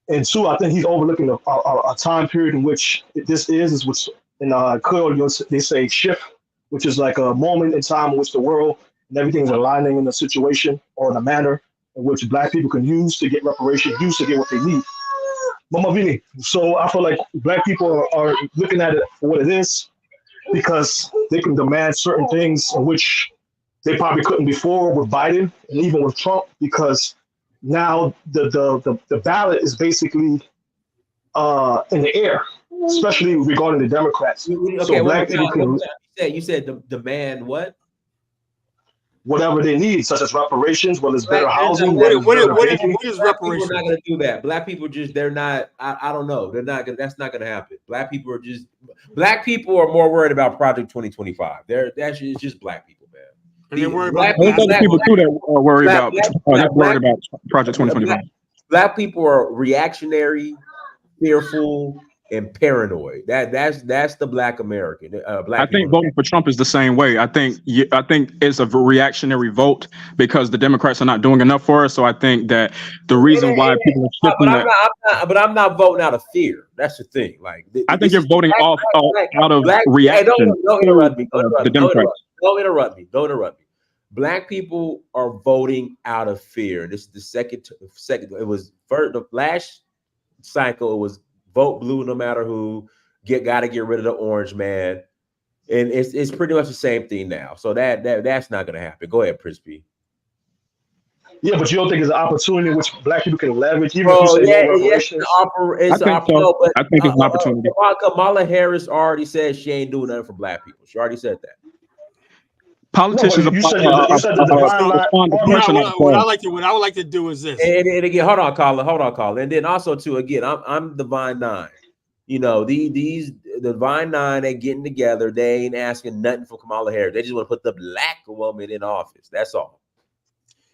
And two, I think he's overlooking a time period in which this is which in Creole they say shift, which is like a moment in time in which the world and everything is aligning in a situation or in a manner in which black people can use to get reparations, use to get what they need. So I feel like black people are looking at it for what it is because they can demand certain things in which they probably couldn't before with Biden and even with Trump, because now the ballot is basically in the air, especially regarding the Democrats. Okay, so black people can. You said the demand what? Whatever they need, such as reparations, whether it's better housing. What is reparations? People are not going to do that. Black people they're not. I don't know. They're not going. That's not going to happen. Black people are more worried about Project 2025. That's just black people, man. And they're worried about people too that are worried about Project 2025. Black people are reactionary, fearful, and paranoid. That's the Black American. I think voting for Trump is the same way. I think it's a reactionary vote because the Democrats are not doing enough for us. So I think that the reason why people are shifting but I'm not voting out of fear. That's the thing. Like I think you're voting out of reaction. Don't interrupt me. Don't interrupt me. Black people are voting out of fear. This is the second. It was the last cycle. It was vote blue no matter who. Got to get rid of the orange man, and it's pretty much the same thing now. So that's not going to happen. Go ahead, Prince B. Yeah, but you don't think it's an opportunity which black people can leverage? Even if you say reparations? I think it's an opportunity. Kamala Harris already said she ain't doing nothing for black people. She already said that. Politicians what I would like to do is this. And again, hold on, Colin. And then also too, again, I'm Divine Nine. You know, the Divine Nine, they getting together. They ain't asking nothing for Kamala Harris. They just want to put the black woman in office. That's all.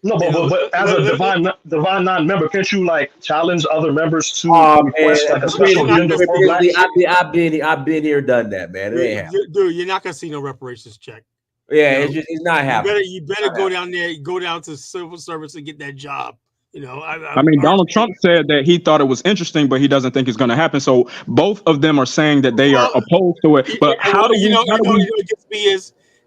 No, but as a divine non-member, can't you like challenge other members to request Man, like a special agenda for blacks? I've been here, done that, man. It ain't happening. Dude, you're not gonna see no reparations check. Yeah, it's not happening. You better go down there, go down to civil service and get that job. You know, I mean, Donald Trump said that he thought it was interesting, but he doesn't think it's going to happen. So both of them are saying that they are opposed to it. But how do we? What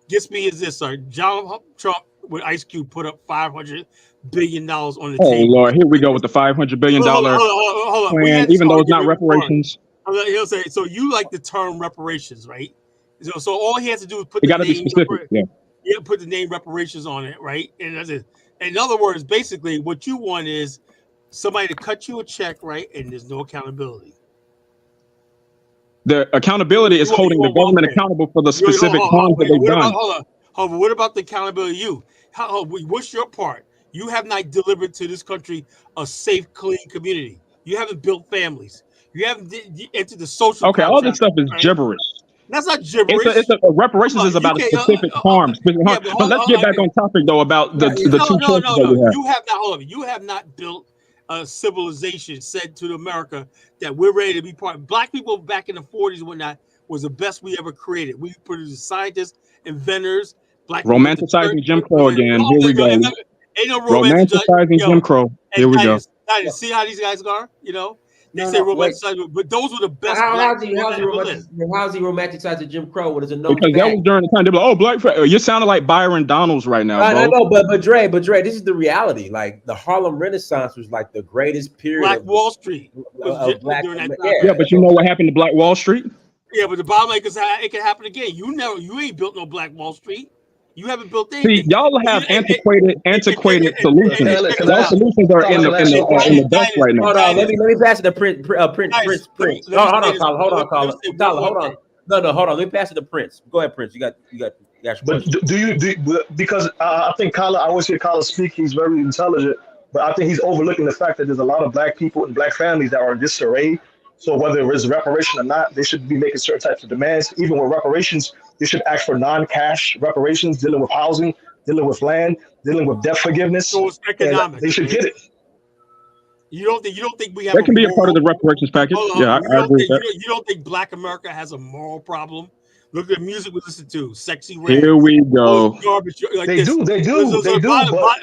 gets me is this, sir. Donald Trump with Ice Cube put up $500 billion on the table. Oh Lord, here we go with the $500 billion plan, even though it's not reparations. He'll say, so you like the term reparations, right? So all he has to do is put you got to be specific. Yeah, put the name reparations on it, right? And that's it. In other words, basically, what you want is somebody to cut you a check, right? And there's no accountability. The accountability is holding the government accountable for the specific harms that they've done. Hold on. What about the accountability? What's your part? You have not delivered to this country a safe, clean community. You haven't built families. You haven't entered the social. Okay, all this stuff is gibberish. That's not gibberish. Reparations is about specific harms. But let's get back on topic though about the two choices that we have. You have not built a civilization said to America that we're ready to be part. Black people back in the 40s and whatnot was the best we ever created. We produced scientists, inventors, black romanticizing Jim Crow again. Here we go. Ain't no romanticizing Jim Crow. Here we go. See how these guys are, you know? They say romanticizing, but those were the best. How's he romanticizing Jim Crow? What is a no? Because that was during the time they were like, oh, black. You're sounding like Byron Donalds right now. I know, but Dre, this is the reality. Like the Harlem Renaissance was like the greatest period. Black Wall Street. Yeah, but you know what happened to Black Wall Street? Yeah, but the bottom line is it can happen again. You ain't built no Black Wall Street. You haven't built anything. See, y'all have antiquated solutions. Those solutions are in the dust right now. Hold on, let me pass it to Prince. Prince. Hold on, Colin. No, hold on. Let me pass it to Prince. Go ahead, Prince. You got your But do you because I think Colin, I always hear Colin speak. He's very intelligent, but I think he's overlooking the fact that there's a lot of black people and black families that are in disarray. So whether it's reparation or not, they should be making certain types of demands. Even with reparations, they should ask for non-cash reparations, dealing with housing, dealing with land, dealing with debt forgiveness. So it's economic. They should get it. You don't think we have? That can be a part of the reparations package. Yeah, I agree with that. You don't think Black America has a moral problem? Look at the music we listen to, Sexy Red. Here we go. Garbage like they this. They do.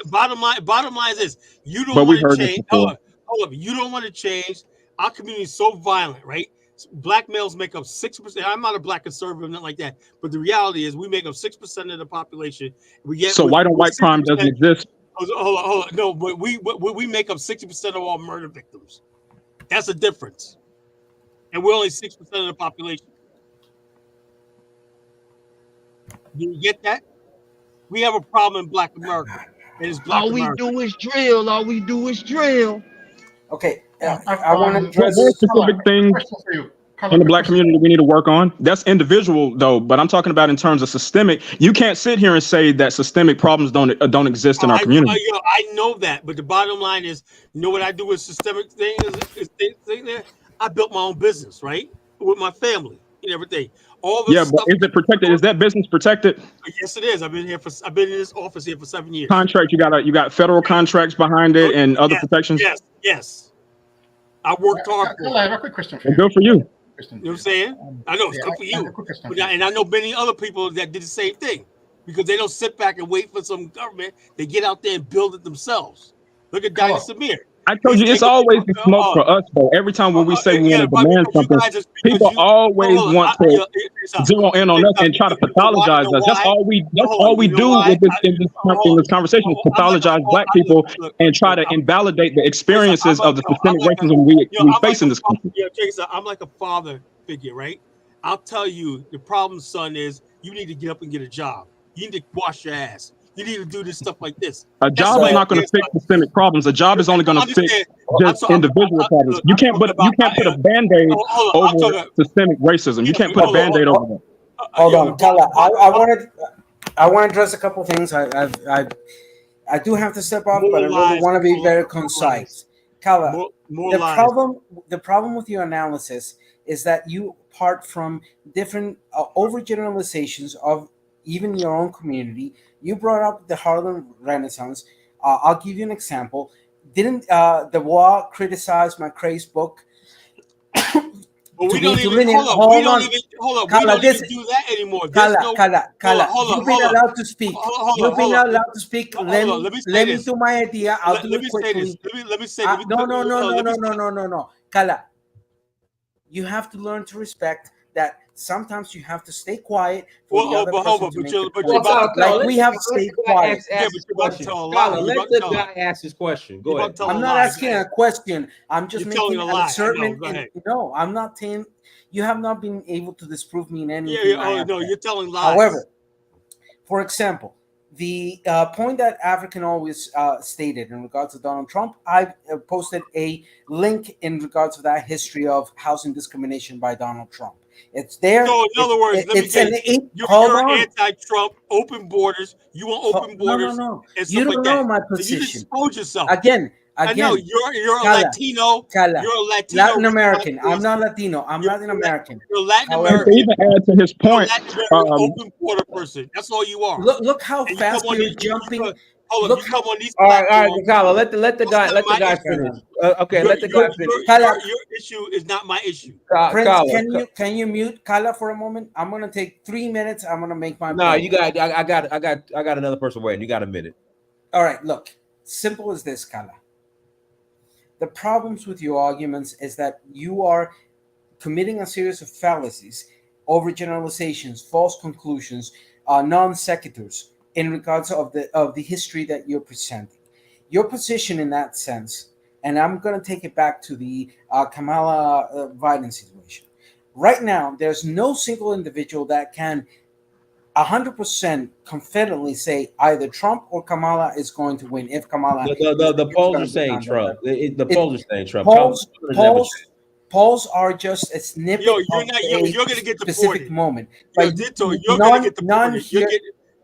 Bottom line is this: you don't want to change. Hold up, you don't want to change. Our community is so violent, right? Black males make up 6%. I'm not a black conservative, nothing like that. But the reality is, we make up 6% of the population. So why don't white crime doesn't exist? Hold on. No, but we make up 60% of all murder victims. That's the difference, and we're only 6% of the population. Do you get that? We have a problem in Black America. It is Black America. All we do is drill. Okay. I want to address specific things in the black community we need to work on. That's individual though, but I'm talking about in terms of systemic. You can't sit here and say that systemic problems don't exist in our community. I know that, but the bottom line is, you know what I do with systemic things? I built my own business, right, with my family and everything. All this but is it protected? Is that business protected? Yes, it is. I've been in this office here for 7 years. Contract, you got federal contracts behind it and other protections. Yes. I worked hard for it. I have a quick question for you. Good for you. You know what I'm saying? I know it's good for you. And I know many other people that did the same thing because they don't sit back and wait for some government. They get out there and build it themselves. Look at Dr. Samir. I told you, it's always the smoke for us, though. Every time when we say we want to demand something, people always want to zero in on us and try to pathologize us. That's all we do with in this conversation is pathologize black people and try to invalidate the experiences of the systemic racism we face in this country. I'm like a father figure, right? I'll tell you, the problem, son, is you need to get up and get a job. You need to wash your ass. You need to do this stuff like this. A job is not going to fix systemic problems. A job is only going to fix just individual problems. You can't put a Band-Aid over systemic racism. You can't put a Band-Aid over that. Hold on, Kala. I want to address a couple of things. I do have to step off, but I really want to be very concise. Kala, the problem with your analysis is that you part from different overgeneralizations of even your own community. You brought up the Harlem Renaissance. I'll give you an example. Didn't the Wa criticize my craze book? But we To be don't even doing it. hold Hold on. on, We Kala. don't even do that anymore. There's no Kala. You've been hold on. allowed to speak. You've been allowed to speak. Hold on. Let me say Let me this. do my idea. I'll do Let it me say this. quickly. Let me say. No. Kala, you have to learn to respect that sometimes you have to stay quiet for the other person to make the point. Like we have to stay quiet. Ask his question. Kala, let the guy ask his question. Go ahead. I'm not asking a question. I'm just making a an lie. assertion. Go ahead. No, I'm not saying you have not been able to disprove me in anything. You're telling lies. However, for example, the point that African always stated in regards to Donald Trump, I posted a link in regards to that history of housing discrimination by Donald Trump. It's there. So, in other words, let me tell you, you're anti-Trump, open borders. You want open borders. No. And You stuff don't like know that. my So you position. expose yourself. Again. I know you're a Kala, Latino. Kala, You're a Latino. Latin American. I'm not Latino. I'm Latin American. You're Latin However, American. To even add to his point, open border person. That's all you are. Look how fast you're jumping. You come on these all right, platforms. Kala, let the guy finish. Okay, let the guy finish. Your issue is not my issue. Prince, can you mute Kala for a moment? I'm gonna take 3 minutes. I'm gonna make my No, point. you got. I got another person waiting. You got a minute. All right. Look, simple as this, Kala. The problems with your arguments is that you are committing a series of fallacies, overgeneralizations, false conclusions, non sequiturs in regards of the history that you're presenting. Your position in that sense, and I'm going to take it back to the Kamala Biden situation. Right now, there's no single individual that can 100% confidently say either Trump or Kamala is going to win. If Kamala, the polls are saying Trump. The polls are saying Trump. Polls are just a snippet of you're gonna get specific deported. moment. You're gonna get deported.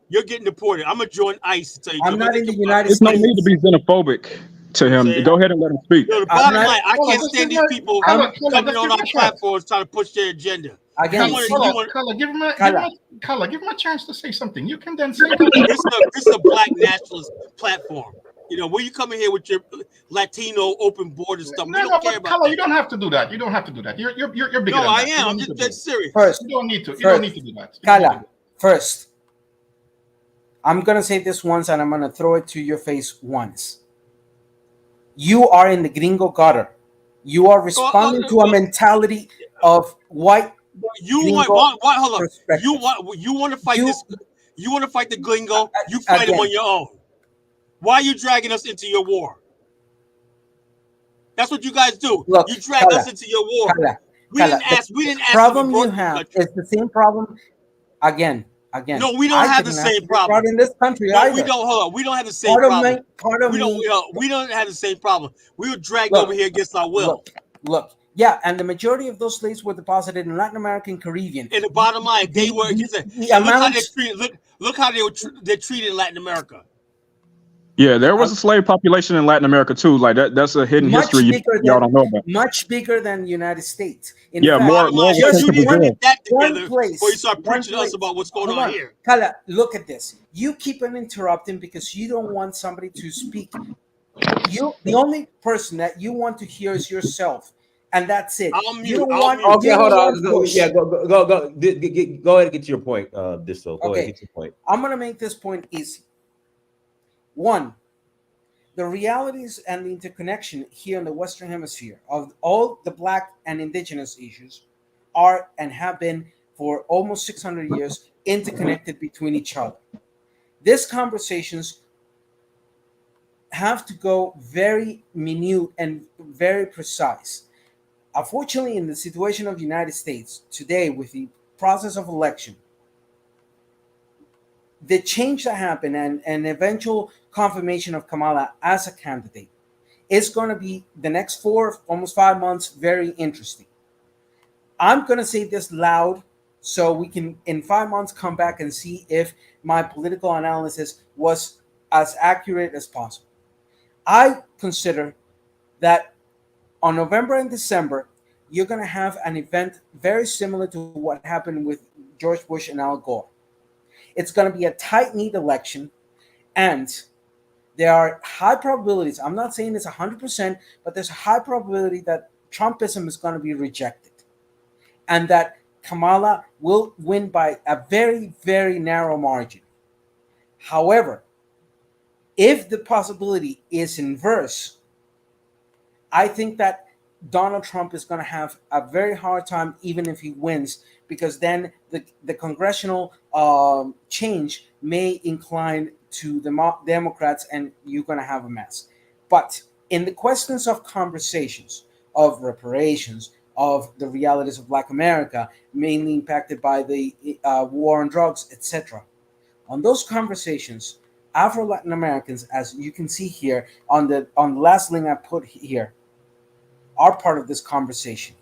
You're getting deported. I'm gonna join ICE to tell you. I'm not in the United States. There's no need to be xenophobic to him. Go ahead and let him speak. The bottom line, I can't stand these people coming on our platforms trying to push their agenda. Again, Kala, give him a chance to say something. You can then say this is a black nationalist platform. You know, where you come in here with your Latino open border stuff. We don't care about Kala, that. You don't have to do that. You don't have to do that. You're bigger No, than I that. am. I'm just dead serious. First, you don't need to. You don't need to do that. Kala, first, I'm gonna say this once, and I'm gonna throw it to your face once. You are in the gringo gutter. You are responding to a mentality of white. You want hold on. You want to fight this? You want to fight the gringo? You fight him on your own. Why are you dragging us into your war? That's what you guys do. Look, you drag us into your war. We didn't ask. The problem you have is the same problem. Again. No, we don't have the same problem in this country. No, either. we don't. Hold on. We don't have the same problem. We don't have the same problem. We were dragged over here against our will. Look. Yeah, and the majority of those slaves were deposited in Latin American, Caribbean. And the bottom line, they were. Look how they're treated in Latin America. Yeah, there was a slave population in Latin America too. Like that's a hidden history y'all don't know about. Much bigger than the United States. In fact, more. You need to get that together one place, before you start preaching to us about what's going on here. Kala, look at this. You keep on interrupting because you don't want somebody to speak. The only person that you want to hear is yourself. And that's it. You don't want. Okay, hold on. Go ahead and get to your point, Disto. Go ahead, get your point. I'm gonna make this point easy. One, the realities and the interconnection here in the Western Hemisphere of all the Black and Indigenous issues are and have been for almost 600 years interconnected between each other. These conversations have to go very minute and very precise. Unfortunately, in the situation of the United States today, with the process of election, the change that happened and eventual confirmation of Kamala as a candidate is going to be the next 4, almost 5 months, very interesting. I'm going to say this loud so we can, in 5 months, come back and see if my political analysis was as accurate as possible. I consider that on November and December, you're going to have an event very similar to what happened with George Bush and Al Gore. It's going to be a tight-knit election, and there are high probabilities. I'm not saying it's 100%, but there's a high probability that Trumpism is going to be rejected, and that Kamala will win by a very, very narrow margin. However, if the possibility is inverse, I think that Donald Trump is going to have a very hard time, even if he wins, because then the congressional change may incline to the Democrats, and you're going to have a mess. But in the questions of conversations, of reparations, of the realities of Black America, mainly impacted by the war on drugs, etc., on those conversations, Afro-Latin Americans, as you can see here on the last link I put here, are part of this conversation,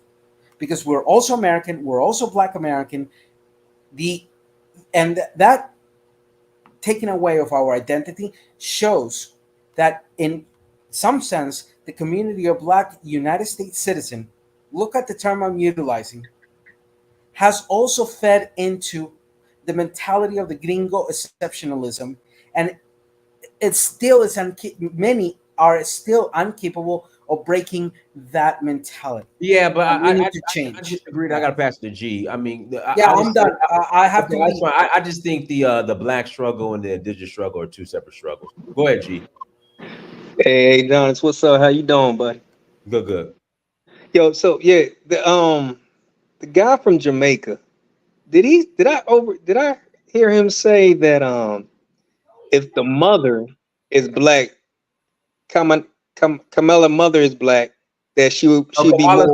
because we're also American, we're also Black American. That taking away of our identity shows that in some sense the community of Black United States citizen, look at the term I'm utilizing, has also fed into the mentality of the gringo exceptionalism, and it still is many are still incapable of breaking that mentality. Yeah, but I need to change. I disagree. I got to pass it to G. I mean, I'm done. I have to. That's fine. I just think the Black struggle and the indigenous struggle are two separate struggles. Go ahead, G. Hey, Donis, what's up? How you doing, buddy? Good. Yo, so yeah, the guy from Jamaica, did I hear him say that if the mother is Black, Kamala mother is Black, that she would be more.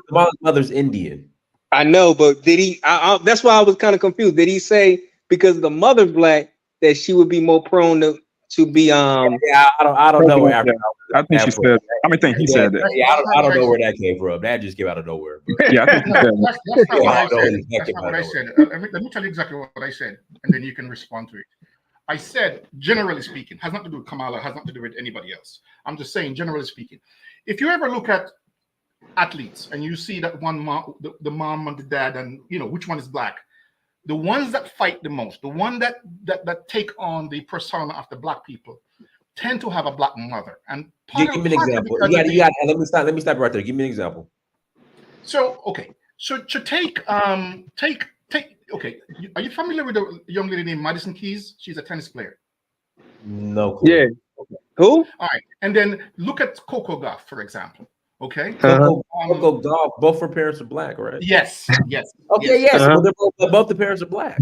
Kamala's mother's Indian. I know, but did he? That's why I was kind of confused. Did he say because the mother's Black that she would be more prone to be Yeah, I don't know where I think she said. I think he said that. Yeah, I don't know where that came from. That just came out of nowhere. Yeah, I think he said that. That's not what I said. Let me tell you exactly what I said, and then you can respond to it. I said, generally speaking, has nothing to do with Kamala, has nothing to do with anybody else. I'm just saying, generally speaking, if you ever look at athletes and you see that one mom, the mom and the dad, and you know which one is Black, the ones that fight the most, the one that take on the persona of the Black people, tend to have a Black mother. And give me an example. You got. Let me stop right there. Give me an example. So okay, so to take. Okay, are you familiar with a young lady named Madison Keys? She's a tennis player. No clue. Yeah. Okay. Who? All right, and then look at Coco Gauff, for example. Okay. Coco Gauff, both her parents are Black, right? Yes. Okay. Yes. Well, both the parents are Black.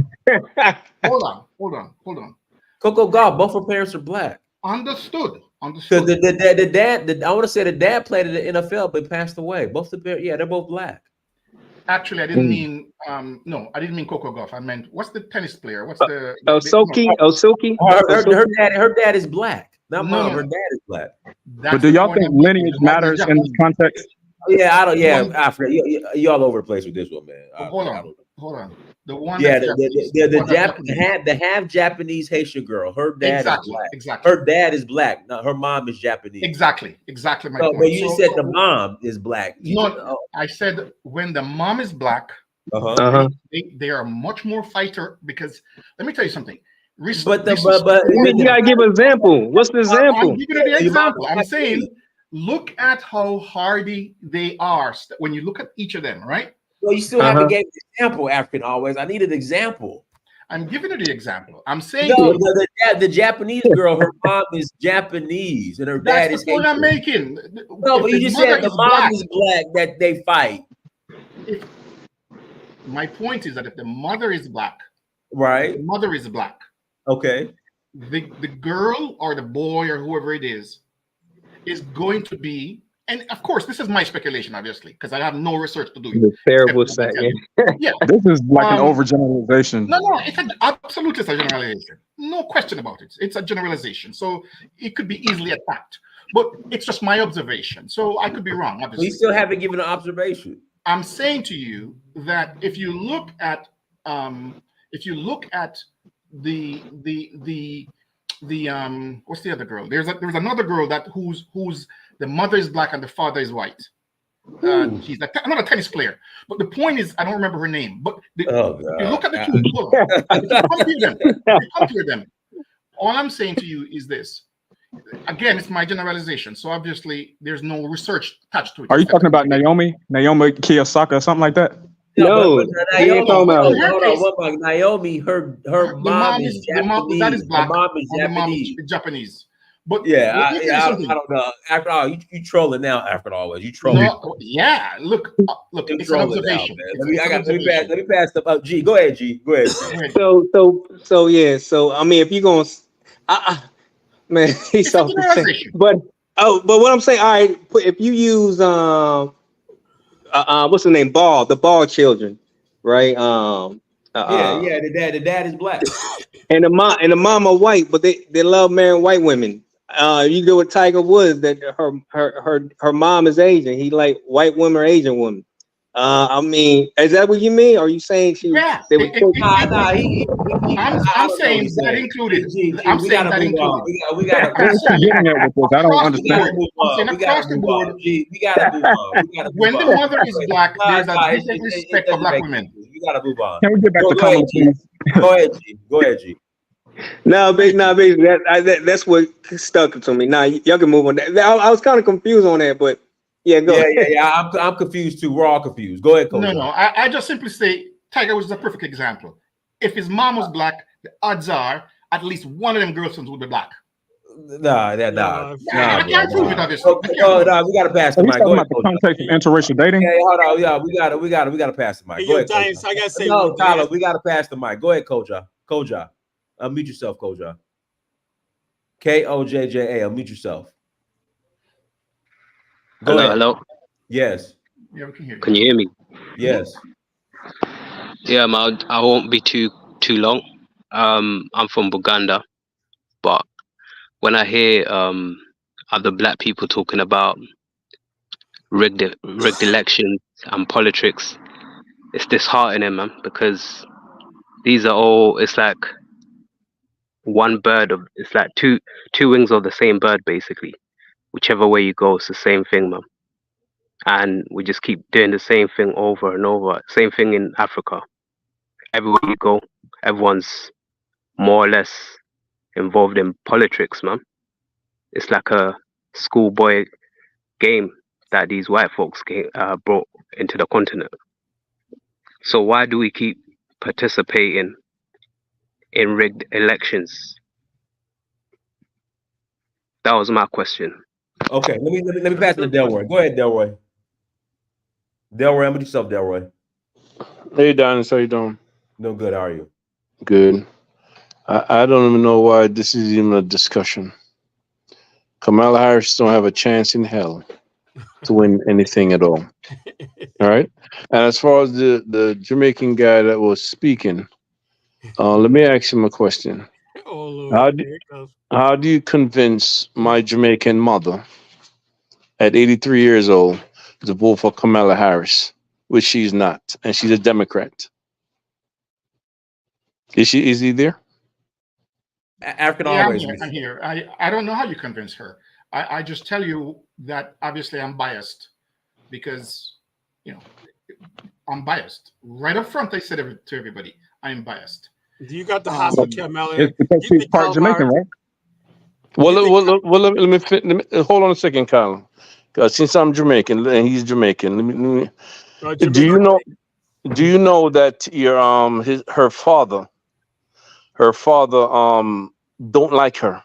Hold on. Coco Gauff, both her parents are Black. Understood. So the dad, I want to say the dad played in the NFL but passed away. Both the parents, yeah, they're both Black. Actually, I didn't mean no, I didn't mean Coco Gauff. I meant what's the tennis player? What's the Silky? Her dad is Black. Not mom. Her dad is Black. But do y'all think lineage matters in this context? Yeah, I don't. Yeah, I forget. You all over the place with this one, man. Hold on. The one. Yeah, the half Japanese Haitian girl. Her dad is Black. Exactly. Her dad is Black. No, her mom is Japanese. Exactly. My point. But you said the mom is Black. No, I said when the mom is Black, they are much more fighter, because let me tell you something. But you gotta give an example. What's the example? I'm giving you the example. I'm saying, look at how hardy they are when you look at each of them, right? Well, you still haven't gave an example, African always. I need an example. I'm giving you the example. I'm saying the Japanese girl, her mom is Japanese and her dad is Haitian. That's the point I'm making. No, but you just said the mom is Black, that they fight. My point is that if the mother is Black, right? The mother is Black. Okay. The girl or the boy or whoever it is going to be, and of course, this is my speculation, obviously, because I have no research to do. The terrible set. Yeah. This is like an overgeneralization. No, it's absolutely a generalization. No question about it. It's a generalization. So it could be easily attacked. But it's just my observation. So I could be wrong, obviously. We still haven't given an observation. I'm saying to you that if you look at the what's the other girl? There's another girl that whose the mother is Black and the father is white. She's another tennis player. But the point is, I don't remember her name. But if you look at the two, compare them. All I'm saying to you is this: again, it's my generalization. So obviously, there's no research attached to it. Are you talking about Naomi Kiyosaka or something like that? Yeah, No, but we Naomi, ain't talking about hold her. on, hold on, one moment. Naomi, her the mom mom is is the mom. That is Japanese. Her black, mom is and the mom is Japanese. Japanese. But Yeah, let me tell you I something. don't know. After all, you trolling now. After all, you trolling. No, yeah. Look, You're it's an trolling now, observation. man. It's an observation. Let me pass the G. Go ahead, G. Go ahead, G. Go ahead. So yeah. So I mean, if you're gonna, man, he's It's a so insane. generalization. But but what I'm saying, all right, if you use what's the name, the Ball children, right? Yeah. The dad is black. And the mom are white, but they love marrying white women. You go with Tiger Woods, that her mom is Asian. He like white women or Asian women. I mean, is that what you mean? Or are you saying Yeah. they were? I'm saying that included. I'm We saying gotta that move on. included. We gotta Where is she getting at with this? I don't Across the We gotta understand. board. move I'm on. saying We gotta across the move board. on. G, we gotta move on. We gotta move When the on. mother is black, there's a different It respect for doesn't black make women. sense. We gotta move on. Can we get back to Go ahead, Kamala, G. please? Go ahead, G. Go ahead, G. No, that's what stuck to me. Now y'all can move on. I was kind of confused on that, but yeah, go. Yeah. I'm confused too. We're all confused. Go ahead, Coach. No. I just simply say Tiger was a perfect example. If his mom was black, the odds are at least one of them girlfriends would be black. Nah. I can't prove it, obviously. We gotta pass the He's mic. talking Go ahead, about the Coach. context of interracial dating. Yeah, hold on. Yeah, we gotta pass the mic. Hey, Go yo, ahead, Coach. Giants, I gotta say No, one thing. Tyler, we gotta pass the mic. Go ahead, Koja. Unmute yourself, Koja. KOJJA. Unmute yourself. Go ahead. Hello. Yes. Yeah, we can hear you. Can you hear me? Yes. Yeah, I won't be too long. I'm from Buganda, but when I hear other black people talking about rigged elections and politics, it's disheartening, man, because these are all, it's like it's like two wings of the same bird, basically. Whichever way you go, it's the same thing, man. And we just keep doing the same thing over and over. Same thing in Africa. Everywhere you go, everyone's more or less involved in politics, man. It's like a schoolboy game that these white folks brought into the continent. So why do we keep participating in rigged elections? That was my question. Okay, let me pass it to Delroy. Go ahead, Delroy. Delroy, unmute yourself, Delroy. Hey, Dennis, how you doing? No good. How are you? Good. I don't even know why this is even a discussion. Kamala Harris don't have a chance in hell to win anything at all. All right. And as far as the Jamaican guy that was speaking, let me ask him a question. Oh, Lord. How do you convince my Jamaican mother at 83 years old to vote for Kamala Harris, which she's not, and she's a Democrat? Is he there? African Yeah, always. I'm here. I don't know how you convince her. I just tell you that obviously I'm biased because, I'm biased. Right up front, I said to everybody, I'm biased. Do you got the hospital, Kamala? It's because she's part Jamaican, right? Well, let me hold on a second, Colin. Because since I'm Jamaican and he's Jamaican, do you know that her father don't like her,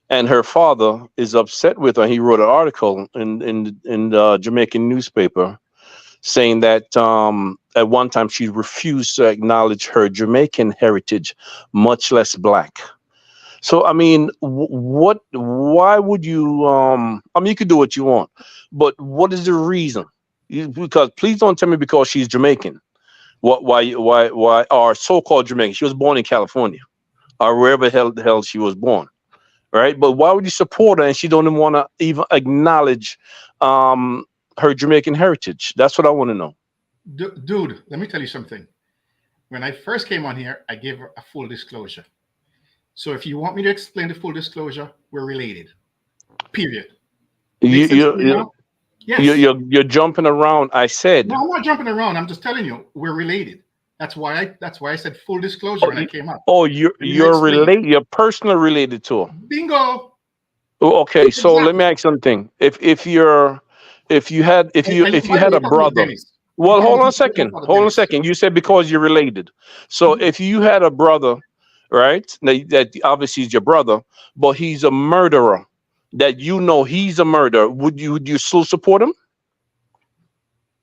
and her father is upset with her. He wrote an article in the Jamaican newspaper saying that at one time she refused to acknowledge her Jamaican heritage, much less black. So I mean, why would you? I mean, you could do what you want, but what is the reason? Because please don't tell me because she's Jamaican. Why or so-called Jamaican? She was born in California, or wherever the hell she was born, right? But why would you support her and she don't even want to even acknowledge her Jamaican heritage? That's what I want to know. Dude, let me tell you something. When I first came on here, I gave her a full disclosure. So if you want me to explain the full disclosure, we're related. Period. You're jumping around. I said. No, I'm not jumping around. I'm just telling you we're related. That's why I said full disclosure when I came up. Oh, you're related. You're personally related to her. Bingo. Okay, so let me ask something. If you had a brother, well, hold on a second. Hold on a second. You said because you're related. So if you had a brother, right? That obviously is your brother, but he's a murderer. That you know he's a murderer. Would you still support him?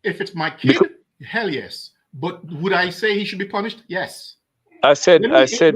If it's my kid, hell yes. But would I say he should be punished? Yes. I said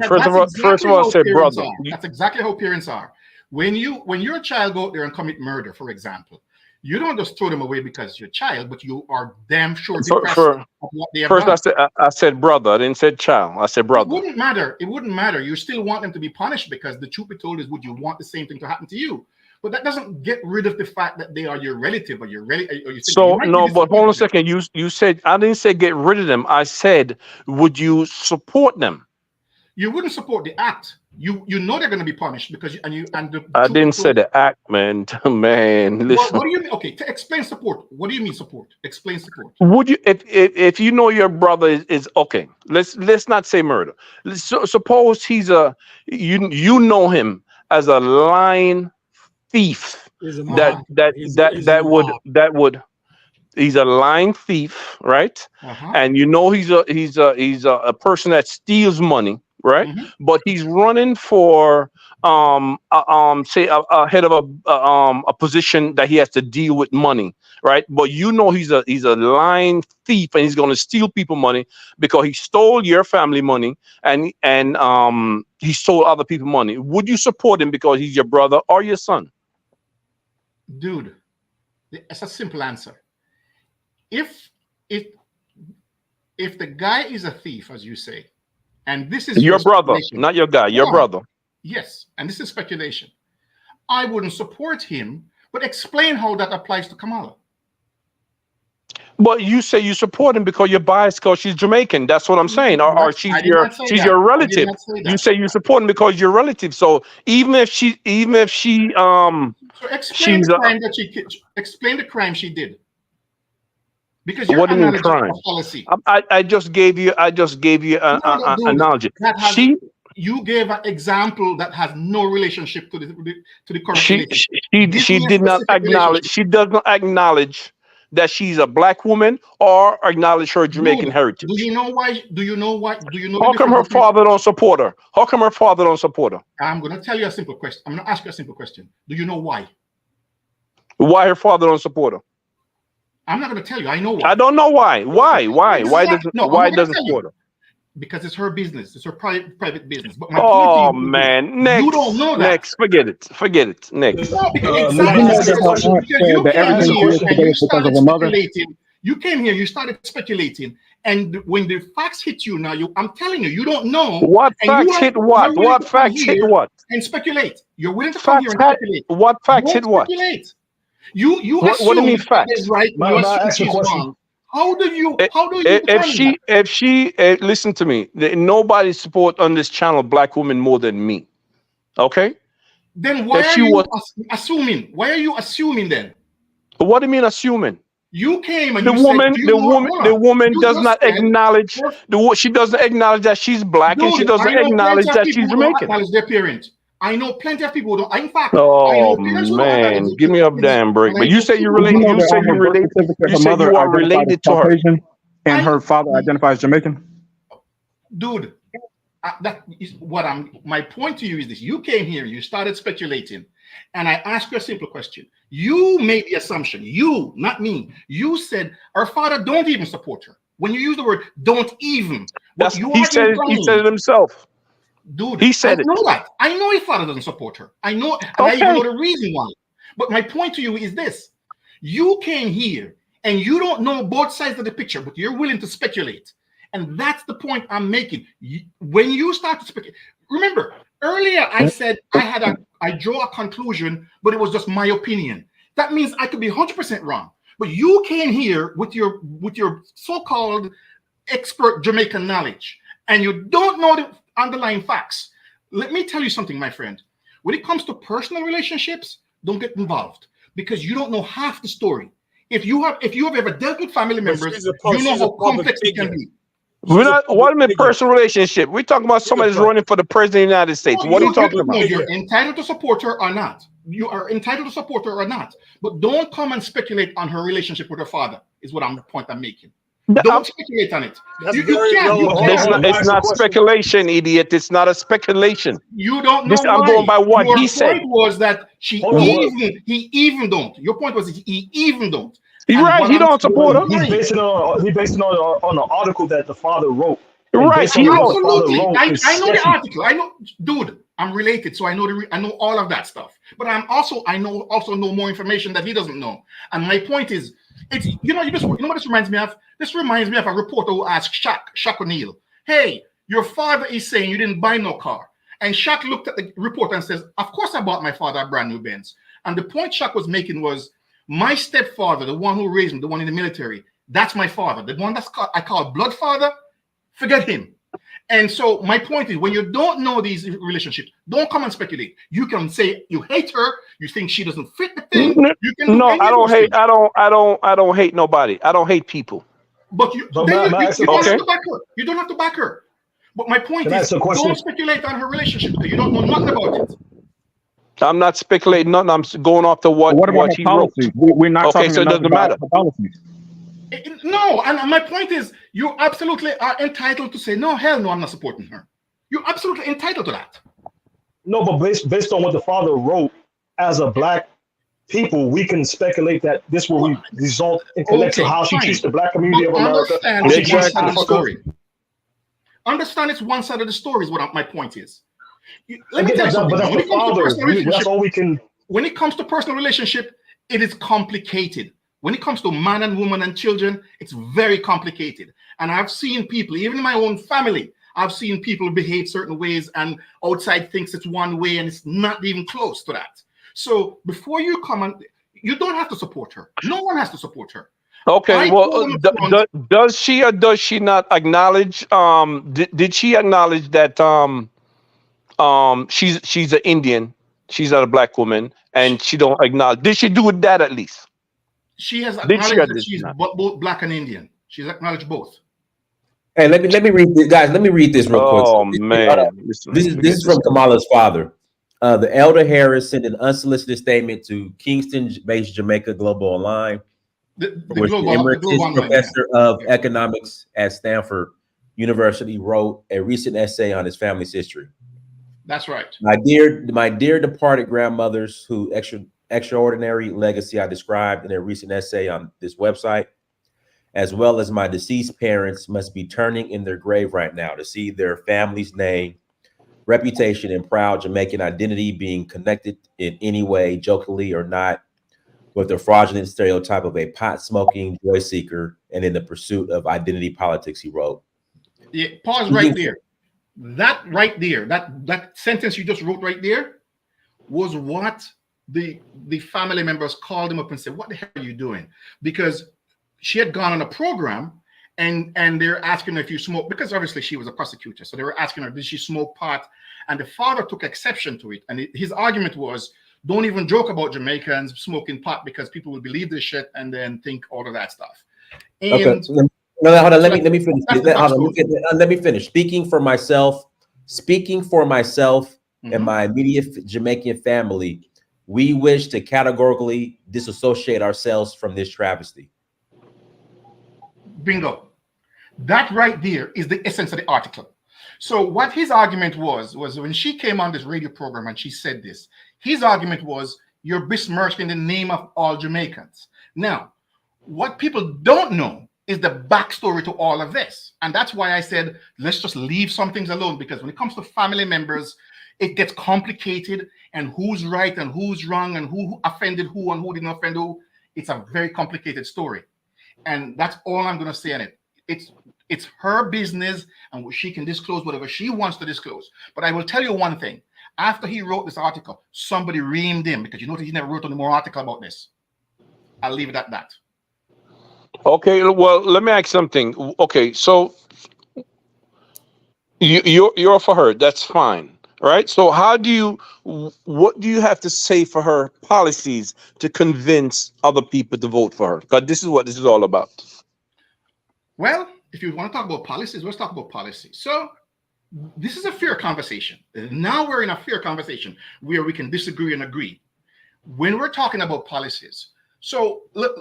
first of all, I said brother. That's exactly how parents are. When your child go out there and commit murder, for example, you don't just throw them away because it's your child, but you are damn sure depressed of what they have done. First, I said brother. I didn't say child. I said brother. It wouldn't matter. It wouldn't matter. You still want them to be punished because the truth be told is, would you want the same thing to happen to you? But that doesn't get rid of the fact that they are your relative or your relative. So no, but hold on a second. You said, I didn't say get rid of them. I said, would you support them? You wouldn't support the act. You know they're going to be punished because I didn't say the act, man. Man, listen. What do you mean? Okay, to explain support. What do you mean support? Explain support. Would you, if you know your brother is okay? Let's not say murder. Suppose he's you know him as a lying thief. He's a lying thief, right? And you know he's a person that steals money, right? But he's running for say a head of a position that he has to deal with money, right? But you know he's a lying thief and he's going to steal people money because he stole your family money and he stole other people's money. Would you support him because he's your brother or your son? Dude, it's a simple answer. If the guy is a thief, as you say, and this is your brother, not your guy, your brother. Yes, and this is speculation. I wouldn't support him, but explain how that applies to Kamala. But you say you support him because you're biased because she's Jamaican. That's what I'm saying. Or she's your relative. You say you support him because you're relative. So even if she so explain the crime she did. Because what do you mean crime? I just gave you an analogy. You gave an example that has no relationship to the current she did not acknowledge. She does not acknowledge that she's a black woman or acknowledge her Jamaican heritage. Do you know why? How come her father don't support her? How come her father don't support her? I'm going to tell you a simple question. I'm going to ask you a simple question. Do you know why? Why her father don't support her? I'm not going to tell you. I know why. I don't know why. Why doesn't support her? Because it's her business. It's her private business. But man, next. You don't know that. Next, forget it. Next. No, because you came here, you started speculating, and when the facts hit you now, I'm telling you, you don't know. What facts hit what? What facts hit what? And speculate. You're willing to come here and speculate. What facts hit what? You what do you mean facts? Right? How do you if she listen to me, nobody support on this channel black women more than me. Okay? Then why are you assuming? Why are you assuming then? What do you mean assuming? You came and the woman does not acknowledge she doesn't acknowledge that she's black, and she doesn't acknowledge that she's Jamaican. Acknowledge their parent. I know plenty of people who don't. In fact, man, give me a damn break. But you say you relate. You say you relate. You say you are related to her, and her father identifies Jamaican. Dude, that is what my point to you is this: you came here, you started speculating, and I asked you a simple question. You made the assumption. You, not me. You said her father don't even support her. When you use the word "don't even," he said it himself. Dude, he said I know that. I know his father doesn't support her. I know, and I even know the reason why. But my point to you is this: you came here and you don't know both sides of the picture, but you're willing to speculate, and that's the point I'm making. When you start to speculate, remember earlier I said I draw a conclusion, but it was just my opinion. That means I could be 100% wrong. But you came here with your so-called expert Jamaican knowledge, and you don't know the underlying facts. Let me tell you something, my friend. When it comes to personal relationships, don't get involved because you don't know half the story. If you have ever dealt with family members, you know how complex it can be. We're not. What a personal relationship. We're talking about somebody who's running for the president of the United States. What are you talking about? No, you're entitled to support her or not. You are entitled to support her or not. But don't come and speculate on her relationship with her father. Is what the point I'm making. Don't speculate on it. You can't. It's not speculation, idiot. It's not a speculation. You don't know why. I'm going by what he said. Your point was that he even don't. Your point was he even don't. You're right. He don't support her. He's basing on an article that the father wrote. Right. Absolutely. I know the article. I know, dude. I'm related, so I know all of that stuff. But I also know more information that he doesn't know. And my point is, it's you know what this reminds me of? This reminds me of a reporter who asked Shaq O'Neal, "Hey, your father is saying you didn't buy no car." And Shaq looked at the reporter and says, "Of course I bought my father a brand new Benz." And the point Shaq was making was, my stepfather, the one who raised me, the one in the military, that's my father. The one I call blood father, forget him. And so my point is, when you don't know these relationships, don't come and speculate. You can say you hate her, you think she doesn't fit the thing. You can I don't hate nobody. I don't hate people. But you don't have to back her. You don't have to back her. But my point is, don't speculate on her relationship. You don't know nothing about it. I'm not speculating nothing. I'm going off to what he wrote. We're not talking so it doesn't matter. No, and my point is, you absolutely are entitled to say, no, hell no, I'm not supporting her. You're absolutely entitled to that. No, but based on what the father wrote, as a black people, we can speculate that this will result in connection to how she treats the black community of America. Understand it's one side of the story is what my point is. Let me tell you something. When it comes to personal relationship, it is complicated. When it comes to man and woman and children, it's very complicated. And I've seen people, even in my own family, I've seen people behave certain ways and outside thinks it's one way and it's not even close to that. So before you come and you don't have to support her. No one has to support her. Okay, does she or does she not acknowledge? Did she acknowledge that she's an Indian, she's not a black woman, and she don't acknowledge? Did she do that at least? She has acknowledged that she's both black and Indian. She's acknowledged both. Hey, let me read this, guys. Let me read this real quick. Oh man, this is from Kamala's father. The elder Harris sent an unsolicited statement to Kingston-based Jamaica Global Online, the emeritus professor of economics at Stanford University wrote a recent essay on his family's history. That's right. My dear departed grandmothers, whose extraordinary legacy I described in a recent essay on this website, as well as my deceased parents, must be turning in their grave right now to see their family's name, reputation, and proud Jamaican identity being connected in any way, jokingly or not, with the fraudulent stereotype of a pot-smoking joy seeker and in the pursuit of identity politics, he wrote. Yeah, pause right there. That right there, that sentence you just wrote right there was what the family members called him up and said, "What the hell are you doing?" Because she had gone on a program and they're asking her if you smoke, because obviously she was a prosecutor. So they were asking her, did she smoke pot? And the father took exception to it. And his argument was, don't even joke about Jamaicans smoking pot because people will believe this shit and then think all of that stuff. And okay. No, hold on. Let me finish. Let me finish. Speaking for myself and my immediate Jamaican family, we wish to categorically disassociate ourselves from this travesty. Bingo. That right there is the essence of the article. So what his argument was when she came on this radio program and she said this, his argument was, you're besmirching the name of all Jamaicans. Now, what people don't know is the backstory to all of this. And that's why I said, let's just leave some things alone, because when it comes to family members, it gets complicated, and who's right and who's wrong and who offended who and who didn't offend who. It's a very complicated story. And that's all I'm going to say on it. It's her business, and she can disclose whatever she wants to disclose. But I will tell you one thing. After he wrote this article, somebody reamed him, because you notice he never wrote any more article about this. I'll leave it at that. Okay, well, let me ask something. Okay, so you're for her. That's fine, right? So what do you have to say for her policies to convince other people to vote for her? Because this is what this is all about. Well, if you want to talk about policies, let's talk about policy. So this is a fair conversation. Now we're in a fair conversation where we can disagree and agree. When we're talking about policies, so look,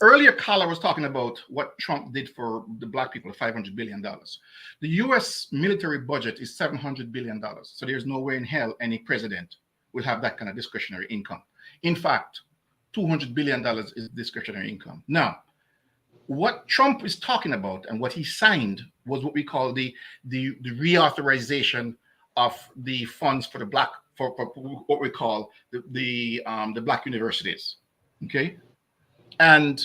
earlier Kamala was talking about what Trump did for the black people, $500 billion. The US military budget is $700 billion. So there's no way in hell any president will have that kind of discretionary income. In fact, $200 billion is discretionary income. Now, what Trump is talking about and what he signed was what we call the reauthorization of the funds for the black, for what we call the black universities. Okay. And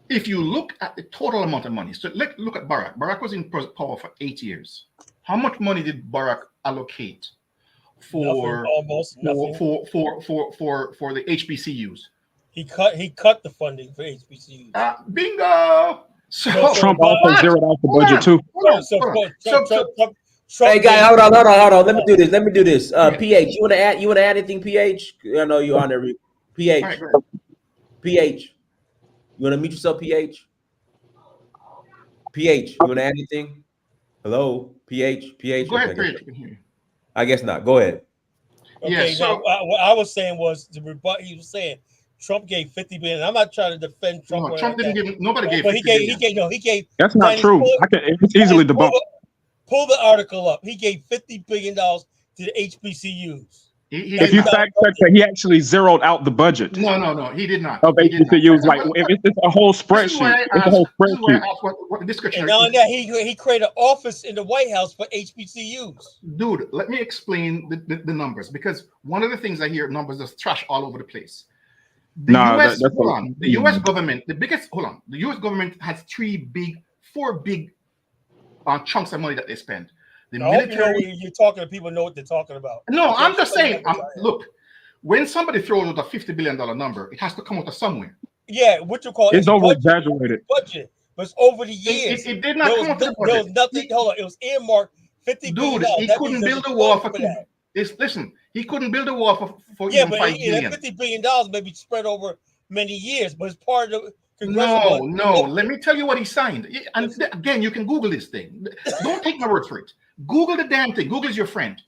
if you look at the total amount of money, so let's look at Barack. Barack was in power for 8 years. How much money did Barack allocate for nothing. For the HBCUs? He cut the funding for HBCUs. Bingo. So Trump also zeroed out the budget too. Hey guy, hold on. Let me do this. PH, you want to add anything? PH, I know you're on there. PH, right, PH, you want to mute yourself? PH, you want to add anything? Hello, PH. Go ahead, PH. I guess not. Go ahead. Okay, so what I was saying was to rebut. He was saying Trump gave $50 billion. I'm not trying to defend Trump. No, Trump didn't give. Nobody gave. But he gave. That's not true. It's easily debunked. Pull the article up. He gave $50 billion to the HBCUs. If you fact check that, he actually zeroed out the budget. No, he did not. Of HBCUs, like it's a whole spreadsheet. It's a whole spreadsheet. What discretionary? And on that, he created an office in the White House for HBCUs. Dude, let me explain the numbers, because one of the things I hear, numbers is trash all over the place. The U.S. government, the U.S. government has four big chunks of money that they spend. The military. You're talking to people know what they're talking about. No, I'm just saying. Look, when somebody throws out a $50 billion number, it has to come out of somewhere. Yeah, what you call it's over exaggerated. Budget, but it's over the years. It did not come out of the budget. There was nothing. Hold on, it was earmarked $50 billion. Dude, he couldn't build a wall for that. Listen, he couldn't build a wall for but $5 billion. $50 billion may be spread over many years, but it's part of the. No. Let me tell you what he signed. And again, you can Google this thing. Don't take my word for it. Google the damn thing. Google is your friend.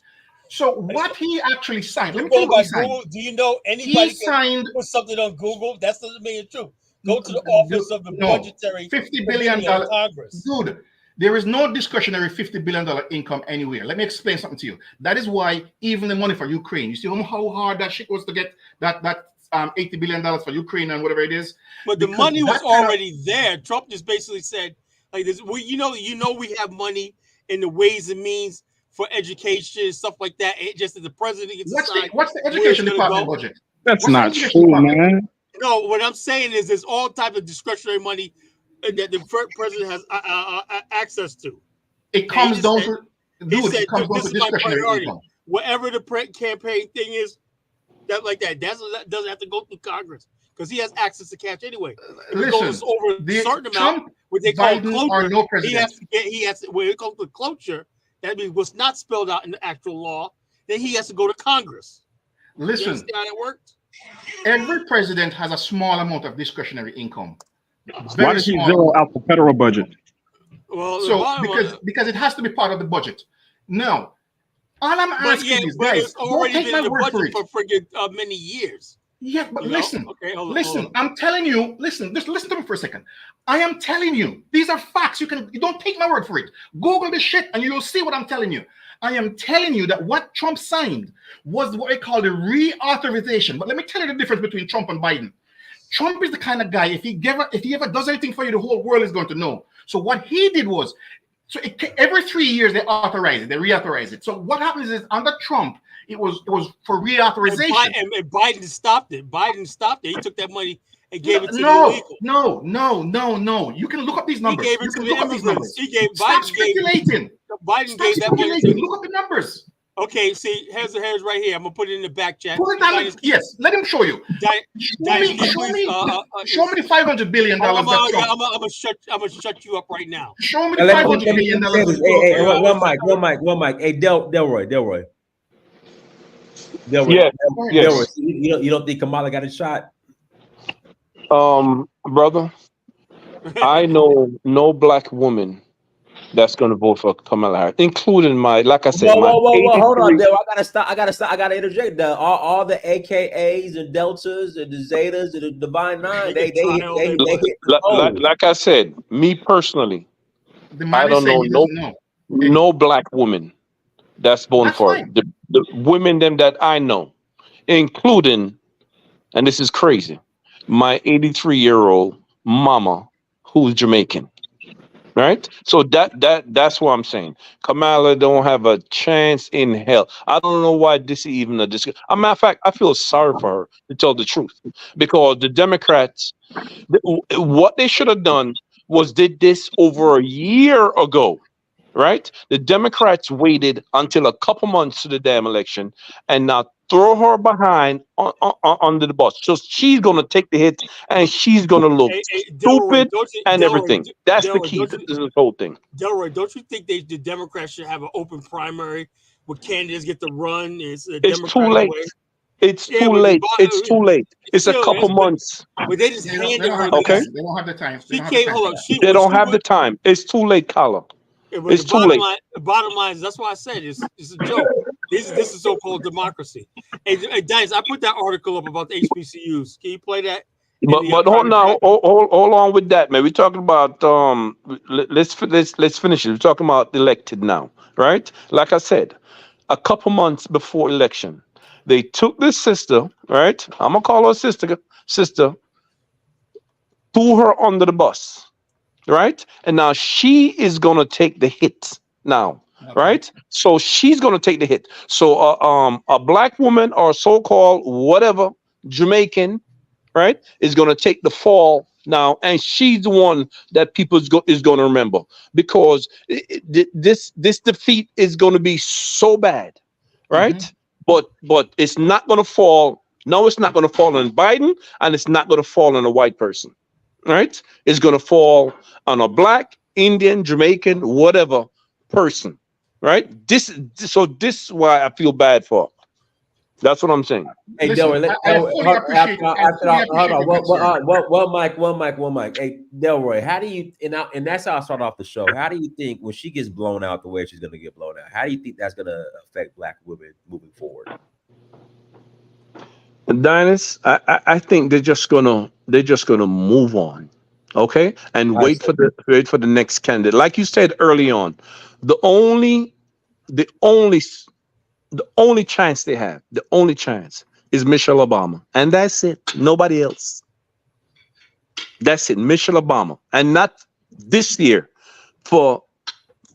So what he actually signed. Let me tell you what he signed. Do you know anybody can put something on Google? That's the main truth. Go to the office of the budgetary $50 billion Congress. Dude, there is no discretionary $50 billion income anywhere. Let me explain something to you. That is why even the money for Ukraine, you see how hard that shit was to get that $80 billion for Ukraine and whatever it is. But the money was already there. Trump just basically said, like this, we have money in the ways and means for education and stuff like that. It just as the president gets what's the education department budget? That's not true, man. No, what I'm saying is there's all types of discretionary money that the president has access to. It comes down to discretionary income. Whatever the campaign thing is, that doesn't have to go through Congress because he has access to cash anyway. If it goes over a certain amount, what they call cloture, he has to when it comes to cloture, that means what's not spelled out in the actual law, then he has to go to Congress. Listen, you understand how it works? Every president has a small amount of discretionary income. Why did he zero out the federal budget? Well, because it has to be part of the budget. Now, all I'm asking is, guys, don't take my word for it. For friggin' many years. Yeah, but listen, I'm telling you, just listen to me for a second. I am telling you, these are facts. You don't take my word for it. Google this shit and you'll see what I'm telling you. I am telling you that what Trump signed was what I call the reauthorization. But let me tell you the difference between Trump and Biden. Trump is the kind of guy, if he ever does anything for you, the whole world is going to know. So what he did was, every 3 years they reauthorize it. So what happens is under Trump, it was for reauthorization. And Biden stopped it. He took that money and gave it to the illegal. No. You can look up these numbers. He gave it to the immigrants. Stop speculating. Biden gave that money to look up the numbers. Okay, see, here's right here. I'm gonna put it in the back chat. Yes, let him show you. Show me the $500 billion. I'm gonna shut you up right now. Show me the $500 billion. Hey, one mic. Hey, Delroy. Yes. Delroy, you don't think Kamala got a shot? Brother, I know no black woman that's going to vote for Kamala Harris, including like I said, my Whoa! Hold on, 83. Dale. I gotta stop. I gotta interject. All the AKAs and Deltas and the Zetas and the Divine Nine, they hit the polls. Like I said, me personally, The I man is don't saying know he doesn't know. no black woman that's voting That's for it. fine. The women them that I know, including, and this is crazy, my 83-year-old mama who's Jamaican. Right, so that's what I'm saying. Kamala don't have a chance in hell. I don't know why this is even a discussion. As a matter of fact, I feel sorry for her, to tell the truth, because the Democrats, what they should have done was did this over a year ago. Right, the Democrats waited until a couple months to the damn election, and now throw her behind under the bus. So she's gonna take the hit, and she's gonna look Delroy, stupid and everything. That's the Delroy, key to this whole thing. Delroy, don't you think the Democrats should have an open primary where candidates get to run? It's a It's too Democratic late. way. It's Yeah, too but late. It's too late. It's a still, couple months. but they just They handed don't her have the the. Okay. time. They don't have the time. They She don't have the came. time Hold for on. that. They don't have the time. It's too late, Carla. Yeah, but It's too late. the bottom line is that's why I said it's a joke. This is so-called democracy. Hey, Dice, I put that article up about the HBCUs. Can you play that? But hold now, hold on with that, man. We're talking about let's finish it. We're talking about elected now, right? Like I said, a couple months before election, they took this sister, right? I'm gonna call her sister, threw her under the bus, right? And now she is gonna take the hit now, right? So she's gonna take the hit. So a black woman or so-called whatever Jamaican, right, is gonna take the fall now, and she's the one that people is gonna remember, because this defeat is gonna be so bad, right? But it's not gonna fall. No, it's not gonna fall on Biden, and it's not gonna fall on a white person. Right? It's going to fall on a black, Indian, Jamaican, whatever person. Right? This is why I feel bad for. That's what I'm saying. Hey, Listen, Delroy, I fully appreciate one mic. Hey, Delroy, how do you and that's how I start off the show. How do you think when she gets blown out the way she's going to get blown out? How do you think that's going to affect black women moving forward? Dinus, I think they're just gonna move on, okay, and wait for the next candidate. Like you said early on, the only chance they have, is Michelle Obama, and that's it. Nobody else. That's it, Michelle Obama, and not this year. For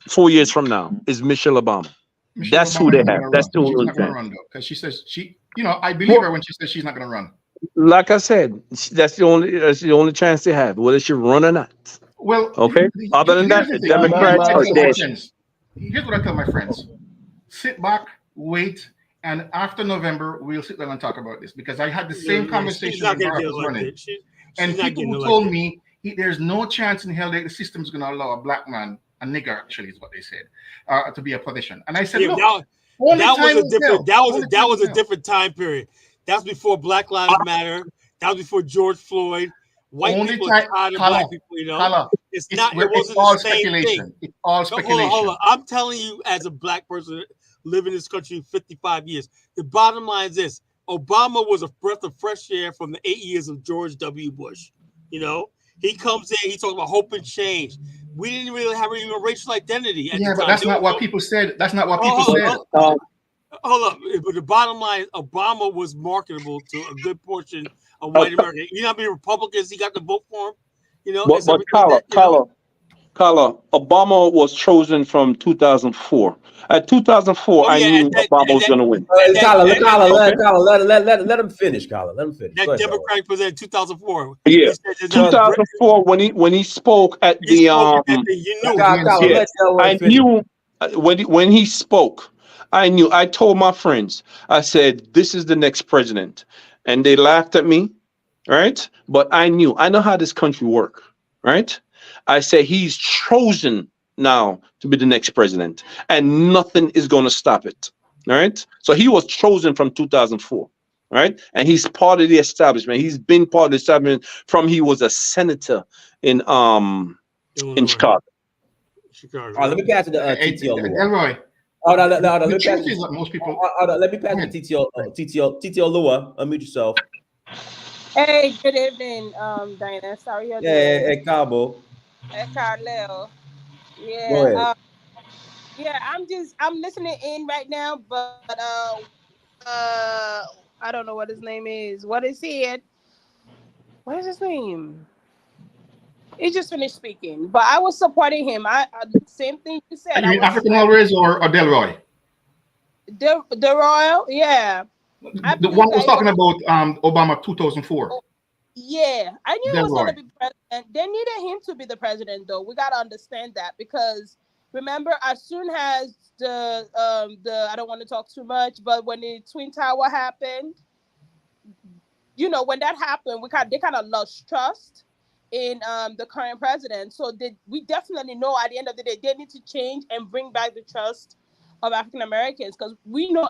4 years from now, is Michelle Obama. That's who they have. That's the only chance. Because she says I believe her when she says she's not going to run. Like I said, that's the only chance they have, whether she run or not. Well, okay. Other than that, the Democrats are dead. Here's what I tell my friends: sit back, wait, and after November, we'll sit down and talk about this, because I had the same conversation when Barack was running, and people who told me there's no chance in hell that the system is going to allow a black man, a nigger actually is what they said, to be a politician. And I said, look. That was a different time period. That's before Black Lives Matter. That was before George Floyd. White people are tired of black people. You know, it wasn't all the same speculation. thing. It's all speculation. Hold on. I'm telling you, as a black person living in this country 55 years, the bottom line is this: Obama was a breath of fresh air from the 8 years of George W. Bush. You know, he comes in, he talks about hope and change. We didn't really have even a racial identity. Yeah, but that's not what people said. That's not what people said. Hold up. But the bottom line is Obama was marketable to a good portion of white America. You know how many Republicans he got to vote for him? You know, but Carla, Obama was chosen from 2004. At 2004, I knew Obama was going to win. Let him finish, Carla. Let him finish. That Democratic president in 2004. Yeah, 2004 when he spoke at the I knew when he spoke. I knew. I told my friends. I said, "This is the next president," and they laughed at me, right? But I knew. I know how this country works, right? I said he's chosen now to be the next president, and nothing is going to stop it. All right. So he was chosen from 2004. right? And he's part of the establishment. He's been part of the establishment from he was a senator in Chicago. All right, let me pass it to TTO Lua. Elroy. Let me The pass truth is that most people. let me pass it to TTO Lua. Unmute yourself. Hey, good evening, Dinah. How are you Yeah, doing? hey, Cabo. Hey, Carleo. Go Yeah, ahead. yeah. I'm listening in right now, but I don't know what his name is. What is it? What is his name? He just finished speaking, but I was supporting him. I same thing you said. You mean African Always or Delroy? The Royal, yeah. I The believe one was that. talking about Obama 2004. Yeah, I knew he was going Delroy. to be president. They needed him to be the president, though. We got to understand that because remember, as soon as the I don't want to talk too much, but when the Twin Tower happened, when that happened, they kind of lost trust in the current president. So we definitely know at the end of the day they need to change and bring back the trust of African Americans because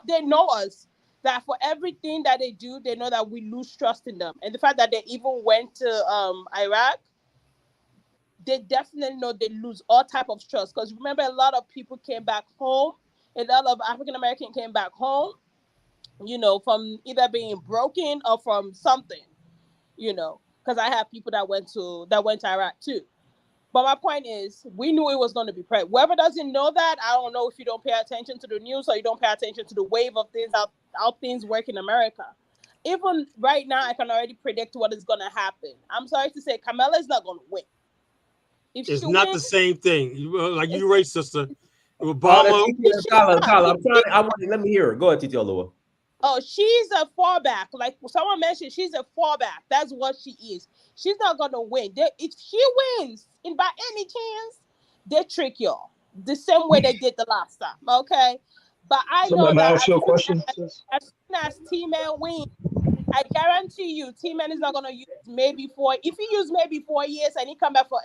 they know us that for everything that they do, they know that we lose trust in them. And the fact that they even went to Iraq, they definitely know they lose all type of trust because remember a lot of people came back home, a lot of African Americans came back home, from either being broken or from something, because I have people that went to Iraq too. But my point is, we knew it was going to be president. Whoever doesn't know that, I don't know if you don't pay attention to the news or you don't pay attention to the wave of things, how things work in America. Even right now, I can already predict what is going to happen. I'm sorry to say, Kamala is not going to win. If It's she not wins, the same thing. Like you right, sister. Let me hear her. Go ahead, TTO Lua. Oh, she's a fallback. Like someone mentioned, she's a fallback. That's what she is. She's not gonna win. If she wins, and by any chance, they trick y'all the same way they did the last time. Okay, but I So know may I that ask you a question, sis? as soon as T-Man wins, I guarantee you, T-Man is not gonna use maybe 4. If he use maybe 4 years and he come back for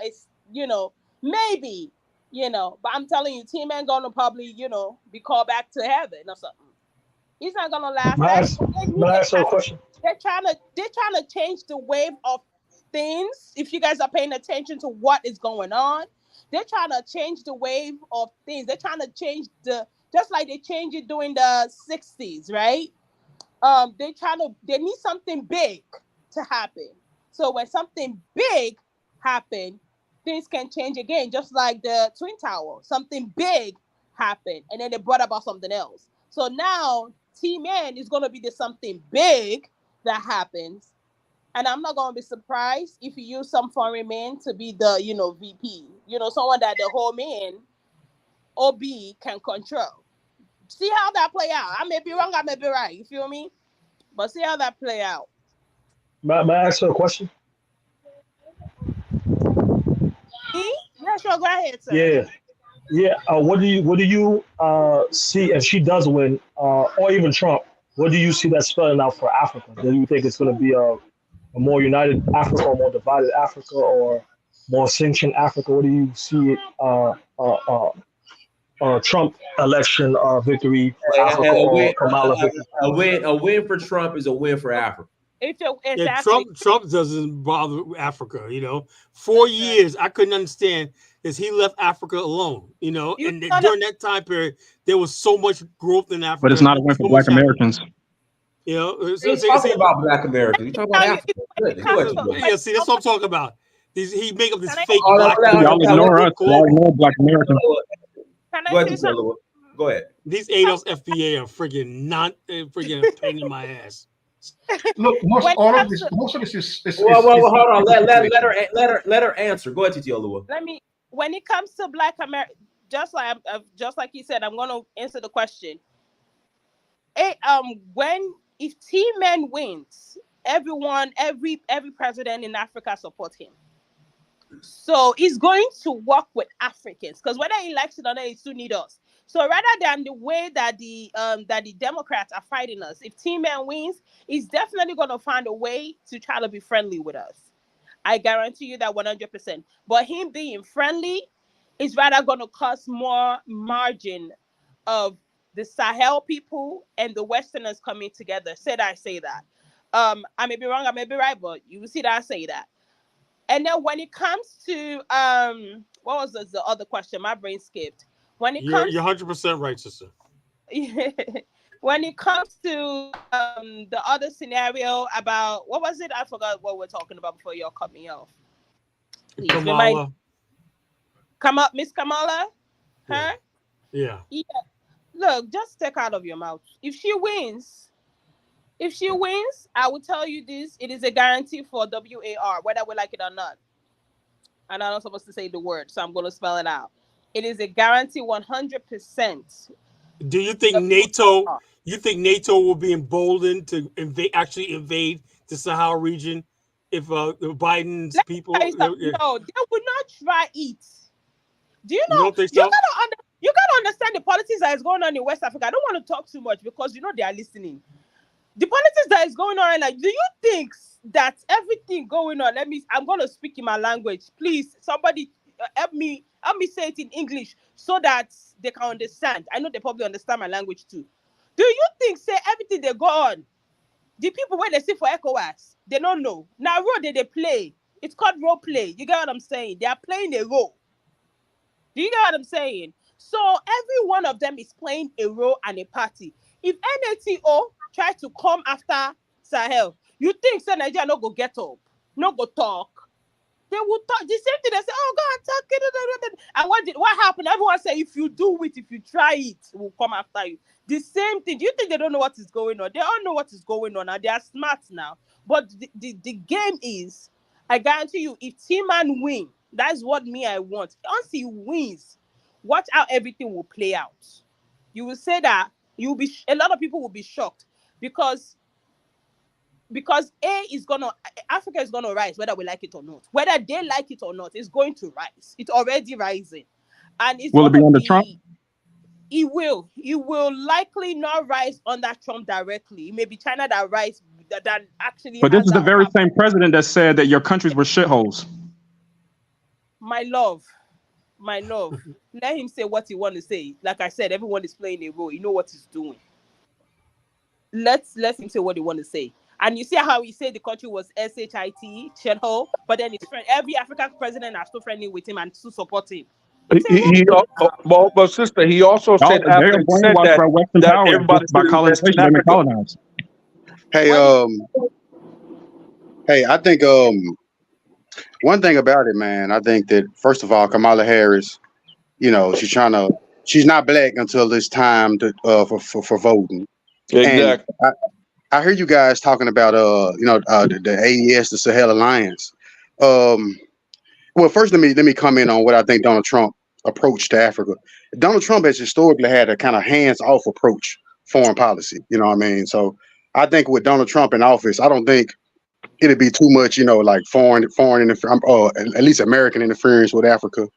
maybe, But I'm telling you, T-Man gonna probably be called back to heaven or something. He's not gonna last May I that. ask, may I ask you a question? They're trying to change the wave of things. If you guys are paying attention to what is going on, they're trying to change the wave of things. They're trying to change just like they changed it during the 60s, right? They need something big to happen. So when something big happen, things can change again, just like the Twin Tower. Something big happened, and then they brought about something else. So now T-Man is gonna be the something big that happens. And I'm not gonna be surprised if you use some foreign man to be the, VP. Someone that the whole man OB can control. See how that play out. I may be wrong, I may be right. You feel me? But see how that play out. May I ask you a question? Me? Yeah, sure. Go ahead, sir. Yeah, yeah. What do you see if she does win, or even Trump? What do you see that spelling out for Africa? Do you think it's going to be a more united Africa, or more divided Africa, or more sanctioned Africa? What do you see Trump election victory for Africa, or Kamala victory for Africa? A win for Trump is a win for Africa. Yeah, Trump doesn't bother Africa. 4 years I couldn't understand is he left Africa alone. And during that time period there was so much growth in Africa. But it's not a win for Black Americans. He's talking about Black Americans. He's talking about Africa. Yeah, see, that's what I'm talking about. He make up this fake Black. Y'all ignore us. Y'all ignore Black Americans. Go ahead, Go ahead. These ADOS FBA are freaking a pain in my ass. Look, most of this is hold on. Let her answer. Go ahead, TTO Lua. When it comes to Black America, just like you said, I'm gonna answer the question. If T-Man wins, every president in Africa support him. So he's going to work with Africans because whether he likes it or not, he still need us. So rather than the way that the Democrats are fighting us, if T-Man wins, he's definitely going to find a way to try to be friendly with us. I guarantee you that 100%. But him being friendly is rather going to cause more margin of the Sahel people and the Westerners coming together. Said I say that. I may be wrong, I may be right, but you see that I say that. And then when it comes to what was the other question? My brain skipped. When it You're comes 100% right, sister. when it comes to the other scenario about what was it? I forgot what we're talking about before y'all cut me off. Please remind Kamala. Come up, Miss Kamala. Her? Yeah. Yeah. Look, just take out of your mouth. If she wins, I will tell you this: it is a guarantee for WAR, whether we like it or not. And I'm not supposed to say the word, so I'm going to spell it out. It is a guarantee 100%. Do you think NATO? You think NATO will be emboldened to actually invade the Sahel region if Biden's Let me people? tell you something. No, they will not try it. Do you You know? don't think so? You gotta understand the politics that is going on in West Africa. I don't want to talk too much because they are listening. The politics that is going on right now. Do you think that everything going on? I'm gonna speak in my language. Please, somebody help me say it in English so that they can understand. I know they probably understand my language too. Do you think say everything they go on? The people where they sit for ECOWAS, they don't know. Now role they play. It's called role play. You get what I'm saying? They are playing a role. Do you get what I'm saying? So every one of them is playing a role and a party. If NATO try to come after Sahel, you think say Nigeria no go get up, no go talk. They will talk the same thing. They say, "Oh, go and talk it." And what happened? Everyone say, "If you do it, if you try it, we'll come after you." The same thing. Do you think they don't know what is going on? They all know what is going on, and they are smart now. But the game is, I guarantee you, if T-Man win, that's what I want. Once he wins, watch how everything will play out. You will say that a lot of people will be shocked because Africa is gonna rise, whether we like it or not. Whether they like it or not, it's going to rise. It's already rising, and it's Will it be gonna under be. Trump? It will. It will likely not rise under Trump directly. It may be China that rise that actually But this has is the that very upper. same president that said that your countries were shitholes. My love, let him say what he want to say. Like I said, everyone is playing a role. You know what he's doing. Let him say what he want to say. And you see how he said the country was shit, shithole, but then his friend, every African president are still friendly with him and still support him. It's a But sister, he also Y'all, said they are after he said brainwashed by Western that powers everybody by should invest colonization. in They've been Africa. colonized. Hey, I think one thing about it, man, I think that first of all, Kamala Harris, she's not black until it's time to for voting. And Exactly. I hear you guys talking about the AES, the Sahel Alliance. Well, first let me comment on what I think Donald Trump approach to Africa. Donald Trump has historically had a kind of hands-off approach foreign policy. You know what I mean? So I think with Donald Trump in office, I don't think it'd be too much, like foreign interference, or at least American interference with Africa.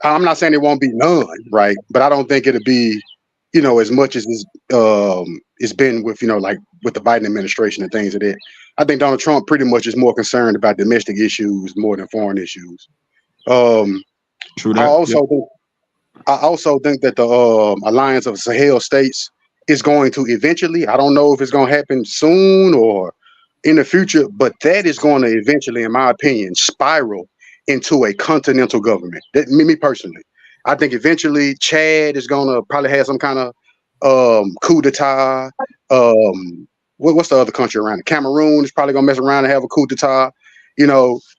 I'm not saying it won't be none, right? But I don't think it'll be, as much as it's been with, like with the Biden administration and things like that. I think Donald Trump pretty much is more concerned about domestic issues more than foreign issues. True I that. also think that the alliance of Sahel states is going to eventually. I don't know if it's going to happen soon or in the future, but that is going to eventually, in my opinion, spiral into a continental government. That me personally, I think eventually Chad is going to probably have some kind of coup d'état. What's the other country around it? Cameroon is probably going to mess around and have a coup d'état.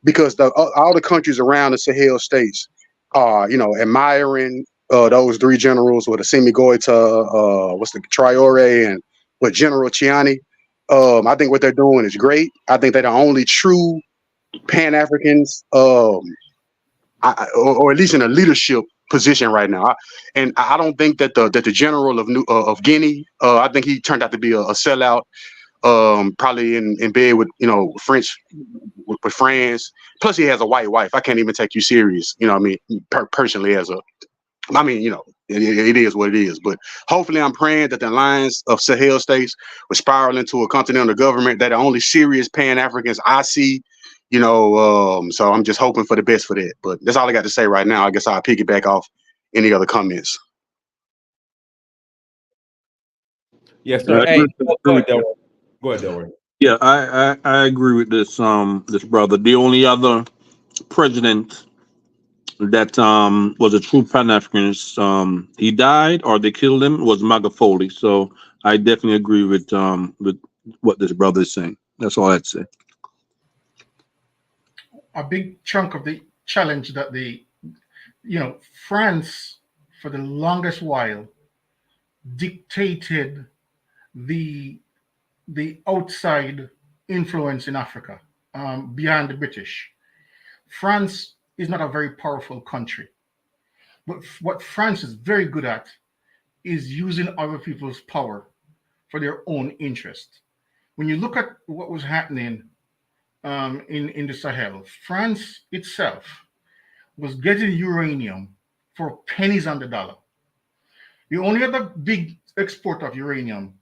Because all the countries around the Sahel states are, admiring those three generals, with Assimi Goïta, what's the Traoré, and with General Chiani. I think what they're doing is great. I think they're the only true Pan-Africans, or at least in a leadership position right now. I don't think that the general of Guinea, I think he turned out to be a sellout. Probably in bed with French with France. Plus, he has a white wife. I can't even take you serious. You know what I mean? Personally, it is what it is. But hopefully, I'm praying that the alliance of Sahel states will spiral into a continental government that are only serious Pan-Africans I see. So I'm just hoping for the best for that. But that's all I got to say right now. I guess I'll piggyback off any other comments. Yes, Yeah, sir. Hey, go ahead, Delroy. Go ahead, Delroy. Yeah, I agree with this brother. The only other president that was a true Pan Africanist, he died or they killed him, was Magafuli. So I definitely agree with what this brother is saying. That's all I'd say. A big chunk of the challenge that France for the longest while dictated the outside influence in Africa beyond the British. France is not a very powerful country, but what France is very good at is using other people's power for their own interest. When you look at what was happening in the Sahel, France itself was getting uranium for pennies on the dollar. The only other big export of uranium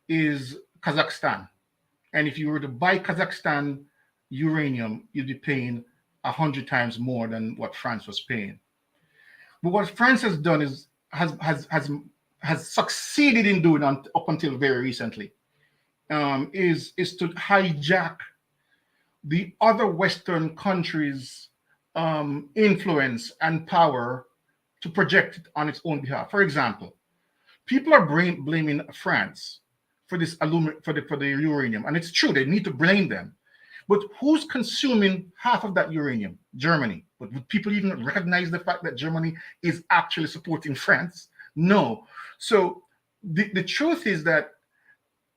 is Kazakhstan. And if you were to buy Kazakhstan uranium, you'd be paying 100 times more than what France was paying. But what France has done is has succeeded in doing up until very recently is to hijack the other Western countries' influence and power to project it on its own behalf. For example, people are blaming France for this for the uranium, and it's true, they need to blame them. But who's consuming half of that uranium? Germany. But would people even recognize the fact that Germany is actually supporting France? No. So the truth is that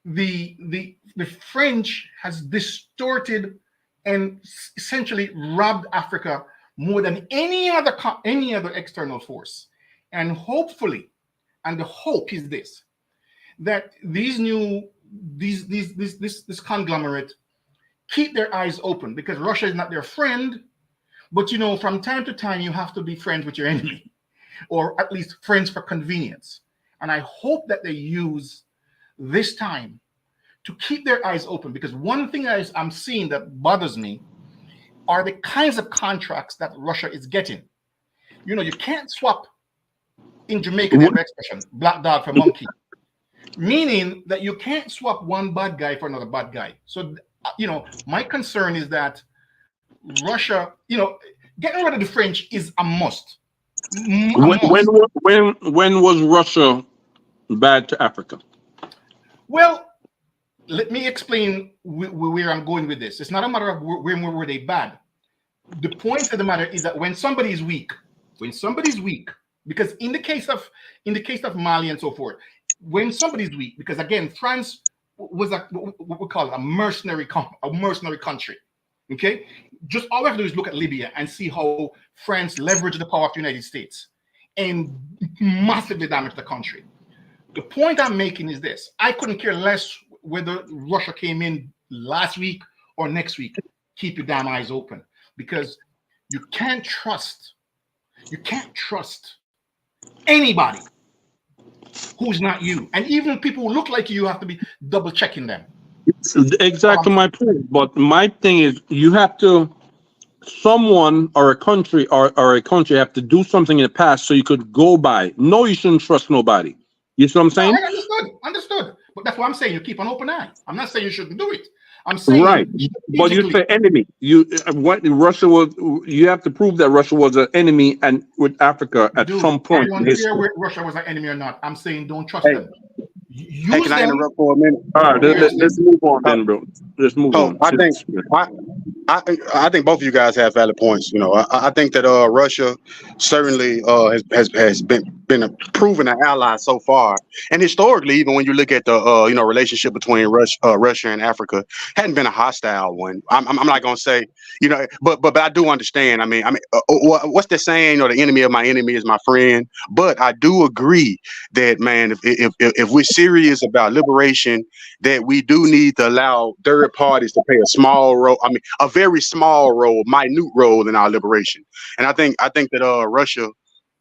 the French has distorted and essentially robbed Africa more than any other external force. And hopefully, and the hope is this, that this conglomerate keep their eyes open, because Russia is not their friend, but from time to time you have to be friends with your enemy, or at least friends for convenience. And I hope that they use this time to keep their eyes open, because one thing I'm seeing that bothers me are the kinds of contracts that Russia is getting. You can't swap, in Jamaica, the expression, black dog for monkey, meaning that you can't swap one bad guy for another bad guy. So, my concern is that Russia, getting rid of the French is a must. When was Russia bad to Africa? Well, let me explain where I'm going with this. It's not a matter of when were they bad. The point of the matter is that when somebody is weak, because in the case of Mali and so forth, when somebody's weak, because again, France was what we call a mercenary country. Okay, just all we have to do is look at Libya and see how France leveraged the power of the United States and massively damaged the country. The point I'm making is this: I couldn't care less whether Russia came in last week or next week. Keep your damn eyes open, because you can't trust anybody who's not you. And even people who look like you have to be double checking them. Exactly my point. But my thing is, you have to, someone or a country or a country have to do something in the past so you could go by. No, you shouldn't trust nobody. You see what I'm saying? No, I understood. But that's what I'm saying. You keep an open eye. I'm not saying you shouldn't do it. I'm saying right. But you say enemy. Russia was. You have to prove that Russia was an enemy and with Africa at some point. I don't care whether Russia was an enemy or not. I'm saying don't trust them. Hey, can I interrupt for a minute? All right, let's move on then, bro. Let's move on. I think both of you guys have valid points. I think that Russia certainly has been a proven an ally so far, and historically, even when you look at the relationship between Russia and Africa, hadn't been a hostile one. I'm not gonna say but I do understand. I mean, what's the saying? The enemy of my enemy is my friend. But I do agree that, man, if we're serious about liberation, that we do need to allow third parties to play a small role. I mean, a very small role, minute role in our liberation. And I think that Russia,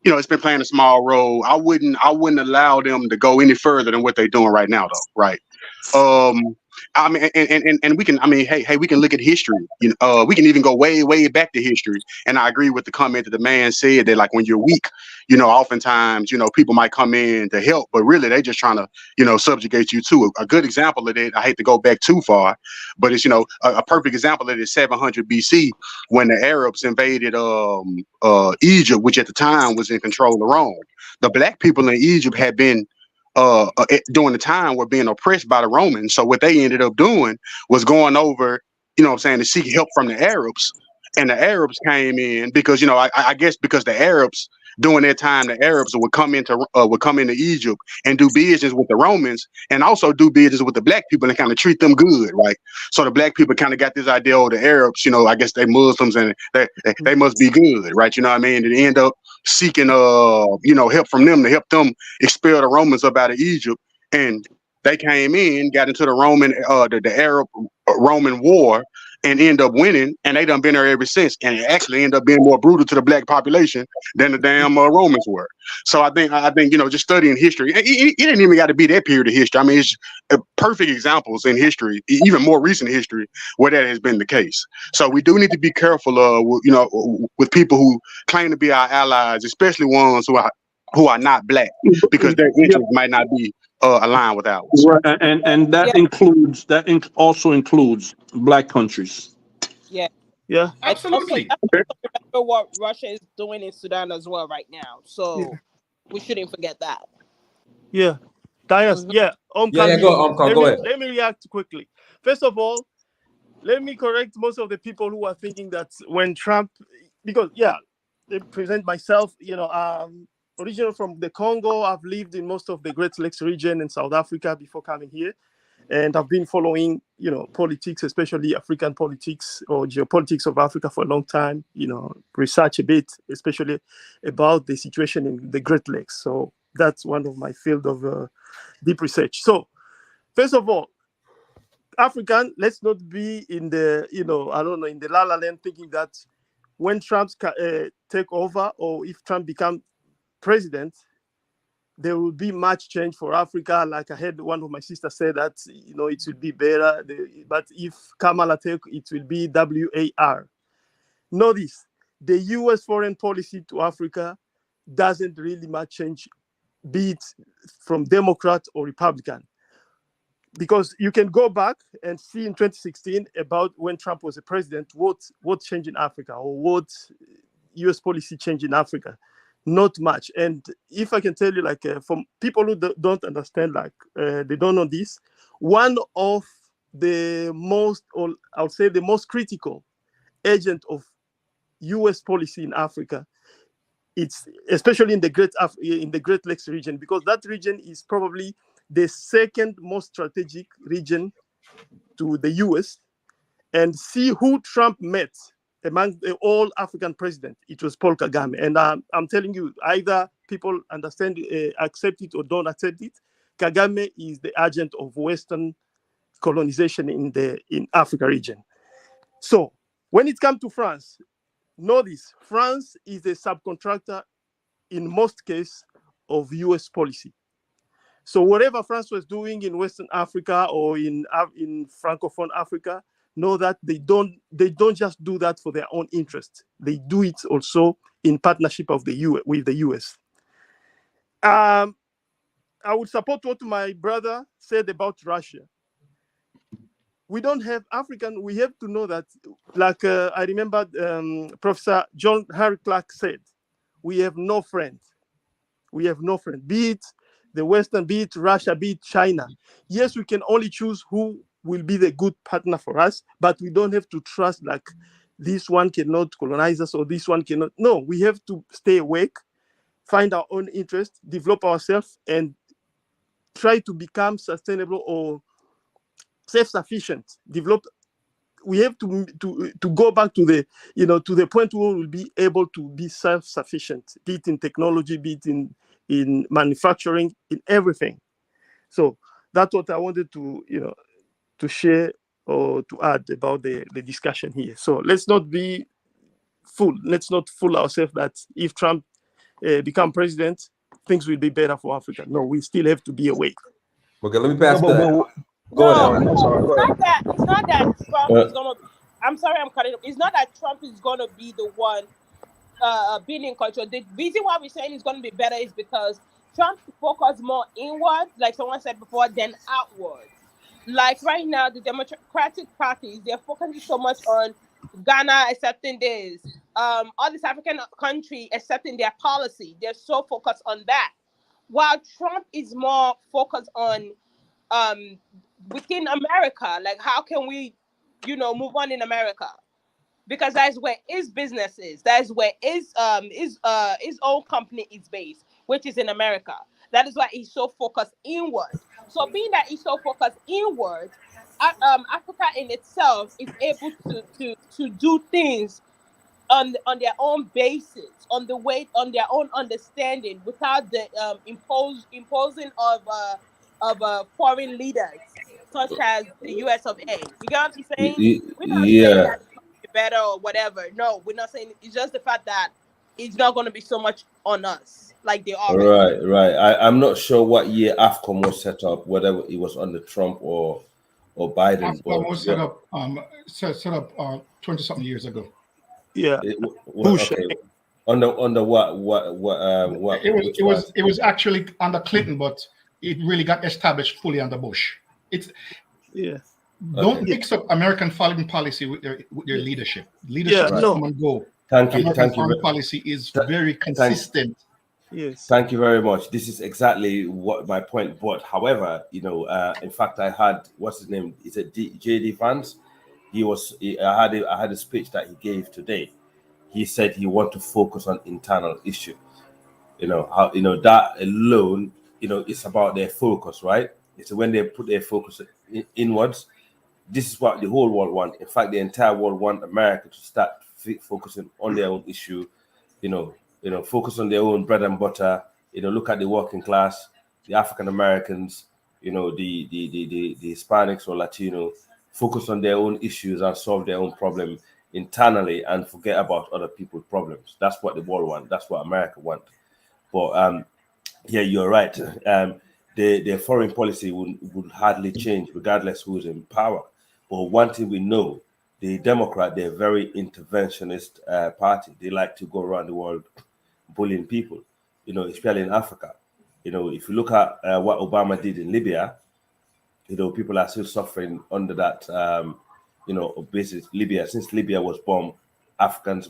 it's been playing a small role. I wouldn't allow them to go any further than what they're doing right now, though. Right. I mean, and we can, I mean, hey, we can look at history. We can even go way back to history. And I agree with the comment that the man said that, like, when you're weak, oftentimes, people might come in to help, but really they just trying to, subjugate you too. A good example of that, I hate to go back too far, but it's, a perfect example of it is 700 BC when the Arabs invaded Egypt, which at the time was in control of Rome. The black people in Egypt had been during the time were being oppressed by the Romans. So what they ended up doing was going over, to seek help from the Arabs. And the Arabs came in because, I guess because the Arabs during that time, the Arabs would come into Egypt and do business with the Romans and also do business with the black people and kind of treat them good, right? So the black people kind of got this idea, oh, the Arabs, I guess they Muslims and they must be good, right? You know what I mean? And they end up seeking help from them to help them expel the Romans up out of Egypt. And they came in, got into the the Arab Roman war, and end up winning, and they done been there ever since, and it actually end up being more brutal to the black population than the damn Romans were. So I think just studying history, it didn't even got to be that period of history. I mean, it's perfect examples in history, even more recent history, where that has been the case. So we do need to be careful, with people who claim to be our allies, especially ones who are not black, because their interests might not be aligned with ours. Right, and that also includes black countries. Yeah. Yeah. Absolutely. Remember what Russia is doing in Sudan as well right now. So we shouldn't forget that. Yeah. Dias, Go ahead. Let me react quickly. First of all, let me correct most of the people who are thinking that when Trump, because they present myself, original from the Congo. I've lived in most of the Great Lakes region in South Africa before coming here. And I've been following, politics, especially African politics or geopolitics of Africa for a long time, research a bit, especially about the situation in the Great Lakes. So that's one of my field of deep research. So first of all, African, let's not be in the, in the la la land thinking that when Trump take over or if Trump become president, there will be much change for Africa. Like I heard one of my sisters say that, it will be better. But if Kamala take, it will be WAR. Notice, the U.S. foreign policy to Africa doesn't really much change, be it from Democrat or Republican. Because you can go back and see in 2016 about when Trump was a president, what changed in Africa or what U.S. policy changed in Africa. Not much. And if I can tell you, like, from people who don't understand, like, they don't know this, one of the most, or I would say the most critical agent of U.S. policy in Africa, it's especially in the Great Lakes region, because that region is probably the second most strategic region to the U.S. And see who Trump met among all African presidents, it was Paul Kagame. And I'm telling you, either people understand, accept it or don't accept it, Kagame is the agent of Western colonization in Africa region. So when it comes to France, notice France is a subcontractor in most cases of US policy. So whatever France was doing in Western Africa or in Francophone Africa, know that they don't just do that for their own interest. They do it also in partnership with the US. I would support what my brother said about Russia. We don't have African. We have to know that, like I remember Professor John Harry Clark said, we have no friend. We have no friend. Be it the Western, be it Russia, be it China. Yes, we can only choose who will be the good partner for us, but we don't have to trust like this one cannot colonize us or this one cannot. No, we have to stay awake, find our own interest, develop ourselves, and try to become sustainable or self-sufficient. We have to go back to the point where we'll be able to be self-sufficient, be it in technology, be it in manufacturing, in everything. So that's what I wanted to share or to add about the discussion here. So let's not fool ourselves that if Trump become president, things will be better for Africa. No, we still have to be awake. Okay, let me pass that. Go ahead, No, Aaron. I'm no, sorry. it's Go ahead. not that. It's not that Trump Uh, is gonna. I'm sorry, I'm cutting. It's not that Trump is gonna be the one being in control. The reason why we're saying it's gonna be better is because Trump focused more inward, like someone said before, than outward. Like right now, the Democratic parties, they're focusing so much on Ghana accepting this, all these African countries accepting their policy. They're so focused on that, while Trump is more focused on within America, like how can we, move on in America? Because that's where his business is. That's where his own company is based, which is in America. That is why he's so focused inward. So being that he's so focused inward, Africa in itself is able to do things on their own basis, on their own understanding, without the imposing of foreign leaders such as the US of A. You get what I'm saying? We're not saying Yeah. that it's gonna be better or whatever. No, we're not saying. It's just the fact that it's not going to be so much on us like they already. Right, right. I'm not sure what year AFCON was set up, whether it was under Trump or Biden, AFCON but was set up 20-something years ago. Yeah. Okay. Under what It was actually under Clinton, but it really got established fully under Bush. Don't mix up American foreign policy with their leadership. Leadership Right. come and go. Thank you. American Thank you. foreign policy is very consistent. Yes. Thank you very much. This is exactly what my point. But however, in fact, I had what's his name? Is it J.D. Vance? I had a speech that he gave today. He said he want to focus on internal issue. How that alone, it's about their focus, right? It's when they put their focus inwards. This is what the whole world want. In fact, the entire world want America to start focusing on their own issue. Focus on their own bread and butter. Look at the working class, the African Americans, the Hispanics or Latino. Focus on their own issues and solve their own problem internally and forget about other people's problems. That's what the world want. That's what America want. But yeah, you're right. Their foreign policy would hardly change regardless who's in power. But one thing we know, the Democrat, they're a very interventionist party. They like to go around the world bullying people, especially in Africa. If you look at what Obama did in Libya, people are still suffering under that, basically Libya. Since Libya was bombed,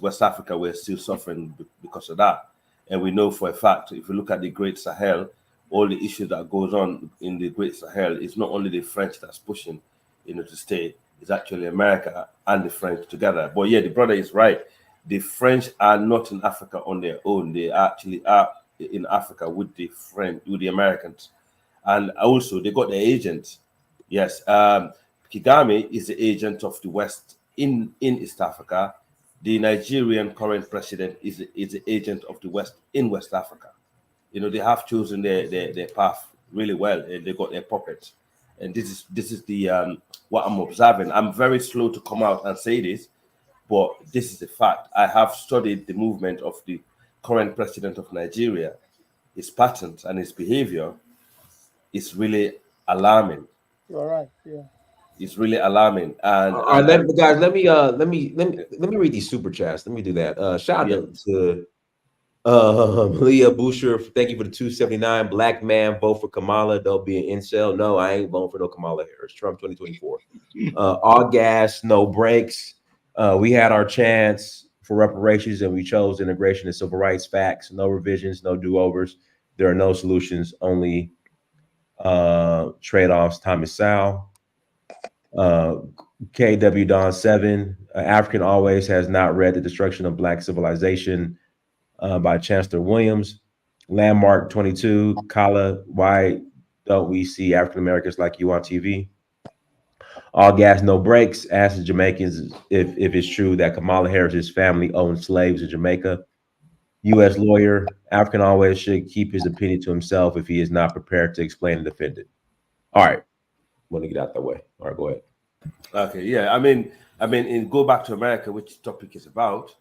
West Africa were still suffering because of that. And we know for a fact, if you look at the Great Sahel, all the issues that goes on in the Great Sahel, it's not only the French that's pushing, to stay. It's actually America and the French together. But yeah, the brother is right. The French are not in Africa on their own. They actually are in Africa with the Americans. And also, they got their agents. Yes, Kagame is the agent of the West in East Africa. The Nigerian current president is the agent of the West in West Africa. They have chosen their path really well, and they got their puppets. And this is the what I'm observing. I'm very slow to come out and say this, but this is a fact. I have studied the movement of the current president of Nigeria. His patterns and his behavior is really alarming. You're right. Yeah. It's really alarming. And all right, guys, let me read these super chats. Let me do that. Shout out to Leah Boucher. Thank you for the 279. Black man, vote for Kamala. Don't be an incel. No, I ain't voting for no Kamala Harris. Trump 2024. All gas, no brakes. We had our chance for reparations and we chose integration and civil rights. Facts. No revisions, no do-overs. There are no solutions, only trade-offs. Thomas Sal. KW Don 7. African always has not read The Destruction of Black Civilization by Chancellor Williams. Landmark 22. Kala, why don't we see African Americans like you on TV? All gas, no brakes. Ask the Jamaicans if it's true that Kamala Harris's family owned slaves in Jamaica. U.S. lawyer, African always should keep his opinion to himself if he is not prepared to explain and defend it. All right. Want to get out that way. All right, go ahead. Okay, yeah. I mean, go back to America, which topic is about.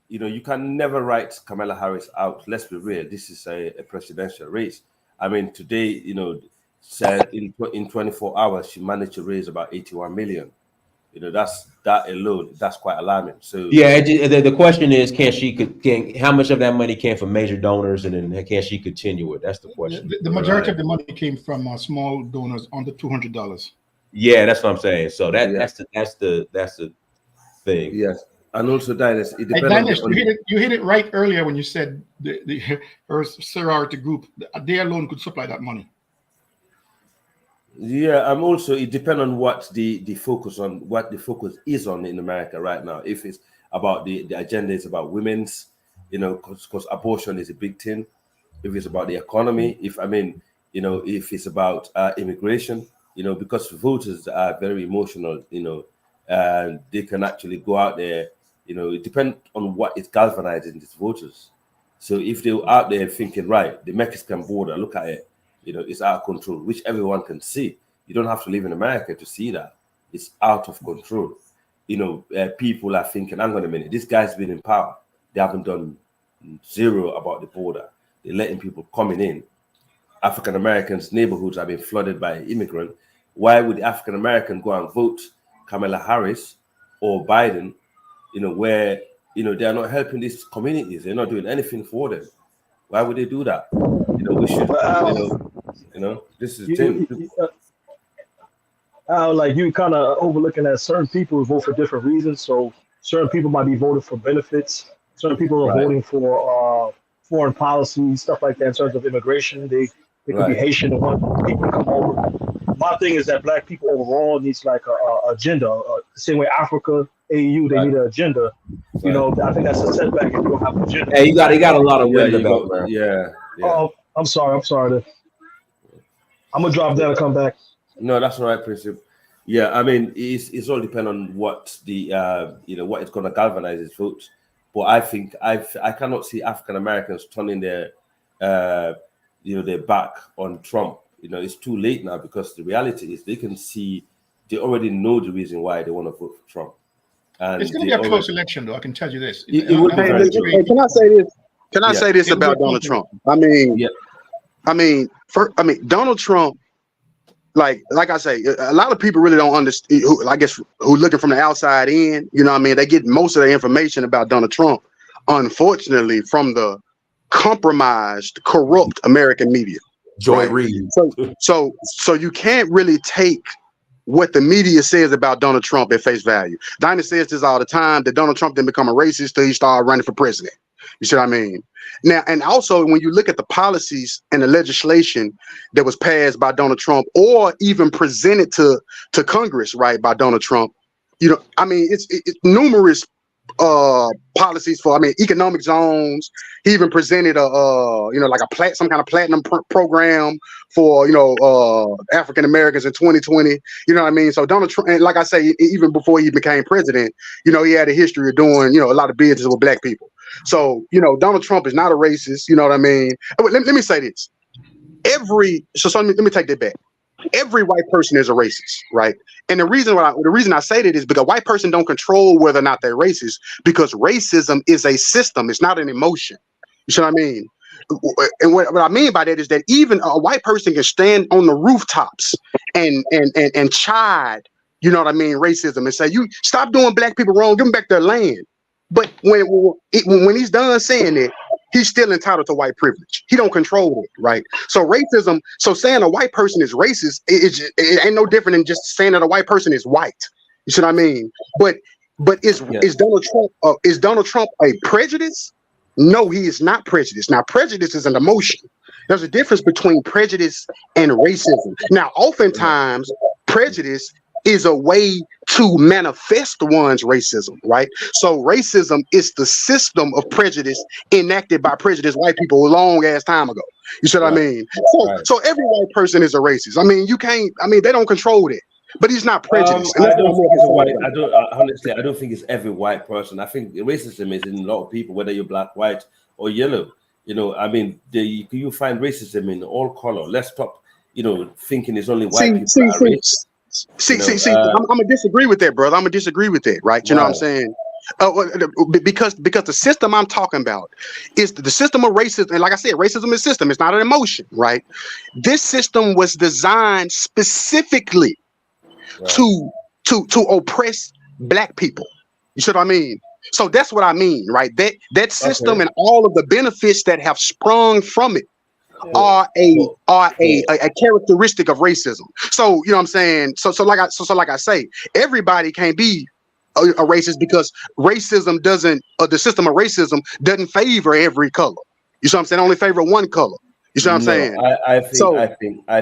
You can never write Kamala Harris out. Let's be real. This is a presidential race. I mean, today, said in 24 hours she managed to raise about 81 million. That alone, that's quite alarming. So yeah, the question is, how much of that money came from major donors, and then can she continue it? That's the question. The majority of the money came from small donors under $200. Yeah, that's what I'm saying. So that's the thing. Yes, and also Dinus, it Hey, depends Dinus, you hit it right earlier when you said her sorority group, they alone could supply that money. Yeah, also it depends on what the focus is on in America right now. If it's about the agenda is about women's, because abortion is a big thing. If it's about the economy, if it's about immigration, because voters are very emotional, and they can actually go out there. It depends on what is galvanizing these voters. So if they're out there thinking, right, the Mexican border, look at it. It's out of control, which everyone can see. You don't have to live in America to see that. It's out of control. People are thinking, hang on a minute, this guy's been in power. They haven't done zero about the border. They're letting people coming in. African Americans' neighborhoods have been flooded by immigrants. Why would the African American go and vote Kamala Harris or Biden, where, they are not helping these communities. They're not doing anything for them. Why would they do that? We should, this is like you kind of overlooking that certain people vote for different reasons. So certain people might be voting for benefits. Certain people are voting for foreign policy, stuff like that in terms of immigration. They could be Haitian and want people to come over. My thing is that black people overall needs like a agenda. The same way Africa, AU, they need an agenda. I think that's a setback if you don't have an agenda. Hey, you got a lot of wind about, man. Yeah. Oh, I'm sorry. I'm gonna drop down and come back. No, that's all right, Principal. Yeah, it's all depend on what the what is going to galvanize his votes. But I think I cannot see African Americans turning their their back on Trump. It's too late now, because the reality is they already know the reason why they want to vote for Trump. And it's going to be a close election, though. I can tell you this. It would be very true. Can I say this? Can I say this about Donald Trump? Donald Trump. Like I say, a lot of people really don't understand. Who looking from the outside in, they get most of their information about Donald Trump, unfortunately, from the compromised, corrupt American media. Joy Reid. So you can't really take what the media says about Donald Trump at face value. Dinah says this all the time, that Donald Trump didn't become a racist till he started running for president. You see what I mean? Now, and also when you look at the policies and the legislation that was passed by Donald Trump, or even presented to Congress, right, by Donald Trump, it's numerous policies for economic zones. He even presented some kind of platinum program for African Americans in 2020. So Donald Trump, and like I say, even before he became president, he had a history of doing a lot of business with black people. So Donald Trump is not a racist. Let me say this. Let me take that back. Every white person is a racist, right? And the reason I say that is because white person don't control whether or not they're racist, because racism is a system. It's not an emotion. You see what I mean? And what I mean by that is that even a white person can stand on the rooftops and chide, racism, and say, you stop doing black people wrong, give them back their land. But when he's done saying it, he's still entitled to white privilege. He don't control it, right? So racism, saying a white person is racist, it ain't no different than just saying that a white person is white. You see what I mean? But is Donald Trump a prejudice? No, he is not prejudiced. Now, prejudice is an emotion. There's a difference between prejudice and racism. Now, oftentimes, prejudice is a way to manifest one's racism, right? So racism is the system of prejudice enacted by prejudiced white people a long ass time ago. You see what I mean? So every white person is a racist. They don't control it, but he's not prejudiced. I don't think it's a white. Honestly, I don't think it's every white person. I think racism is in a lot of people, whether you're black, white, or yellow. You find racism in all color. Let's stop, thinking it's only white people that are racist. I'm gonna disagree with that, brother. I'm gonna disagree with that, right? You know what I'm saying? Because the system I'm talking about is the system of racism. And like I said, racism is system. It's not an emotion, right? This system was designed specifically to oppress black people. You see what I mean? So that's what I mean, right? That system and all of the benefits that have sprung from it are a characteristic of racism. So you know what I'm saying? So like I say, everybody can't be a racist because racism doesn't, the system of racism doesn't favor every color. You see what I'm saying? Only favor one color. You see what I'm saying? I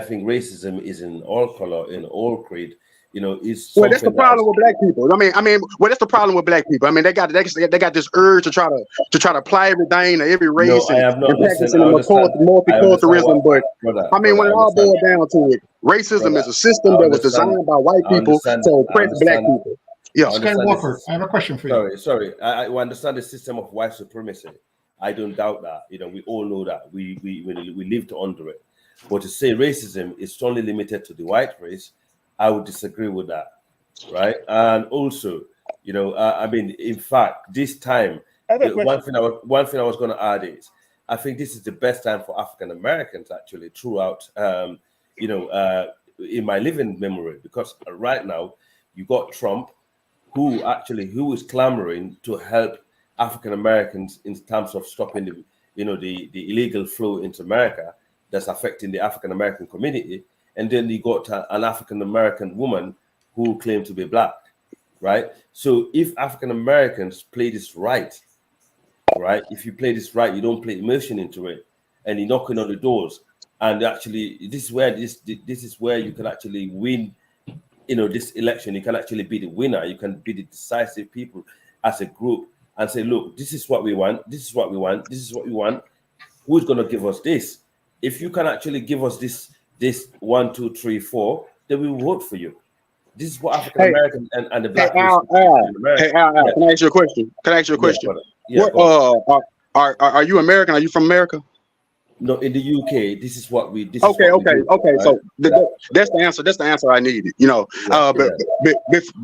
think racism is in all color, in all creed. You know, it's well, that's the problem with black people. Well, that's the problem with black people. I mean, they got this urge to try to apply everything to every race and practicing multiculturalism. But I mean, when it all boils down to it, racism is a system that was designed by white people to oppress black people. Yeah, Skywalker, I have a question for you. Sorry. I understand the system of white supremacy. I don't doubt that. You know, we all know that. We lived under it. But to say racism is only limited to the white race, I would disagree with that, right? And also, you know, I mean, in fact, this time, one thing I was going to add is, I think this is the best time for African Americans actually throughout, you know, in my living memory, because right now you got Trump, who is clamoring to help African Americans in terms of stopping the illegal flow into America that's affecting the African American community. And then you got an African American woman who claimed to be black, right? So if African Americans play this right, if you play this right, you don't play emotion into it, and you're knocking on the doors. And actually, this is where you can actually win. You know, this election, you can actually be the winner. You can be the decisive people as a group and say, look, this is what we want. This is what we want. This is what we want. Who's going to give us this? If you can actually give us this 1, 2, 3, 4, then we will vote for you. This is what African American and the black Al, can I ask you a question? Are you American? Are you from America? No, in the UK, this is what we. Okay. So that's the answer. That's the answer I needed. You know,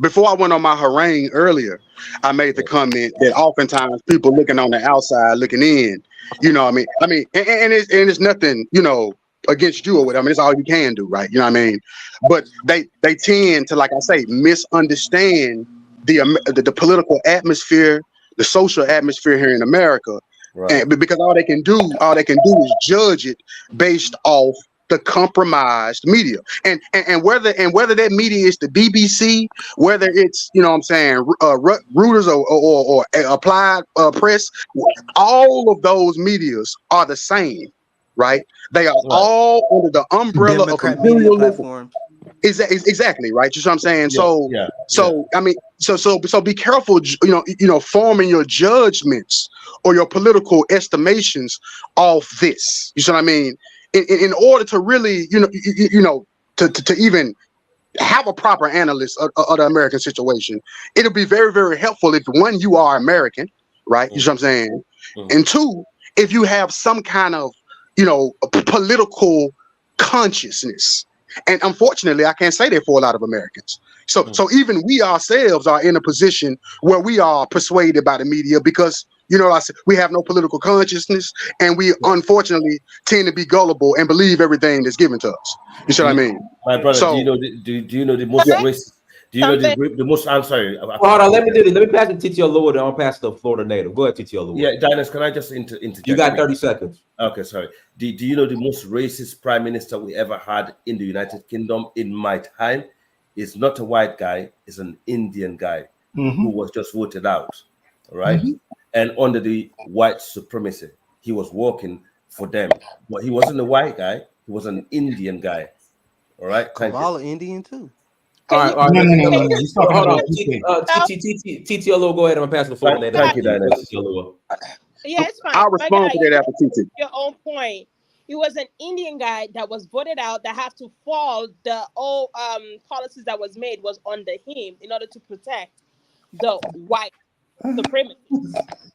before I went on my harangue earlier, I made the comment that oftentimes people looking on the outside, looking in. You know, what I mean, and it's nothing, you know, against you or whatever. I mean, it's all you can do, right? You know what I mean? But they tend to, like I say, misunderstand the political atmosphere, the social atmosphere here in America. Right. And because all they can do is judge it based off the compromised media, and whether that media is the BBC, whether it's, you know what I'm saying, Reuters or Applied Press, all of those medias are the same, right? They are all under the umbrella of imperialism. Exactly right. You know what I'm saying? So I mean, so be careful. You know, forming your judgments or your political estimations off this. You see what I mean? In order to really, to even have a proper analysis of the American situation, it'll be very, very helpful if, one, you are American, right? You see what I'm saying? And two, if you have some kind of, political consciousness. And unfortunately, I can't say that for a lot of Americans. So even we ourselves are in a position where we are persuaded by the media because, we have no political consciousness, and we unfortunately tend to be gullible and believe everything that's given to us. You see what I mean? My brother, do you know the most racist? Do you know the most? I'm sorry. Well, hold on. Let me do this. Let me pass it to Tito Lua. Then I'll pass the Florida native. Go ahead, Tito Lua. Yeah, Diners, can I just interject? You got 30 seconds. Okay, sorry. Do you know the most racist prime minister we ever had in the United Kingdom in my time is not a white guy, it's an Indian guy who was just voted out. All right. And under the white supremacy, he was working for them. But he wasn't a white guy, he was an Indian guy. All right. Kamala Indian too. All right. No. Hold on. TTLO, go ahead. I'm going to pass the floor. Thank you, Diana. Yeah, it's fine. I'll respond to that after TT. Your own point. He was an Indian guy that was voted out that have to fall. The old policies that was made was under him in order to protect the white supremacists.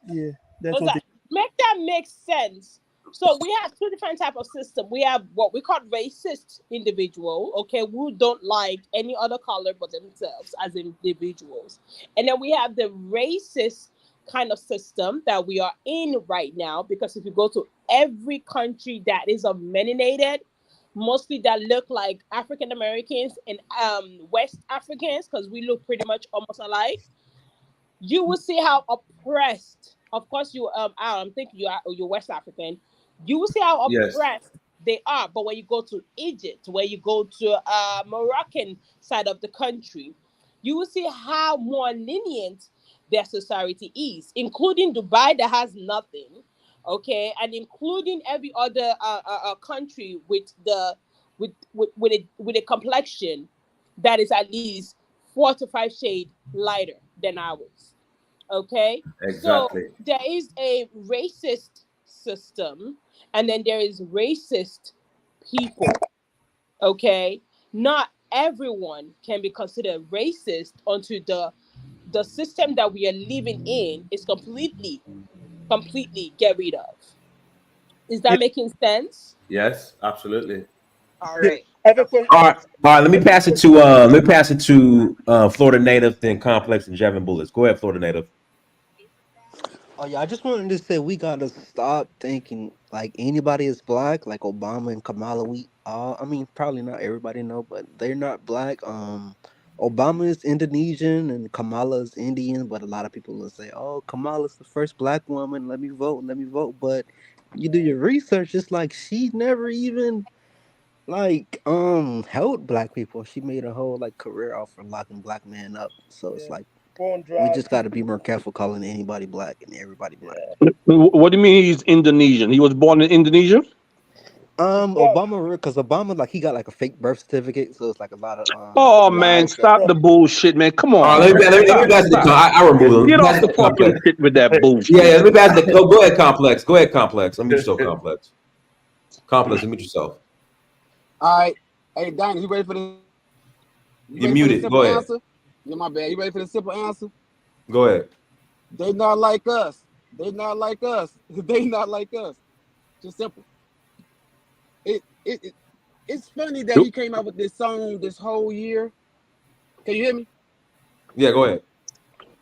Yeah, that's what make that make sense. So we have two different type of system. We have what we call racist individual, okay, who don't like any other color but themselves as individuals. And then we have the racist kind of system that we are in right now, because if you go to every country that is melanated, mostly that look like African Americans and West Africans, because we look pretty much almost alike, you will see how oppressed. Of course, I'm thinking you're West African. You will see how Yes. oppressed they are. But when you go to Egypt, where you go to Moroccan side of the country, you will see how more lenient their society is, including Dubai that has nothing, okay, and including every other country with a complexion that is at least 4 to 5 shades lighter than ours. Okay, so Exactly. there is a racist system, and then there is racist people. Okay, not everyone can be considered racist until the system that we are living in is completely get rid of. Is that making sense? Yes, absolutely. All right. I have a question. All right. Let me pass it to Florida native, then Complex and Jevin Bullets. Go ahead, Florida native. Oh yeah, I just wanted to say we gotta stop thinking like anybody is black, like Obama and Kamala. We all, I mean, probably not everybody know, but they're not black. Obama is Indonesian and Kamala is Indian, but a lot of people will say, "Oh, Kamala's the first black woman. Let me vote. Let me vote." But you do your research, it's like she never even like helped black people. She made a whole like career off of locking black men up. So it's Yeah. like Born we dry just got to be more careful calling anybody black and everybody black. What do you mean he's Indonesian? He was born in Indonesia? Yeah. Obama, because Obama, like, he got like a fake birth certificate, so it's like a lot of Oh man, lies that. stop the bullshit, man. Come All on, right, man. let me Stop, pass it to stop. I remove him. Get Pass off it the to fucking Complex. shit with that bullshit. Yeah, let me pass it. Go ahead, Complex. Go ahead, Complex. Let me show Complex. Complex, unmute yourself. All right. Hey, Donnie, you ready for the? You You're ready for the muted. simple Go ahead. answer? Yeah, my bad. You ready for the simple answer? Go ahead. They not like us. They not like us. They not like us. Just simple. It's funny that he came out with this song this whole year. Can you hear me? Yeah, go ahead.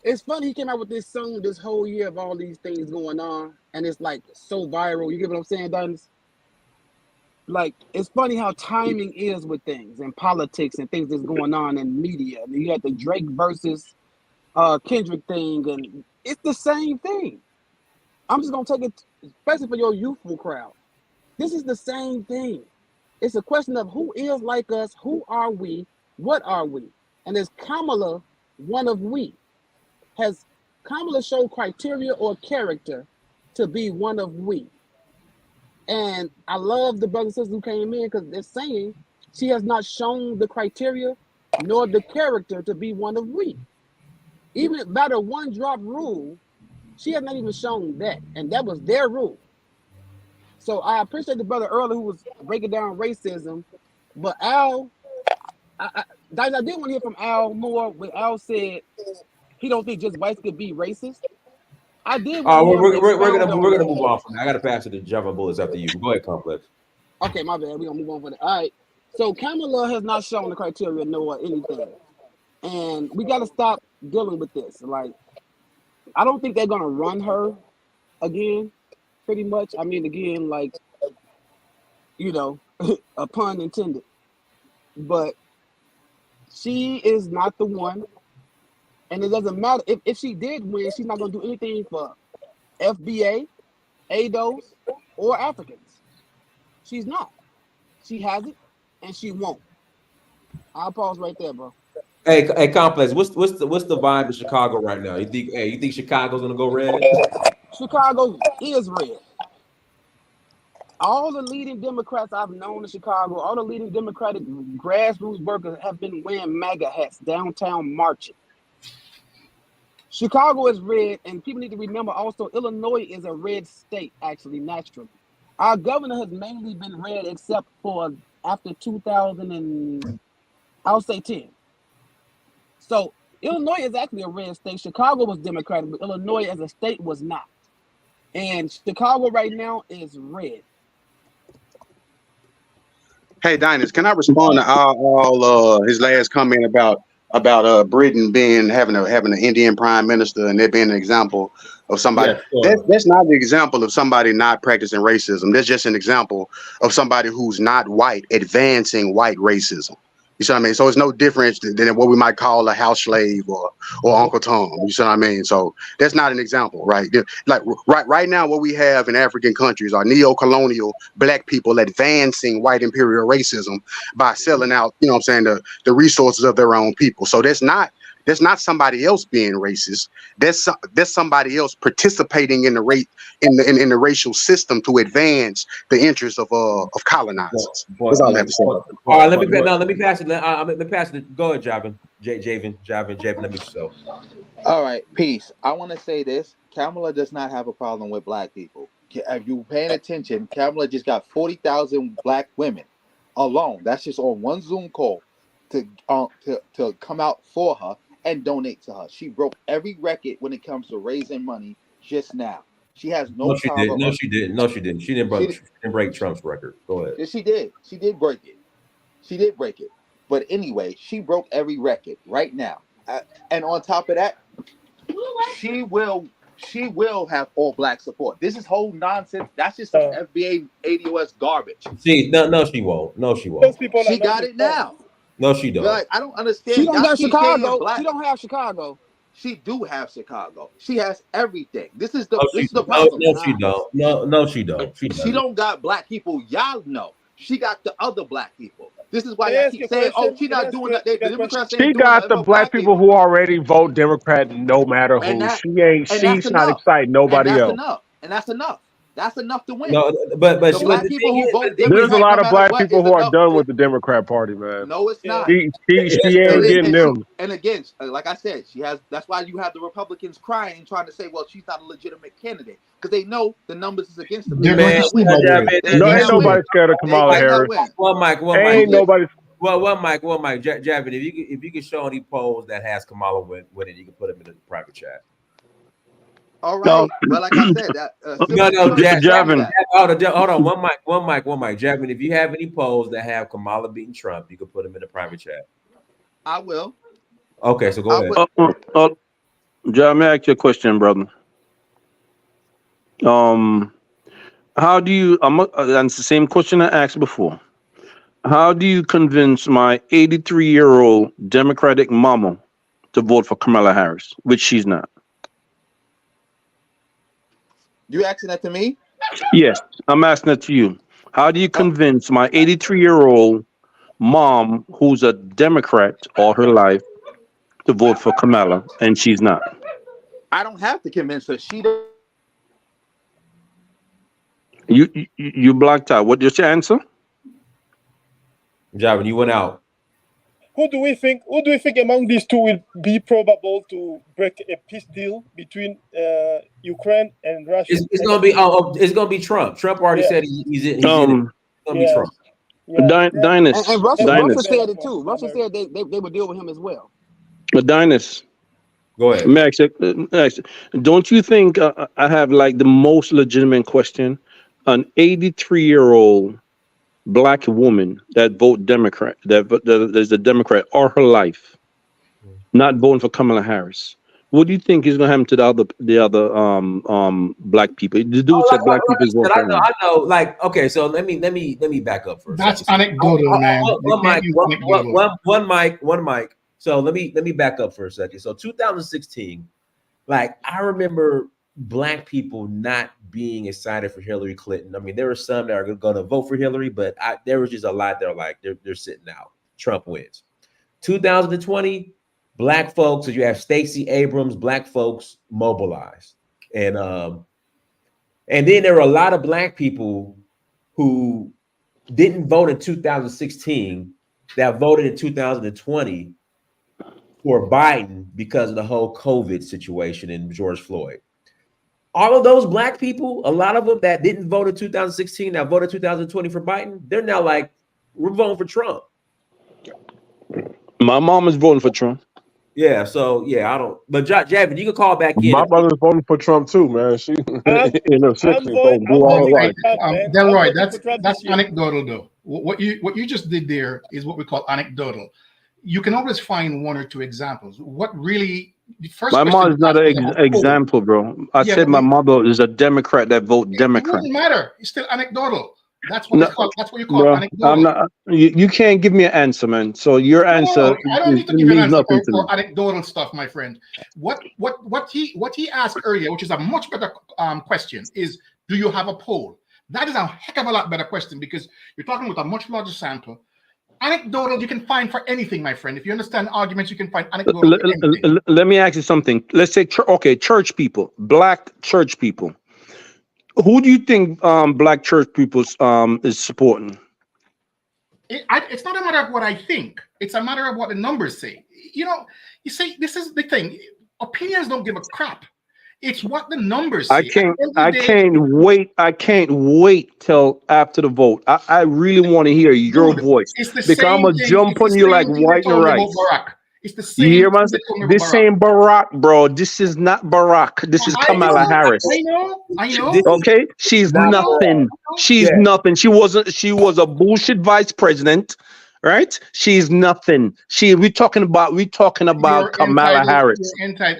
It's funny he came out with this song this whole year of all these things going on, and it's like so viral. You get what I'm saying, Dennis? Like, it's funny how timing is with things and politics and things that's going on in media. I mean, you had the Drake versus Kendrick thing, and it's the same thing. I'm just gonna take it, especially for your youthful crowd. This is the same thing. It's a question of who is like us, who are we, what are we? And is Kamala one of we? Has Kamala shown criteria or character to be one of we? And I love the brothers and sisters who came in because they're saying she has not shown the criteria nor the character to be one of we. Even by the one drop rule, she has not even shown that. And that was their rule. So I appreciate the brother earlier who was breaking down racism. But Al, I did want to hear from Al more when Al said he don't think just whites could be racist. I did want to hear him We're expound on gonna that. move on from that. I gotta pass it to Jevin Bullets after you. Go ahead, Complex. Okay, my bad. We're gonna move on for that. All right. So Kamala has not shown the criteria nor anything. And we gotta stop dealing with this. Like, I don't think they're gonna run her again, pretty much. I mean, again, like, you know, a pun intended. But she is not the one. And it doesn't matter if she did win, she's not gonna do anything for FBA, ADOS, or Africans. She's not. She has it, and she won't. I'll pause right there, bro. Hey, Complex. What's the vibe in Chicago right now? You think Chicago's gonna go red? Chicago is red. All the leading Democrats I've known in Chicago, all the leading Democratic grassroots workers have been wearing MAGA hats downtown marching. Chicago is red, and people need to remember also Illinois is a red state, actually, naturally. Our governor has mainly been red except for after 2000 and I'll say 10. So Illinois is actually a red state. Chicago was Democratic, but Illinois as a state was not. And Chicago right now is red. Hey, Dinus, can I respond to his last comment about Britain having an Indian prime minister and there being an example of somebody? Yeah, sure. That's not the example of somebody not practicing racism. That's just an example of somebody who's not white advancing white racism. You see what I mean? So it's no difference than what we might call a house slave or Uncle Tom. You see what I mean? So that's not an example, right? Like right now, what we have in African countries are neo-colonial black people advancing white imperial racism by selling out, you know what I'm saying, the resources of their own people. So that's not somebody else being racist. That's somebody else participating in the in the racial system to advance the interests of colonizers. That's all I have to say. All right, let me pass it. Let me pass it. Go ahead, Javin. Let me show. All right, peace. I want to say this. Kamala does not have a problem with black people. If you paying attention, Kamala just got 40,000 black women alone. That's just on one Zoom call to come out for her and donate to her. She broke every record when it comes to raising money just now. She has no she problem. did. She didn't. She didn't break Trump's record. Go ahead. Yes, she did. She did break it. She did break it. But anyway, she broke every record right now. And on top of that, she will have all black support. This is whole nonsense. That's just some FBA ADOS garbage. No, she won't. No, she won't. Those people she got it now. No, she don't. Like, I don't understand. She don't have Chicago. She don't have Chicago. She do have Chicago. She has everything. This is the problem. No, she don't. No, she don't. She don't got black people. Y'all know. She got the other black people. This is why y'all keep saying, "Oh, she's not doing that." The Democrats She got the black people who already vote Democrat, no matter who. She's not exciting nobody else. And that's enough. That's enough to win. No, but the black people who vote there's a lot of black people who are done with the Democrat Party, man. No, it's not. She ain't getting them. And again, like I said, she has. That's why you have the Republicans crying, trying to say, "Well, she's not a legitimate candidate," because they know the numbers is against them. No, ain't nobody scared of Kamala Harris. One mic. Ain't nobody. One mic. Javin, if you can show any polls that has Kamala winning, you can put them in the private chat. All right. Well, like I said, Javin. Hold on. One mic. Javin, if you have any polls that have Kamala beating Trump, you can put them in the private chat. I will. Okay, so go ahead. Javin, may I ask you a question, brother? How do you? That's the same question I asked before. How do you convince my 83-year-old Democratic mama to vote for Kamala Harris, which she's not? You asking that to me? Yes, I'm asking that to you. How do you convince my 83-year-old mom, who's a Democrat all her life, to vote for Kamala, and she's not? I don't have to convince her. She don't. You blacked out. What is your answer? Javin, you went out. Who do we think among these two will be probable to break a peace deal between Ukraine and Russia? It's gonna be Trump. Trump already said he's in. It's gonna be Trump. Dinus. And Russia said it too. Russia said they would deal with him as well. Dinus. Go ahead. Max, don't you think I have like the most legitimate question? An 83-year-old black woman that vote Democrat, that is a Democrat all her life, not voting for Kamala Harris. What do you think is going to happen to the other black people? The dude said black people vote for him. I know. Like, okay, so let me back up for a second. That's anecdotal, man. One mic. So let me back up for a second. So 2016, like I remember black people not being excited for Hillary Clinton. I mean, there were some that are going to vote for Hillary, but there was just a lot that are like they're sitting out. Trump wins. 2020, black folks, so you have Stacey Abrams, black folks mobilized, and then there were a lot of black people who didn't vote in 2016 that voted in 2020 for Biden because of the whole COVID situation and George Floyd. All of those black people, a lot of them that didn't vote in 2016, that voted 2020 for Biden, they're now like, we're voting for Trump. My mom is voting for Trump. Yeah, so yeah, I don't. But Javin, you can call back in. My brother's voting for Trump too, man. She in her 60s, so do all her life. Delroy, that's anecdotal though. What you just did there is what we call anecdotal. You can always find one or two examples. What really the first My question mom's not an example, bro. I said my mother is a Democrat that vote it Democrat. wouldn't matter. It's still anecdotal. That's what No, it's called. That's what you call bro, anecdotal. I'm not. You can't give me an answer, man. So your answer I don't need to give you an means answer nothing to me. for anecdotal stuff, my friend. What he asked earlier, which is a much better question, is do you have a poll? That is a heck of a lot better question because you're talking with a much larger sample. Anecdotal you can find for anything, my friend. If you understand arguments, you can find anecdotal for anything. Let me ask you something. Let's say, church people, black church people. Who do you think black church people is supporting? It's not a matter of what I think. It's a matter of what the numbers say. You see, this is the thing. Opinions don't give a crap. It's what the numbers say. I can't wait till after the vote. I really want to hear your voice because I'm gonna jump on you like white and rice. It's the same. You hear me? This ain't Barack, bro. This is not Barack. This is Kamala Harris. I know. Okay, she's nothing. She's nothing. She was a bullshit vice president, right? She's nothing. We're talking about Kamala Harris.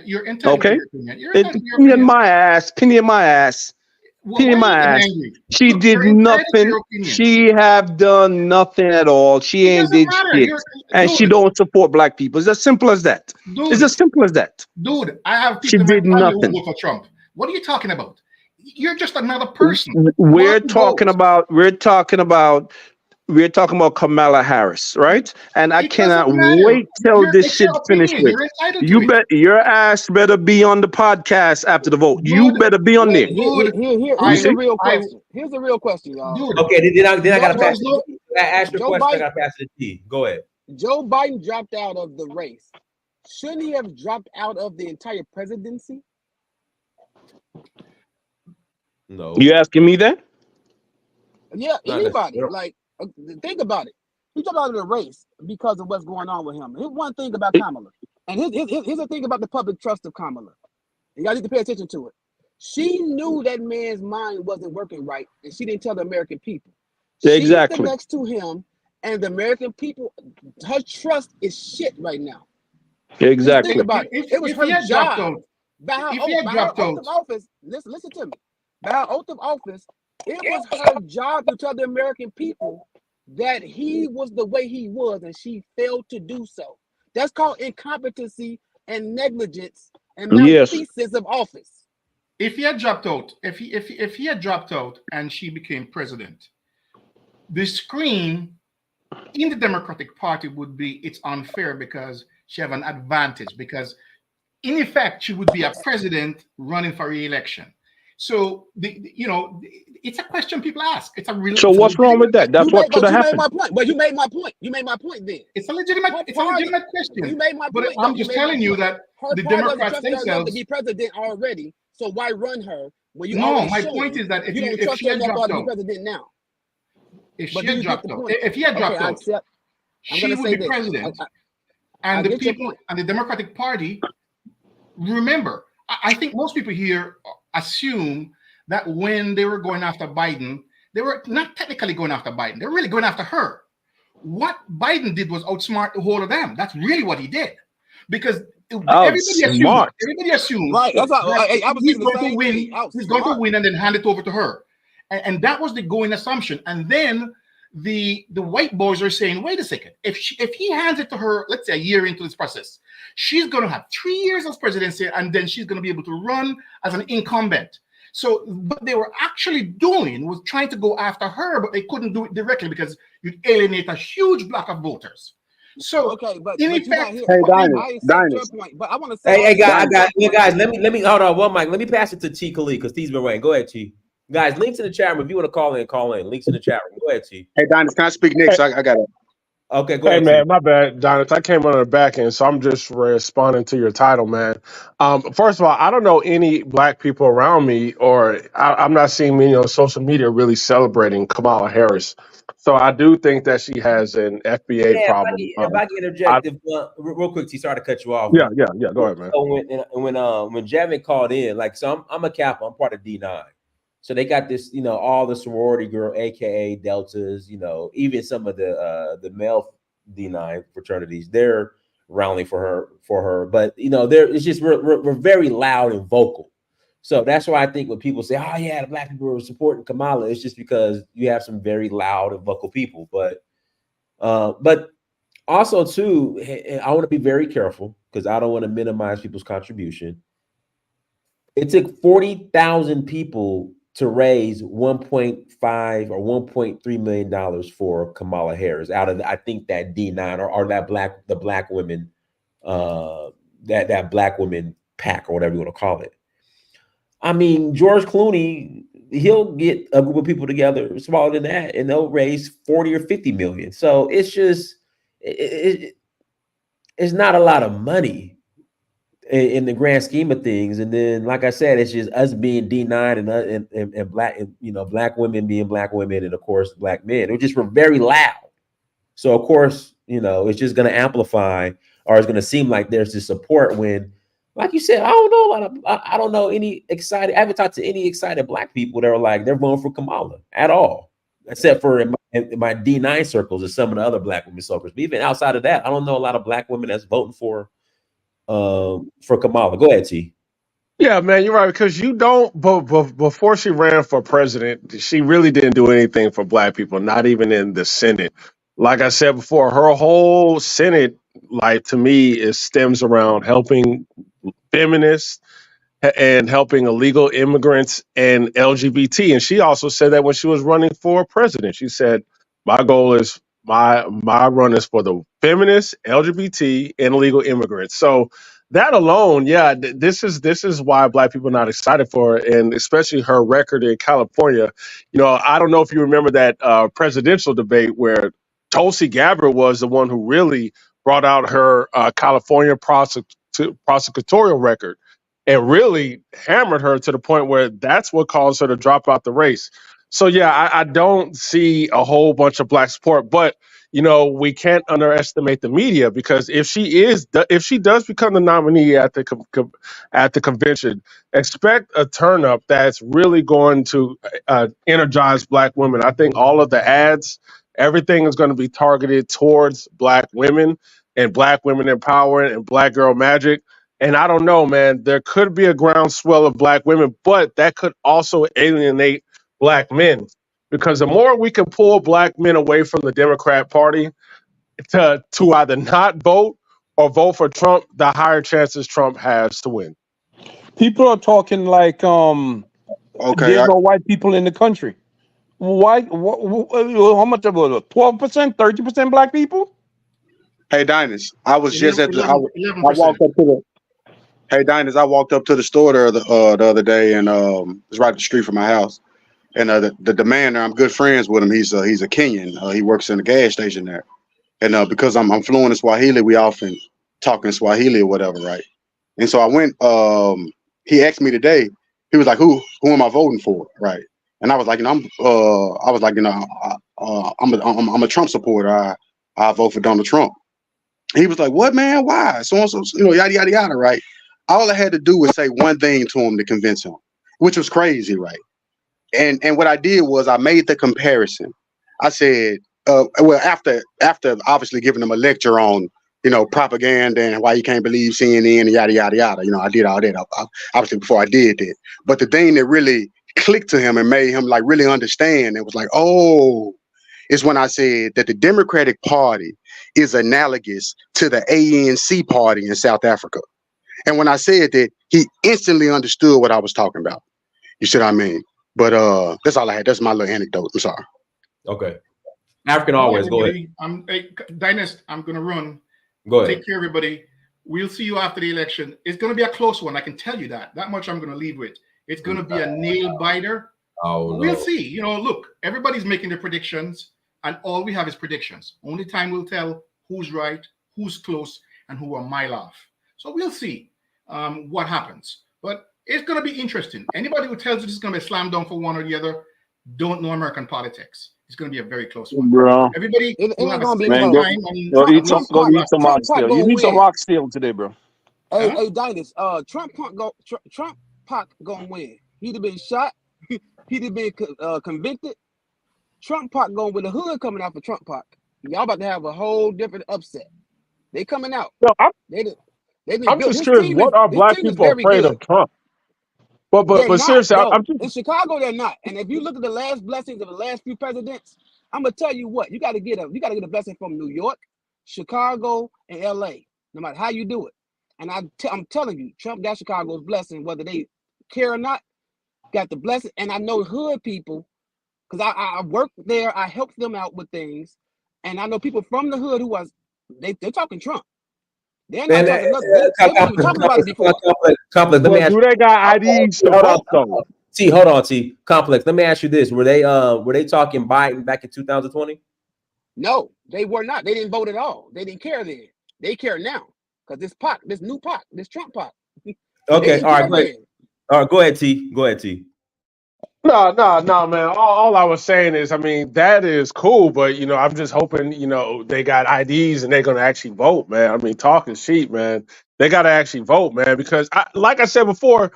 You're entitled. Okay. Opinion. In my ass. She did nothing. She have done nothing at all. She ain't did shit, and she don't support black people. It's as simple as that. It's as simple as that. Dude, I have She people did in my family nothing. who vote for Trump. What are you talking about? You're just another person. We're talking about Kamala Harris, right? And I cannot wait till this shit finished with. Your ass better be on the podcast after the vote. You better be on there. Here's a real question. Here's a real question, y'all. Okay, then I gotta pass it. I asked your question. I gotta pass it to T. Go ahead. Joe Biden dropped out of the race. Shouldn't he have dropped out of the entire presidency? No. You asking me that? Yeah, anybody. Like, think about it. He dropped out of the race because of what's going on with him. Here's one thing about Kamala. And here's the thing about the public trust of Kamala. You guys need to pay attention to it. She knew that man's mind wasn't working right, and she didn't tell the American people. Exactly. She's next to him, and the American people, her trust is shit right now. Exactly. Think about it. It was her job. By her oath of office, listen to me. By her oath of office, it was her job to tell the American people that he was the way he was, and she failed to do so. That's called incompetency and negligence and malfeasance of office. If he had dropped out, if he had dropped out and she became president, the screen in the Democratic Party would be it's unfair because she have an advantage because in effect she would be a president running for re-election. So it's a question people ask. It's a really so what's wrong with that? That's what should have happened. You made my point. You made my point then. It's a legitimate question. You made my point. But I'm just telling you that the Democrats themselves to be president already. So why run her when you? No, my point is that if she had dropped out, president now. If she had dropped out, if he had dropped out, she would be president. And the people and the Democratic Party, remember, I think most people here assume that when they were going after Biden, they were not technically going after Biden. They were really going after her. What Biden did was outsmart the whole of them. That's really what he did. Because everybody assumes right. That's he's going to win and then hand it over to her. And that was the going assumption. And then the white boys are saying, wait a second, if he hands it to her, let's say a year into this process, she's going to have 3 years as presidency, and then she's going to be able to run as an incumbent. So what they were actually doing was trying to go after her, but they couldn't do it directly because you'd alienate a huge block of voters. So in effect, but I want to say, hey guys, let me hold on one mic. Let me pass it to T. Khalid because T's been waiting. Go ahead, T. Guys, links in the chat room. If you want to call in. Links in the chat room. Go ahead, T. Hey, Donnie, can I speak next? I got it. Okay, go ahead. Hey, man, my bad, Jonathan. I came on the back end, so I'm just responding to your title, man. First of all, I don't know any black people around me, or I'm not seeing many on social media really celebrating Kamala Harris. So I do think that she has an FBA Yeah, problem. if I can interject, real quick, T, sorry to cut you off. Yeah. Go ahead, man. So when Javin called in, like, so I'm a Kappa, I'm part of D9. So they got this, all the sorority girl, aka Deltas, even some of the male D9 fraternities, they're rallying for her. But it's just we're very loud and vocal. So that's why I think when people say, "Oh yeah, the black people are supporting Kamala," it's just because you have some very loud and vocal people. But also too, I want to be very careful because I don't want to minimize people's contribution. It took 40,000 people to raise 1.5 or 1.3 million dollars for Kamala Harris out of, I think, that D9 or the black women, that black women pack or whatever you want to call it. I mean, George Clooney, he'll get a group of people together smaller than that, and they'll raise 40 or 50 million. So it's just it's not a lot of money in the grand scheme of things. And then, like I said, it's just us being D9 and black, and black women being black women, and of course black men. We're very loud. So of course, it's just going to amplify, or it's going to seem like there's this support when, like you said, I don't know any excited. I haven't talked to any excited black people that are like they're voting for Kamala at all, except for in my D9 circles and some of the other black women circles. But even outside of that, I don't know a lot of black women that's voting for Kamala. Go ahead, T. Yeah, man, you're right, because you don't. Before she ran for president, she really didn't do anything for black people, not even in the Senate. Like I said before, her whole Senate, like, to me, stems around helping feminists and helping illegal immigrants and LGBT. And she also said that when she was running for president, she said, "My goal is my run is for the feminists, LGBT, and illegal immigrants." So that alone, yeah, this is why black people are not excited for it, and especially her record in California. I don't know if you remember that presidential debate where Tulsi Gabbard was the one who really brought out her California prosecutorial record and really hammered her to the point where that's what caused her to drop out the race. So yeah, I don't see a whole bunch of black support, but we can't underestimate the media, because if she does become the nominee at the convention, expect a turn up that's really going to energize black women. I think all of the ads, everything is going to be targeted towards black women and black women empowering and black girl magic. And I don't know, man, there could be a groundswell of black women, but that could also alienate black men, because the more we can pull black men away from the Democrat Party to either not vote or vote for Trump, the higher chances Trump has to win. People are talking like Okay, there's no white people in the country. Why? How much of it? 12%, 30% black people? Hey, Dinus, I was just at the. I 11%. walked up to the. Hey, Dinus, I walked up to the store there the other day, and it's right up the street from my house. And the man there, I'm good friends with him. He's a Kenyan. He works in the gas station there. And because I'm fluent in Swahili, we often talk in Swahili or whatever, right? And so I went. He asked me today. He was like, "Who am I voting for?" Right? And I was like, I'm a Trump supporter. I vote for Donald Trump. He was like, "What, man? Why? So and so, yada yada yada." Right? All I had to do was say one thing to him to convince him, which was crazy, right? And what I did was I made the comparison. I said, well, after obviously giving them a lecture on propaganda and why you can't believe CNN and yada yada yada. I did all that obviously before I did that. But the thing that really clicked to him and made him like really understand, it was like, oh, is when I said that the Democratic Party is analogous to the ANC party in South Africa. And when I said that, he instantly understood what I was talking about. You see what I mean? But that's all I had. That's my little anecdote. I'm sorry. Okay. African All right, always. Go ahead. Dinus, I'm going to run. Go ahead. Take care, everybody. We'll see you after the election. It's going to be a close one. I can tell you that. That much I'm going to leave with. It's going to be a nail biter. Oh, we'll see. Look, everybody's making their predictions, and all we have is predictions. Only time will tell who's right, who's close, and who are a mile off. So we'll see what happens. But it's going to be interesting. Anybody who tells you this is going to be a slam dunk for one or the other don't know American politics. It's going to be a very close one. Bro. Everybody, It will ain't have a gonna be Man, safe close. time. And go eat Trump some oxtail. You gonna need some win. oxtail today, bro. Hey, huh? hey, Dinus, Trump Pac gonna win. He'd have been shot. He'd have been convicted. Trump Pac going with the hood coming out for Trump Pac. Y'all about to have a whole different upset. They coming out. No, They I'm built just curious. What are his black team is people very afraid good. of Trump? They're But not seriously, though. I'm just In Chicago, they're not. And if you look at the last blessings of the last few presidents, I'm gonna tell you what, you gotta get a blessing from New York, Chicago, and LA, no matter how you do it. And I'm telling you, Trump got Chicago's blessing, whether they care or not, got the blessing. And I know hood people, because I worked there, I helped them out with things. And I know people from the hood who they're talking Trump. They're not Man, talking nothing. They weren't even talking about it before. Complex. Let me well, ask do you. they got IDs to Hold on. vote though? T, hold on, T. Complex. Let me ask you this: were they talking Biden back in 2020? No, they were not. They didn't vote at all. They didn't care then. They care now. Because this new Pac, this Trump Pac. They Okay, didn't all right, care go ahead. then. All right, go ahead, T. Go ahead, T. No, man. All I was saying is, I mean, that is cool, but I'm just hoping, they got IDs and they're gonna actually vote, man. I mean, talking sheep, man. They gotta actually vote, man, because like I said before,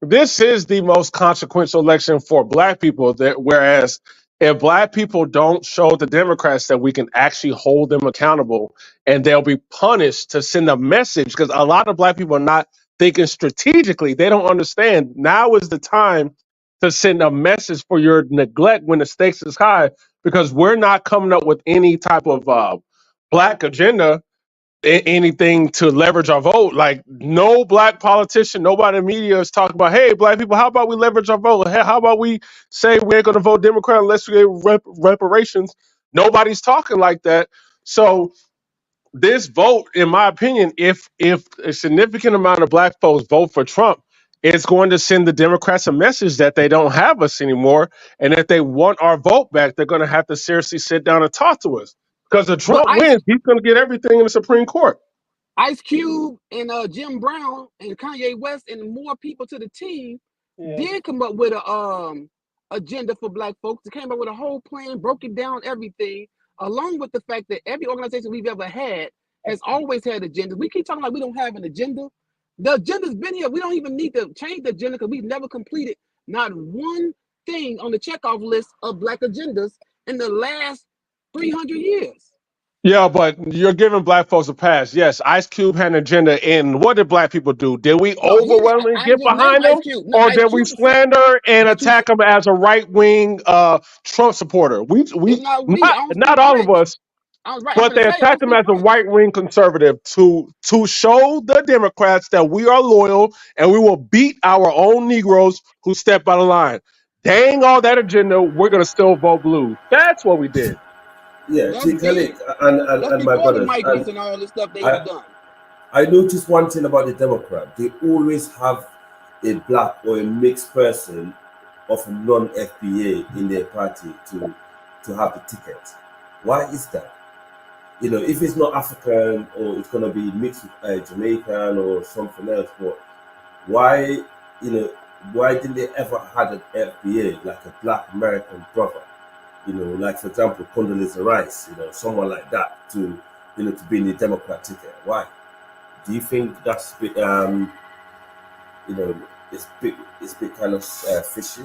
this is the most consequential election for black people. Whereas if black people don't show the Democrats that we can actually hold them accountable and they'll be punished to send a message, because a lot of black people are not thinking strategically. They don't understand. Now is the time to send a message for your neglect when the stakes is high, because we're not coming up with any type of black agenda, anything to leverage our vote. Like no black politician, nobody in the media is talking about, hey, black people, how about we leverage our vote? Hey, how about we say we ain't going to vote Democrat unless we get reparations? Nobody's talking like that. So this vote, in my opinion, if a significant amount of black folks vote for Trump, it's going to send the Democrats a message that they don't have us anymore, and if they want our vote back, they're going to have to seriously sit down and talk to us. Because if But Trump wins, he's going to get everything in the Supreme Court. Ice Cube and Jim Brown and Kanye West and more people to the team did come up with a agenda for black folks. They came up with a whole plan, broke it down, everything, along with the fact that every organization we've ever had has always had agendas. We keep talking like we don't have an agenda. The agenda's been here. We don't even need to change the agenda because we've never completed not one thing on the checkoff list of black agendas in the last 300 years. Yeah, but you're giving black folks a pass. Yes, Ice Cube had an agenda, and what did black people do? Did we No, he didn't. overwhelmingly I get just named behind Ice him, Cube. No, or Ice did we Cube is saying, slander and but you attack him as a right wing Trump supporter? We it's not we. I don't not speak all of French. us, I'm right. I'm but gonna they say I don't attacked him speak as a French. right wing conservative to show the Democrats that we are loyal and we will beat our own Negroes who step out of line. Dang all that agenda, we're gonna still vote blue. That's what we did. Yeah, That's Tikalik big. and That's my before the brothers. migrants and all this stuff they I, have done. I noticed one thing about the Democrat. They always have a black or a mixed person of non-FBA in their party to have the ticket. Why is that? If it's not African or it's going to be mixed with Jamaican or something else, but why, why didn't they ever had an FBA, like a black American brother? Like for example, Condoleezza Rice, someone like that to be in the Democrat ticket. Why? Do you think that's it's bit kind of fishy?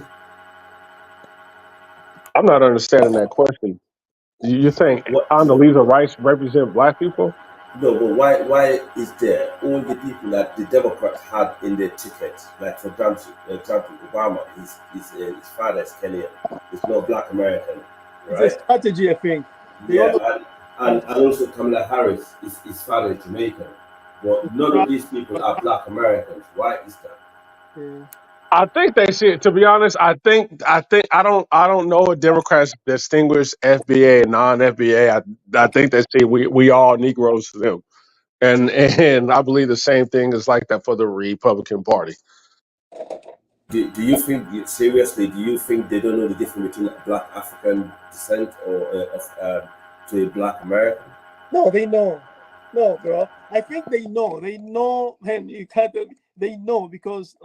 I'm not understanding that question. You think What? Condoleezza Rice represent black people? No, but why is there all the people that the Democrats had in their tickets? Like for example, Obama, his father is Kenyan. He's not Black American, It's a right? strategy, I think. They Yeah, all and also Kamala Harris, his father is Jamaican. But none of these people are Black Americans. Why is that? Yeah. I think they see it. To be honest, I don't know if Democrats distinguish FBA and non-FBA. I think they see we all Negroes to them, and I believe the same thing is like that for the Republican Party. Do you think seriously? Do you think they don't know the difference between Black African descent or to a Black American? No, they know. No, bro. I think they know. They know, and they know because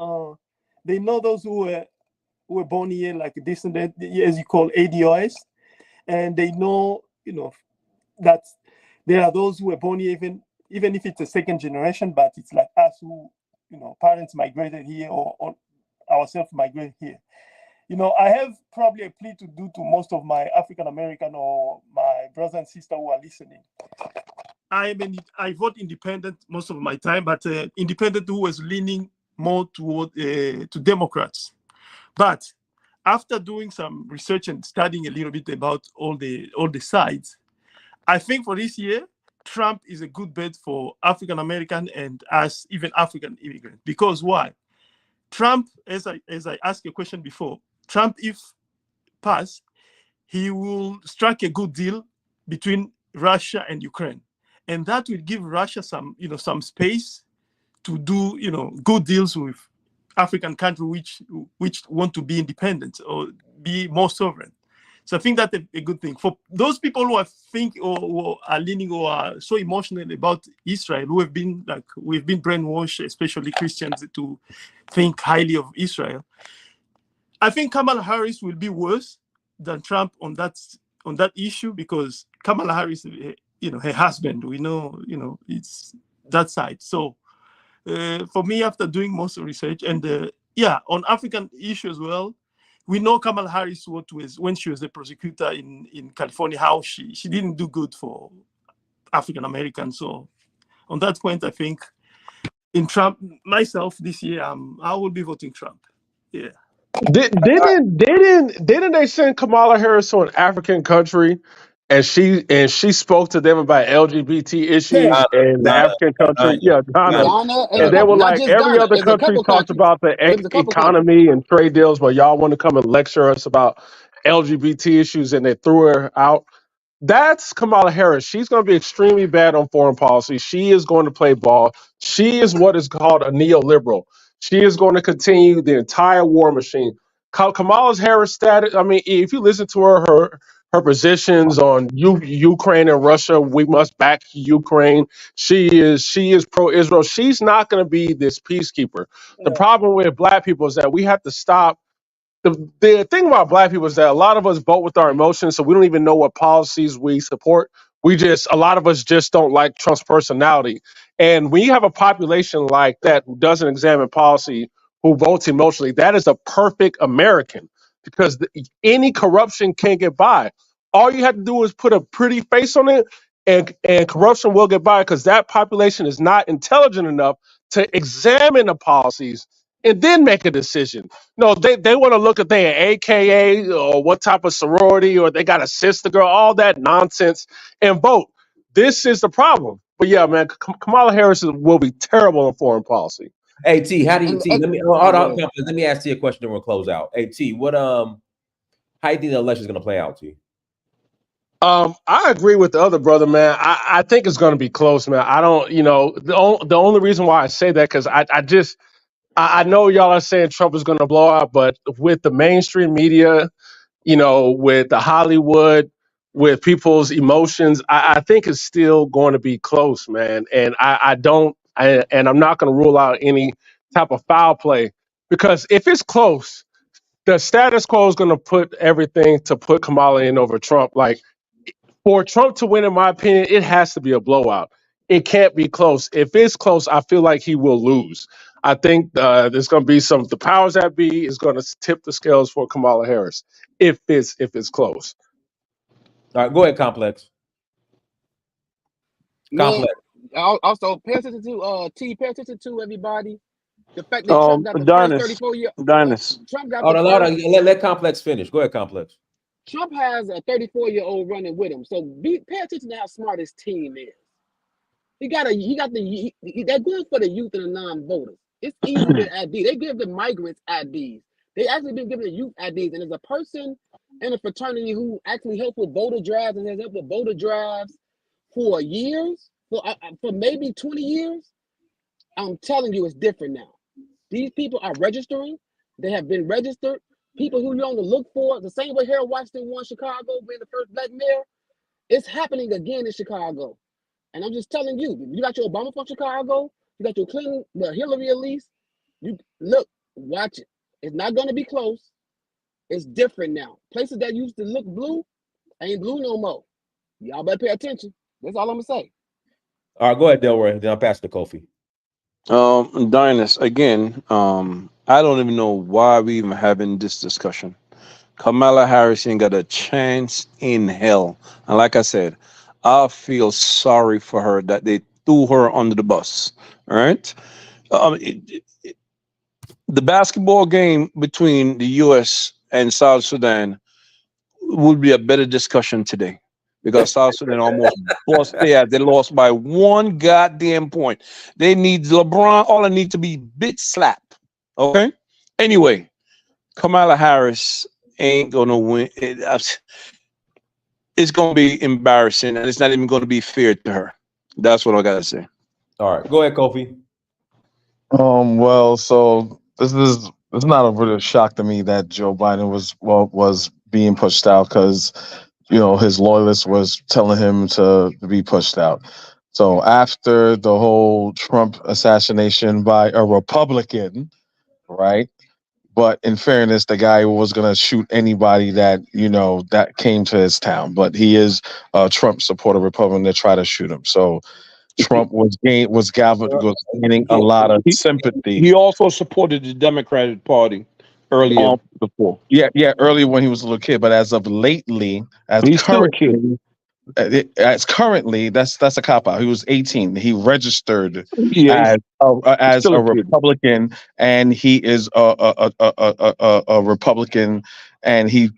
they know those who were born here like descendant, as you call ADOS, and they know, that there are those who were born here, even if it's a second generation, but it's like us who, parents migrated here or ourselves migrated here. I have probably a plea to do to most of my African American or my brothers and sisters who are listening. I vote independent most of my time, but independent who was leaning more toward to Democrats. But after doing some research and studying a little bit about all the sides, I think for this year, Trump is a good bet for African American and us, even African immigrants. Because why? Trump, as I asked a question before, Trump, if passed, he will strike a good deal between Russia and Ukraine, and that will give Russia some space to do good deals with African countries which want to be independent or be more sovereign. So I think that's a good thing for those people who or are leaning or are so emotional about Israel, who we've been brainwashed, especially Christians, to think highly of Israel. I think Kamala Harris will be worse than Trump on that issue, because Kamala Harris, her husband, we know, it's that side. So for me, after doing most research and on African issue as well, we know Kamala Harris when she was a prosecutor in California, how she didn't do good for African Americans. So on that point, I think in Trump, myself this year, I will be voting Trump. Yeah. Didn't they send Kamala Harris to an African country, and she spoke to them about LGBT issues in the African country? Yeah, Ghana. Ghana and And they were not like, just every Ghana. other There's a country couple talked countries. about the There's a couple countries. economy and trade deals, but y'all want to come and lecture us about LGBT issues, and they threw her out. That's Kamala Harris. She's going to be extremely bad on foreign policy. She is going to play ball. She is what is called a neoliberal. She is going to continue the entire war machine. Kamala Harris status. I mean, if you listen to her positions on Ukraine and Russia, we must back Ukraine. She is pro-Israel. She's not going to be this peacekeeper. The problem with Black people is that we have to stop. The thing about Black people is that a lot of us vote with our emotions, so we don't even know what policies we support. A lot of us just don't like Trump's personality. And when you have a population like that who doesn't examine policy, who votes emotionally, that is a perfect American, because any corruption can't get by. All you have to do is put a pretty face on it, and corruption will get by, because that population is not intelligent enough to examine the policies and then make a decision. No, they want to look at their AKA or what type of sorority, or they got a sister girl, all that nonsense, and vote. This is the problem. But yeah, man, Kamala Harris will be terrible in foreign policy. Hey T, how do you T? Let me let me ask you a question, and we'll close out. Hey T, how do you think the election is going to play out, T? I agree with the other brother, man. I think it's going to be close, man. I don't, the only reason why I say that, because I know y'all are saying Trump is going to blow out, but with the mainstream media, with the Hollywood, with people's emotions, I think it's still going to be close, man. And I'm not going to rule out any type of foul play, because if it's close, the status quo is going to put everything to put Kamala in over Trump. Like, for Trump to win, in my opinion, it has to be a blowout. It can't be close. If it's close, I feel like he will lose. I think there's going to be the powers that be is going to tip the scales for Kamala Harris if it's close. All right, go ahead, Complex. Man, also pay attention to pay attention to everybody. The fact that Trump got the first 34 year. Trump got let Complex finish. Go ahead, Complex. Trump has a 34-year-old running with him, so pay attention to how smart his team is. They're good for the youth and the non-voters. It's easy to ID. They give the migrants IDs. They actually been giving the youth IDs, and there's a person in a fraternity who actually helped with voter drives and has helped with voter drives for years, for maybe 20 years. I'm telling you, it's different now. These people are registering. They have been registered. People who you're on the look for, the same way Harold Washington won Chicago, being the first Black mayor, it's happening again in Chicago. And I'm just telling you, you got your Obama from Chicago, you got your Clinton, the Hillary at least. You look, watch it. It's not going to be close. It's different now. Places that used to look blue Ain't blue no more. Y'all better pay attention. That's all I'm gonna say. All right, go ahead, Delroy. Then I'll pass it to Kofi. Dynus, again, I don't even know why we even having this discussion. Kamala Harris ain't got a chance in hell. And like I said, I feel sorry for her that they threw her under the bus. All right. The basketball game between the U.S. and South Sudan would be a better discussion today because South Sudan almost lost there. They lost by one goddamn point. They need LeBron. All it needs to be bit slap. Okay. Anyway, Kamala Harris ain't gonna win. It's gonna be embarrassing, and it's not even gonna be fair to her. That's what I gotta say. All right, go ahead, Kofi. Well, so it's not a real shock to me that Joe Biden was being pushed out because his loyalists was telling him to be pushed out. So after the whole Trump assassination by a Republican, right? But in fairness, the guy was gonna shoot anybody that that came to his town. But he is a Trump supporter Republican that tried to shoot him. So Trump was gaining a lot of sympathy. He also supported the Democratic Party earlier before. Yeah, earlier when he was a little kid, but as of lately, He's still a kid. as currently, that's a cop out. He was 18. He registered Yeah, as still a a kid. Republican, and he is a Republican, and he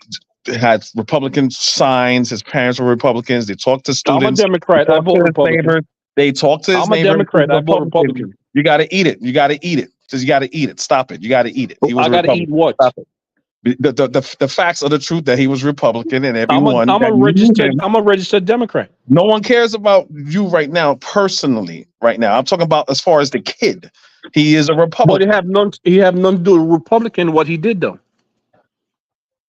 had Republican signs. His parents were Republicans. They talked to I'm a students. Democrat. They I talked vote to his Republican. neighbors. They talked to his I'm a neighbors. Democrat. I vote Republican. You got to eat it. You got to eat it. Says you got to eat it. Stop it. You got to eat it. He was I a got to eat Republican. what? Stop it. The facts are the truth that he was Republican, and I'm a registered Democrat. No one cares about you right now, personally. Right now, I'm talking about as far as the kid. He is a Republican. But he have none to do with Republican. What he did though.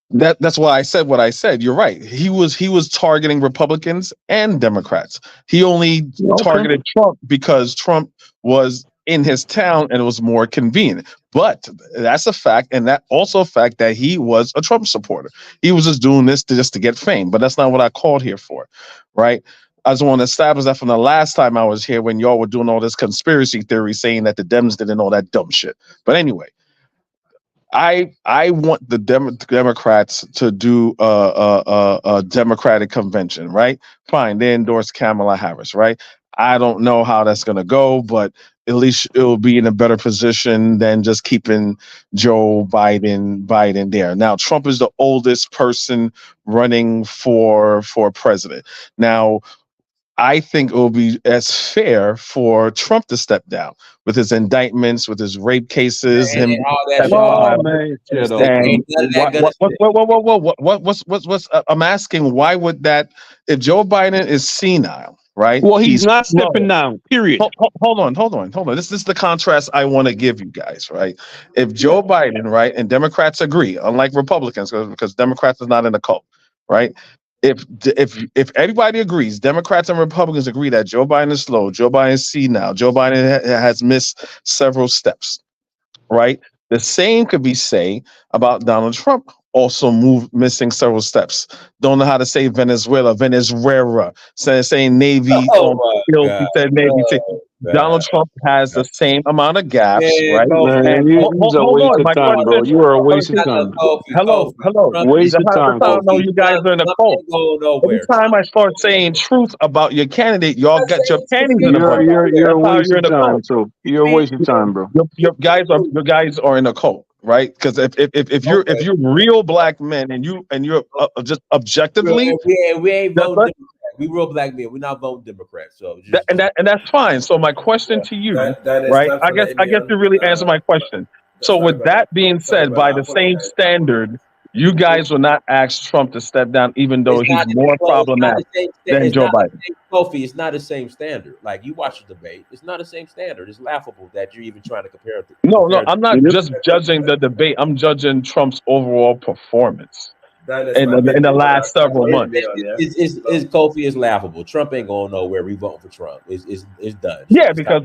That's why I said what I said. You're right. He was targeting Republicans and Democrats. He only targeted Trump because Trump was in his town and it was more convenient. But that's a fact, and that also a fact that he was a Trump supporter. He was just doing this just to get fame, but that's not what I called here for, right? I just want to establish that from the last time I was here when y'all were doing all this conspiracy theory saying that the Dems didn't all that dumb shit. But anyway, I want the Democrats to do a Democratic convention, right? Fine, they endorse Kamala Harris, right? I don't know how that's going to go, but at least it will be in a better position than just keeping Joe Biden there. Now, Trump is the oldest person running for president. Now, I think it will be as fair for Trump to step down with his indictments, with his rape cases, And him. all that What's I'm asking, why would that? If Joe Biden is senile, right? Well, he's not stepping down. Period. Hold on. This is the contrast I want to give you guys, right? If Joe Biden, right, and Democrats agree, unlike Republicans, because Democrats is not in the cult, right? If everybody agrees, Democrats and Republicans agree that Joe Biden is slow, Joe Biden is senile, Joe Biden has missed several steps, right? The same could be said about Donald Trump, also missing several steps. Don't know how to say Venezuela, saying Navy. He said Navy. Donald Trump has the same amount of gaps, right? Man, Hold on. My question, bro. You are a waste of time. Hello. Waste of time. I know you guys are in a cult. Every time I start saying truth about your candidate, y'all got your panties in a bunch. You're a waste of time. So you're a waste of time, bro. Your guys are in a cult, right? Because if you're real black men and you're just objectively, we ain't voting Democrat. We real black men. We're not voting Democrats. So that's fine. So my question to you, right? I guess you really answer my question. So with that being said, by the same standard, you guys will not ask Trump to step down, even though he's more problematic than Joe Biden. Kofi, it's not the same standard. Like, you watch the debate, it's not the same standard. It's laughable that you're even trying to compare it. No, I'm not just judging the debate. I'm judging Trump's overall performance. in the last several months. It's Kofi is laughable. Trump ain't going nowhere. We voting for Trump. It's done. Yeah, because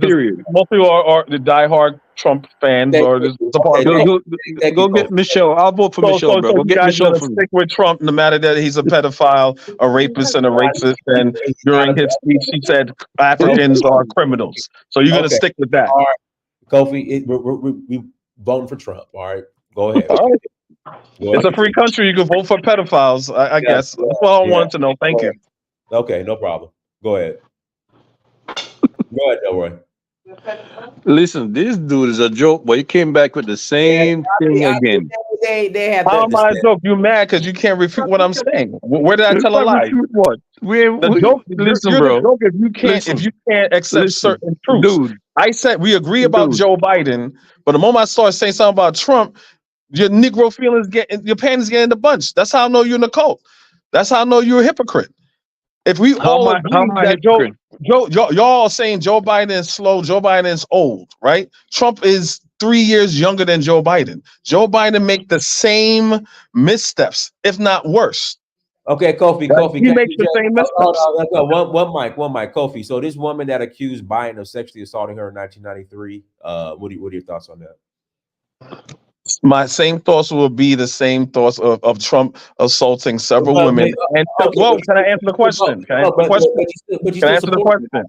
most people are the diehard Trump fans or the part of Go get Michelle. I'll vote for Michelle, bro. So Go you get guys Michelle gonna for me. stick with Trump no matter that he's a pedophile, a rapist, and a racist. And during his speech, he said Africans are criminals. So you're gonna stick with that. All right, Kofi, we voting for Trump. All right, go ahead. All right. It's a free country. You can vote for pedophiles. I guess that's all I wanted to know. Thank you. Okay, no problem. Go ahead. Go ahead, Delroy. Listen, this dude is a joke, but he came back with the same thing again. They have How am I a joke? You mad because you can't refute what I'm saying? Where did I tell a lie? What? The joke, listen, you're bro. the joke if you can't accept certain truths. Dude. I said we agree about Joe Biden, but the moment I start saying something about Trump, your Negro feelings your panties get in the bunch. That's how I know you're in the cult. That's how I know you're a hypocrite. If we all agree that y'all saying Joe Biden is slow, Joe Biden is old, right? Trump is 3 years younger than Joe Biden. Joe Biden make the same missteps, if not worse. Okay, Kofi. He makes the same missteps. One mic, Kofi. So this woman that accused Biden of sexually assaulting her in 1993, what are your thoughts on that? My same thoughts will be the same thoughts of Trump assaulting several women. And can I answer the question? Can I answer the question?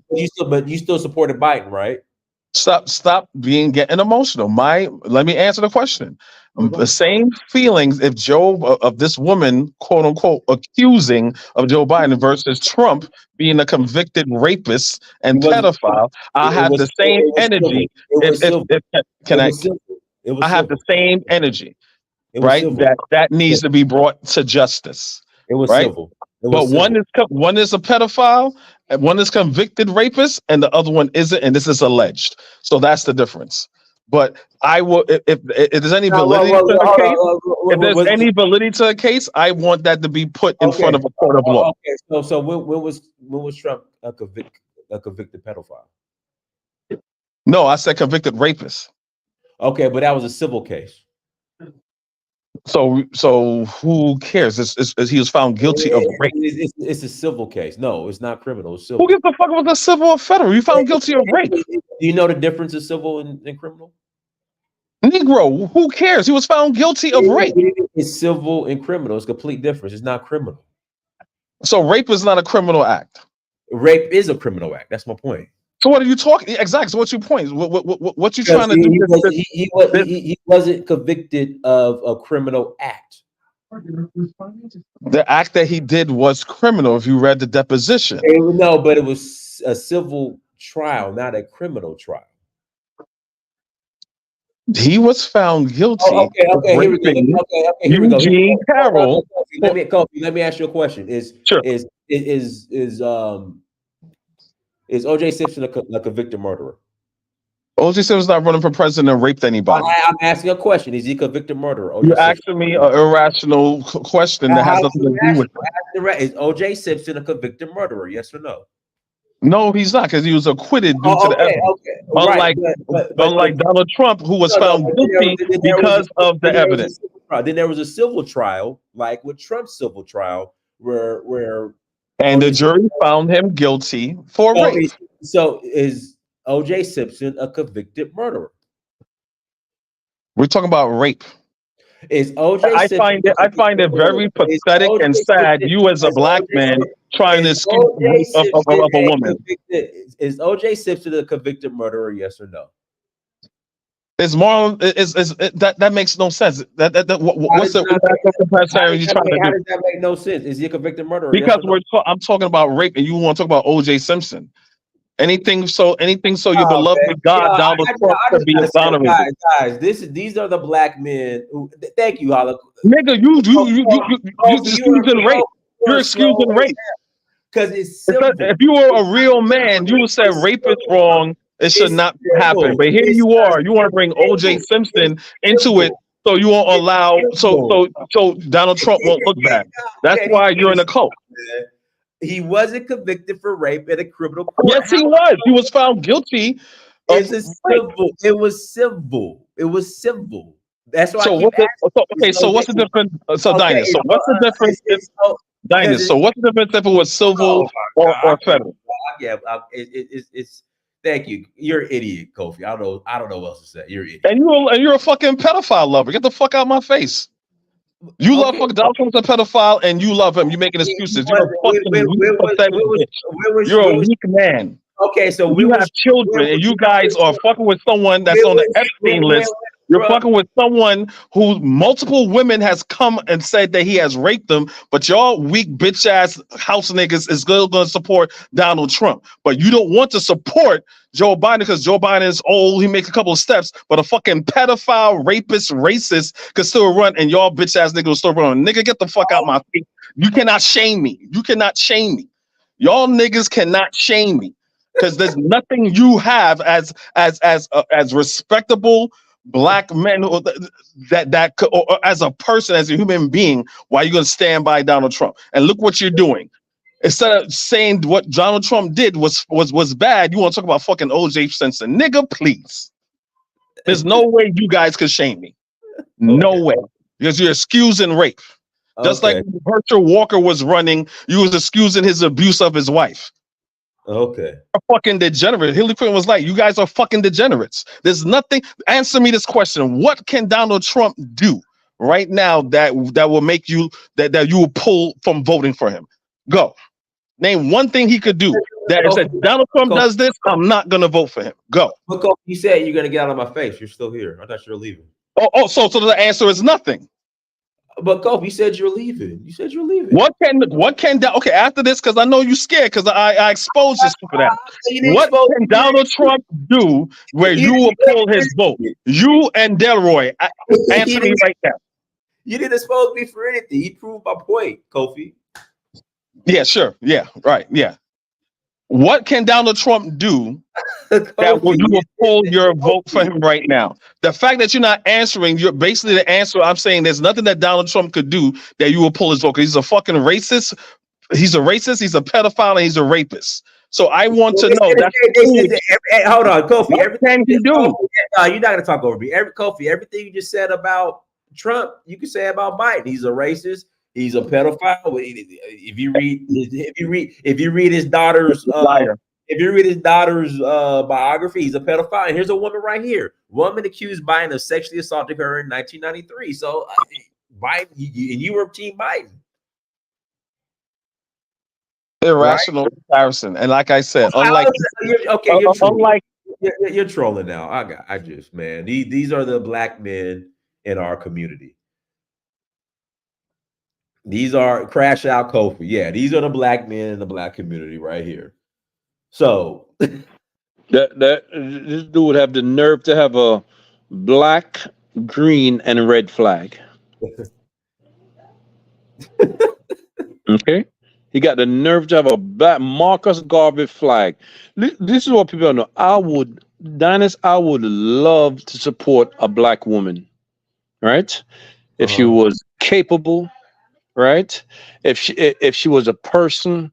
But you still supported Biden, right? Stop getting emotional. Let me answer the question. The same feelings if of this woman, quote unquote, accusing of Joe Biden versus Trump being a convicted rapist and pedophile, I have the same energy. I have the same energy, right? That needs to be brought to justice. It was right? civil. But one is a pedophile, and one is convicted rapist, and the other one isn't, and this is alleged. So that's the difference. But I will, if there's any validity to the case, if there's any validity to the case, I want that to be put in front of a court of law. Okay, so when was Trump a convicted pedophile? No, I said convicted rapist. Okay, but that was a civil case. So who cares? He was found guilty of rape. It's a civil case. No, it's not criminal. It's civil. Who gives a fuck about the civil or federal? You found guilty of rape. Do you know the difference of civil and criminal? Negro, who cares? He was found guilty of rape. It's civil and criminal. It's a complete difference. It's not criminal. So rape is not a criminal act. Rape is a criminal act. That's my point. So what are you talking? Exactly. So what's your point? What you trying to do? He wasn't convicted of a criminal act. The act that he did was criminal. If you read the deposition, no, but it was a civil trial, not a criminal trial. He was found guilty. Okay, here we go. Here we go. Eugene Carroll. Let me ask you a question. Is O.J. Simpson a convicted murderer? O.J. Simpson's not running for president and raped anybody. I'm asking a question. Is he a convicted murderer? You're asking me an irrational question that has nothing to do with it. Is O.J. Simpson a convicted murderer? Yes or no? No, he's not, because he was acquitted due to the evidence. Unlike Donald Trump, who was found guilty because of the evidence. Then there was a civil trial, like with Trump's civil trial, where and the jury found him guilty for rape. So is O.J. Simpson a convicted murderer? We're talking about rape. Is O.J. I find it very pathetic and sad. You as a black man trying to excuse of a woman. Is O.J. Simpson a convicted murderer? Yes or no? It's more. That makes no sense. What's the comparison you trying to do? How does that make no sense? Is he a convicted murderer? Because I'm talking about rape, and you want to talk about O.J. Simpson. Anything so your beloved God, Donald Trump, could be exonerated. Guys, these are the black men who. Thank you, Hala. Nigga, you excusing rape. You're excusing rape. Because it's simple. If you were a real man, you would say rape is wrong. It should not happen. But here you are. You want to bring O.J. Simpson into it, so you won't allow. So Donald Trump won't look bad. That's why you're in a cult. He wasn't convicted for rape at a criminal court. Yes, he was. He was found guilty. It was civil. That's why So I keep what's the asking. so what's the difference? So Okay, Dinus, so what's the difference if because Dinus? So what's the difference if it was oh civil my God, or federal? yeah, it's thank you. You're an idiot, Kofi. I don't know what else to say. You're an idiot. And you're a fucking pedophile lover. Get the fuck out of my face. You love fucking Donald Trump's a pedophile, and you love him. You making excuses. You're a fucking weak, pathetic bitch. You're a weak man. Okay, so You have children, and you guys are fucking with someone that's on the Epstein list. You're fucking with someone who multiple women has come and said that he has raped them, but y'all weak bitch ass house niggas is still going to support Donald Trump. But you don't want to support Joe Biden because Joe Biden is old. He makes a couple of steps, but a fucking pedophile, rapist, racist could still run, and y'all bitch ass niggas will still run. Nigga, get the fuck out my face. You cannot shame me. You cannot shame me. Y'all niggas cannot shame me because there's nothing you have as respectable black men or as a person, as a human being. Why are you gonna stand by Donald Trump? And look what you're doing. Instead of saying what Donald Trump did was bad, you want to talk about fucking OJ Simpson, nigga. Please, there's no way you guys could shame me. No way, because you're excusing rape. Just like when Herschel Walker was running, you was excusing his abuse of his wife. Okay. A fucking degenerate. Hillary Clinton was like, you guys are fucking degenerates. There's nothing. Answer me this question. What can Donald Trump do right now that will make you that you will pull from voting for him? Go. Name one thing he could do that if Donald Trump does this, I'm not gonna vote for him. Go. Look, you said you're gonna get out of my face. You're still here. I thought you were leaving. So the answer is nothing. But Kofi, you said you're leaving. You said you're leaving. What can okay after this? Because I know you're scared because I exposed you for that. What can Donald Trump do where you will pull his vote? You and Delroy, answer me right now. You didn't expose me for anything. You proved my point, Kofi. Yeah, sure. Yeah, right. Yeah. What can Donald Trump do that you will pull your vote for him right now? The fact that you're not answering, you're basically the answer. I'm saying there's nothing that Donald Trump could do that you will pull his vote. He's a fucking racist. He's a racist. He's a pedophile, and he's a rapist. So I want to know. Hold on, Kofi. What can he do? You're not gonna talk over me. Kofi, everything you just said about Trump, you can say about Biden. He's a racist. He's a pedophile. If you read his daughter's biography, he's a pedophile. And here's a woman right here. Woman accused Biden of sexually assaulting her in 1993. So Biden, you were Team Biden. Irrational comparison. And like I said, you're trolling now. Man, these are the black men in our community. These are Crash Out Kofi. Yeah, these are the black men in the black community right here. So this dude have the nerve to have a black, green, and red flag. Okay, he got the nerve to have a black Marcus Garvey flag. This is what people don't know. I would love to support a black woman, right? If she was capable. Right, if she was a person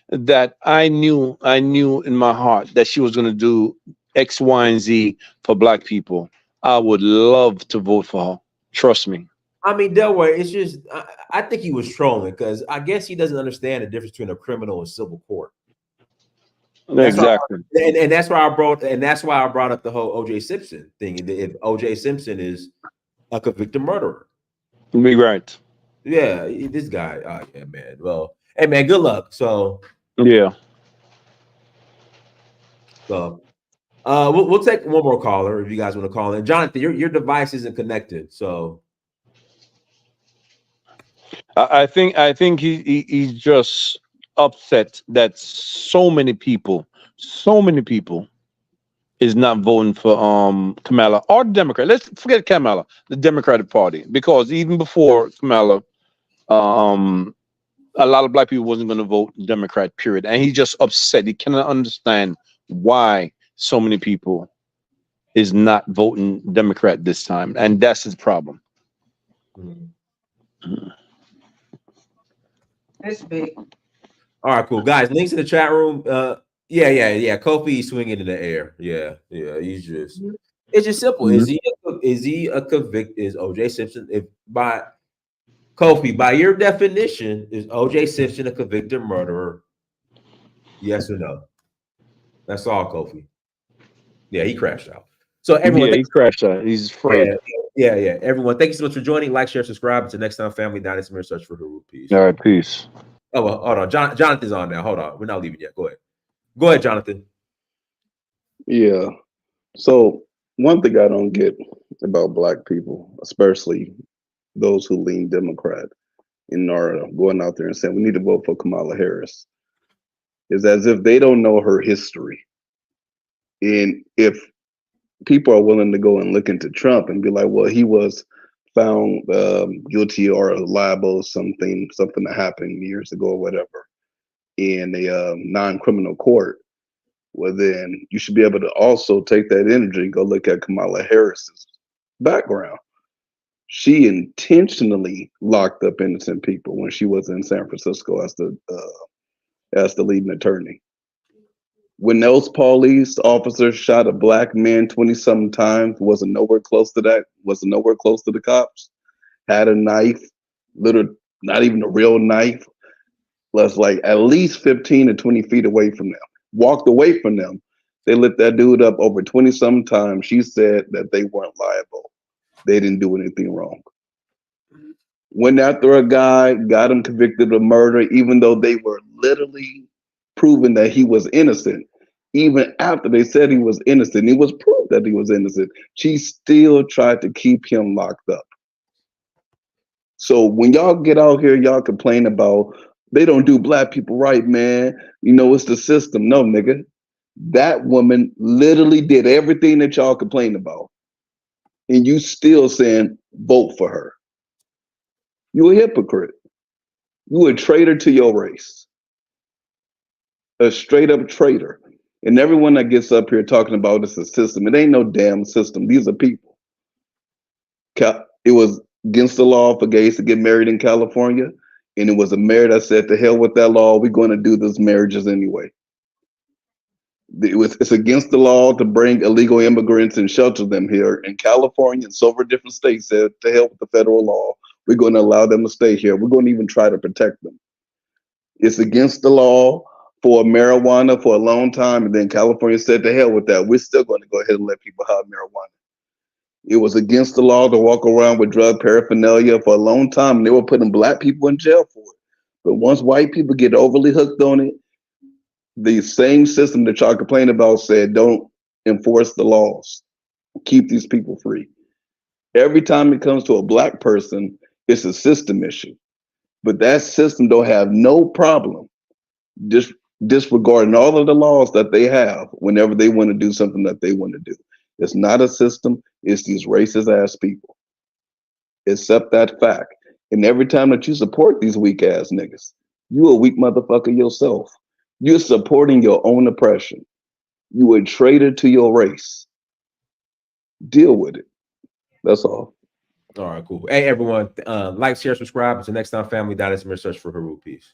that I knew in my heart that she was going to do X, Y, and Z for black people, I would love to vote for her. Trust me. I mean, Delaware, it's just I think he was trolling because I guess he doesn't understand the difference between a criminal and civil court. Exactly, and that's why I brought up the whole OJ Simpson thing. If OJ Simpson is a convicted murderer, be right. Yeah, this guy. Yeah, man. Well, hey, man. Good luck. So, yeah. So, we'll take one more caller if you guys want to call in. Jonathan, your device isn't connected, so. I think he's just upset that so many people is not voting for Kamala or the Democrat. Let's forget Kamala, the Democratic Party, because even before Kamala. A lot of black people wasn't going to vote Democrat, period. And he's just upset. He cannot understand why so many people is not voting Democrat this time. And that's his problem. It's big. All right, cool. Guys, links in the chat room. Yeah. Kofi swinging in the air. Yeah. He's just, it's just simple. Is is he a convict? Is OJ Simpson, if by Kofi, by your definition, is OJ Simpson a convicted murderer? Yes or no? That's all, Kofi. Yeah, he crashed out. So everyone, Yeah, he crashed out. He's afraid. yeah. Everyone, thank you so much for joining. Like, share, subscribe. Until next time, family. Dynasty Mirror, search for Haru. Peace. All right, peace. Oh, well, hold on. Jonathan's on now. Hold on. We're not leaving yet. Go ahead. Go ahead, Jonathan. Yeah. So one thing I don't get about black people, especially those who lean Democrat and are going out there and saying we need to vote for Kamala Harris, is as if they don't know her history. And if people are willing to go and look into Trump and be like, well, he was found guilty or liable something that happened years ago or whatever in a non-criminal court, well, then you should be able to also take that energy and go look at Kamala Harris's background. She intentionally locked up innocent people when she was in San Francisco as the leading attorney. When those police officers shot a black man 20-something times, wasn't nowhere close to that, wasn't nowhere close to the cops, had a knife, not even a real knife, was like at least 15 to 20 feet away from them, walked away from them. They lit that dude up over 20-something times. She said that they weren't liable. They didn't do anything wrong. Went after a guy, got him convicted of murder, even though they were literally proving that he was innocent. Even after they said he was innocent, it was proved that he was innocent. She still tried to keep him locked up. So when y'all get out here, y'all complain about they don't do black people right, man. You know, it's the system. No, nigga. That woman literally did everything that y'all complain about. And you still saying vote for her. You a hypocrite. You a traitor to your race. A straight up traitor. And everyone that gets up here talking about it's a system, it ain't no damn system. These are people. It was against the law for gays to get married in California. And it was a mayor that said, to hell with that law, we're going to do these marriages anyway. It's against the law to bring illegal immigrants and shelter them here in California and several different states said, to hell with the federal law, we're going to allow them to stay here. We're going to even try to protect them. It's against the law for marijuana for a long time. And then California said, to hell with that. We're still going to go ahead and let people have marijuana. It was against the law to walk around with drug paraphernalia for a long time. And they were putting black people in jail for it. But once white people get overly hooked on it, the same system that y'all complain about said, don't enforce the laws. Keep these people free. Every time it comes to a black person, it's a system issue. But that system don't have no problem disregarding all of the laws that they have whenever they want to do something that they want to do. It's not a system, it's these racist ass people. Accept that fact. And every time that you support these weak ass niggas, you a weak motherfucker yourself. You're supporting your own oppression. You a traitor to your race. Deal with it. That's all. All right, cool. Hey, everyone. Like, share, subscribe. Until next time, family. Dynasty Mirror, search for Haru. Peace.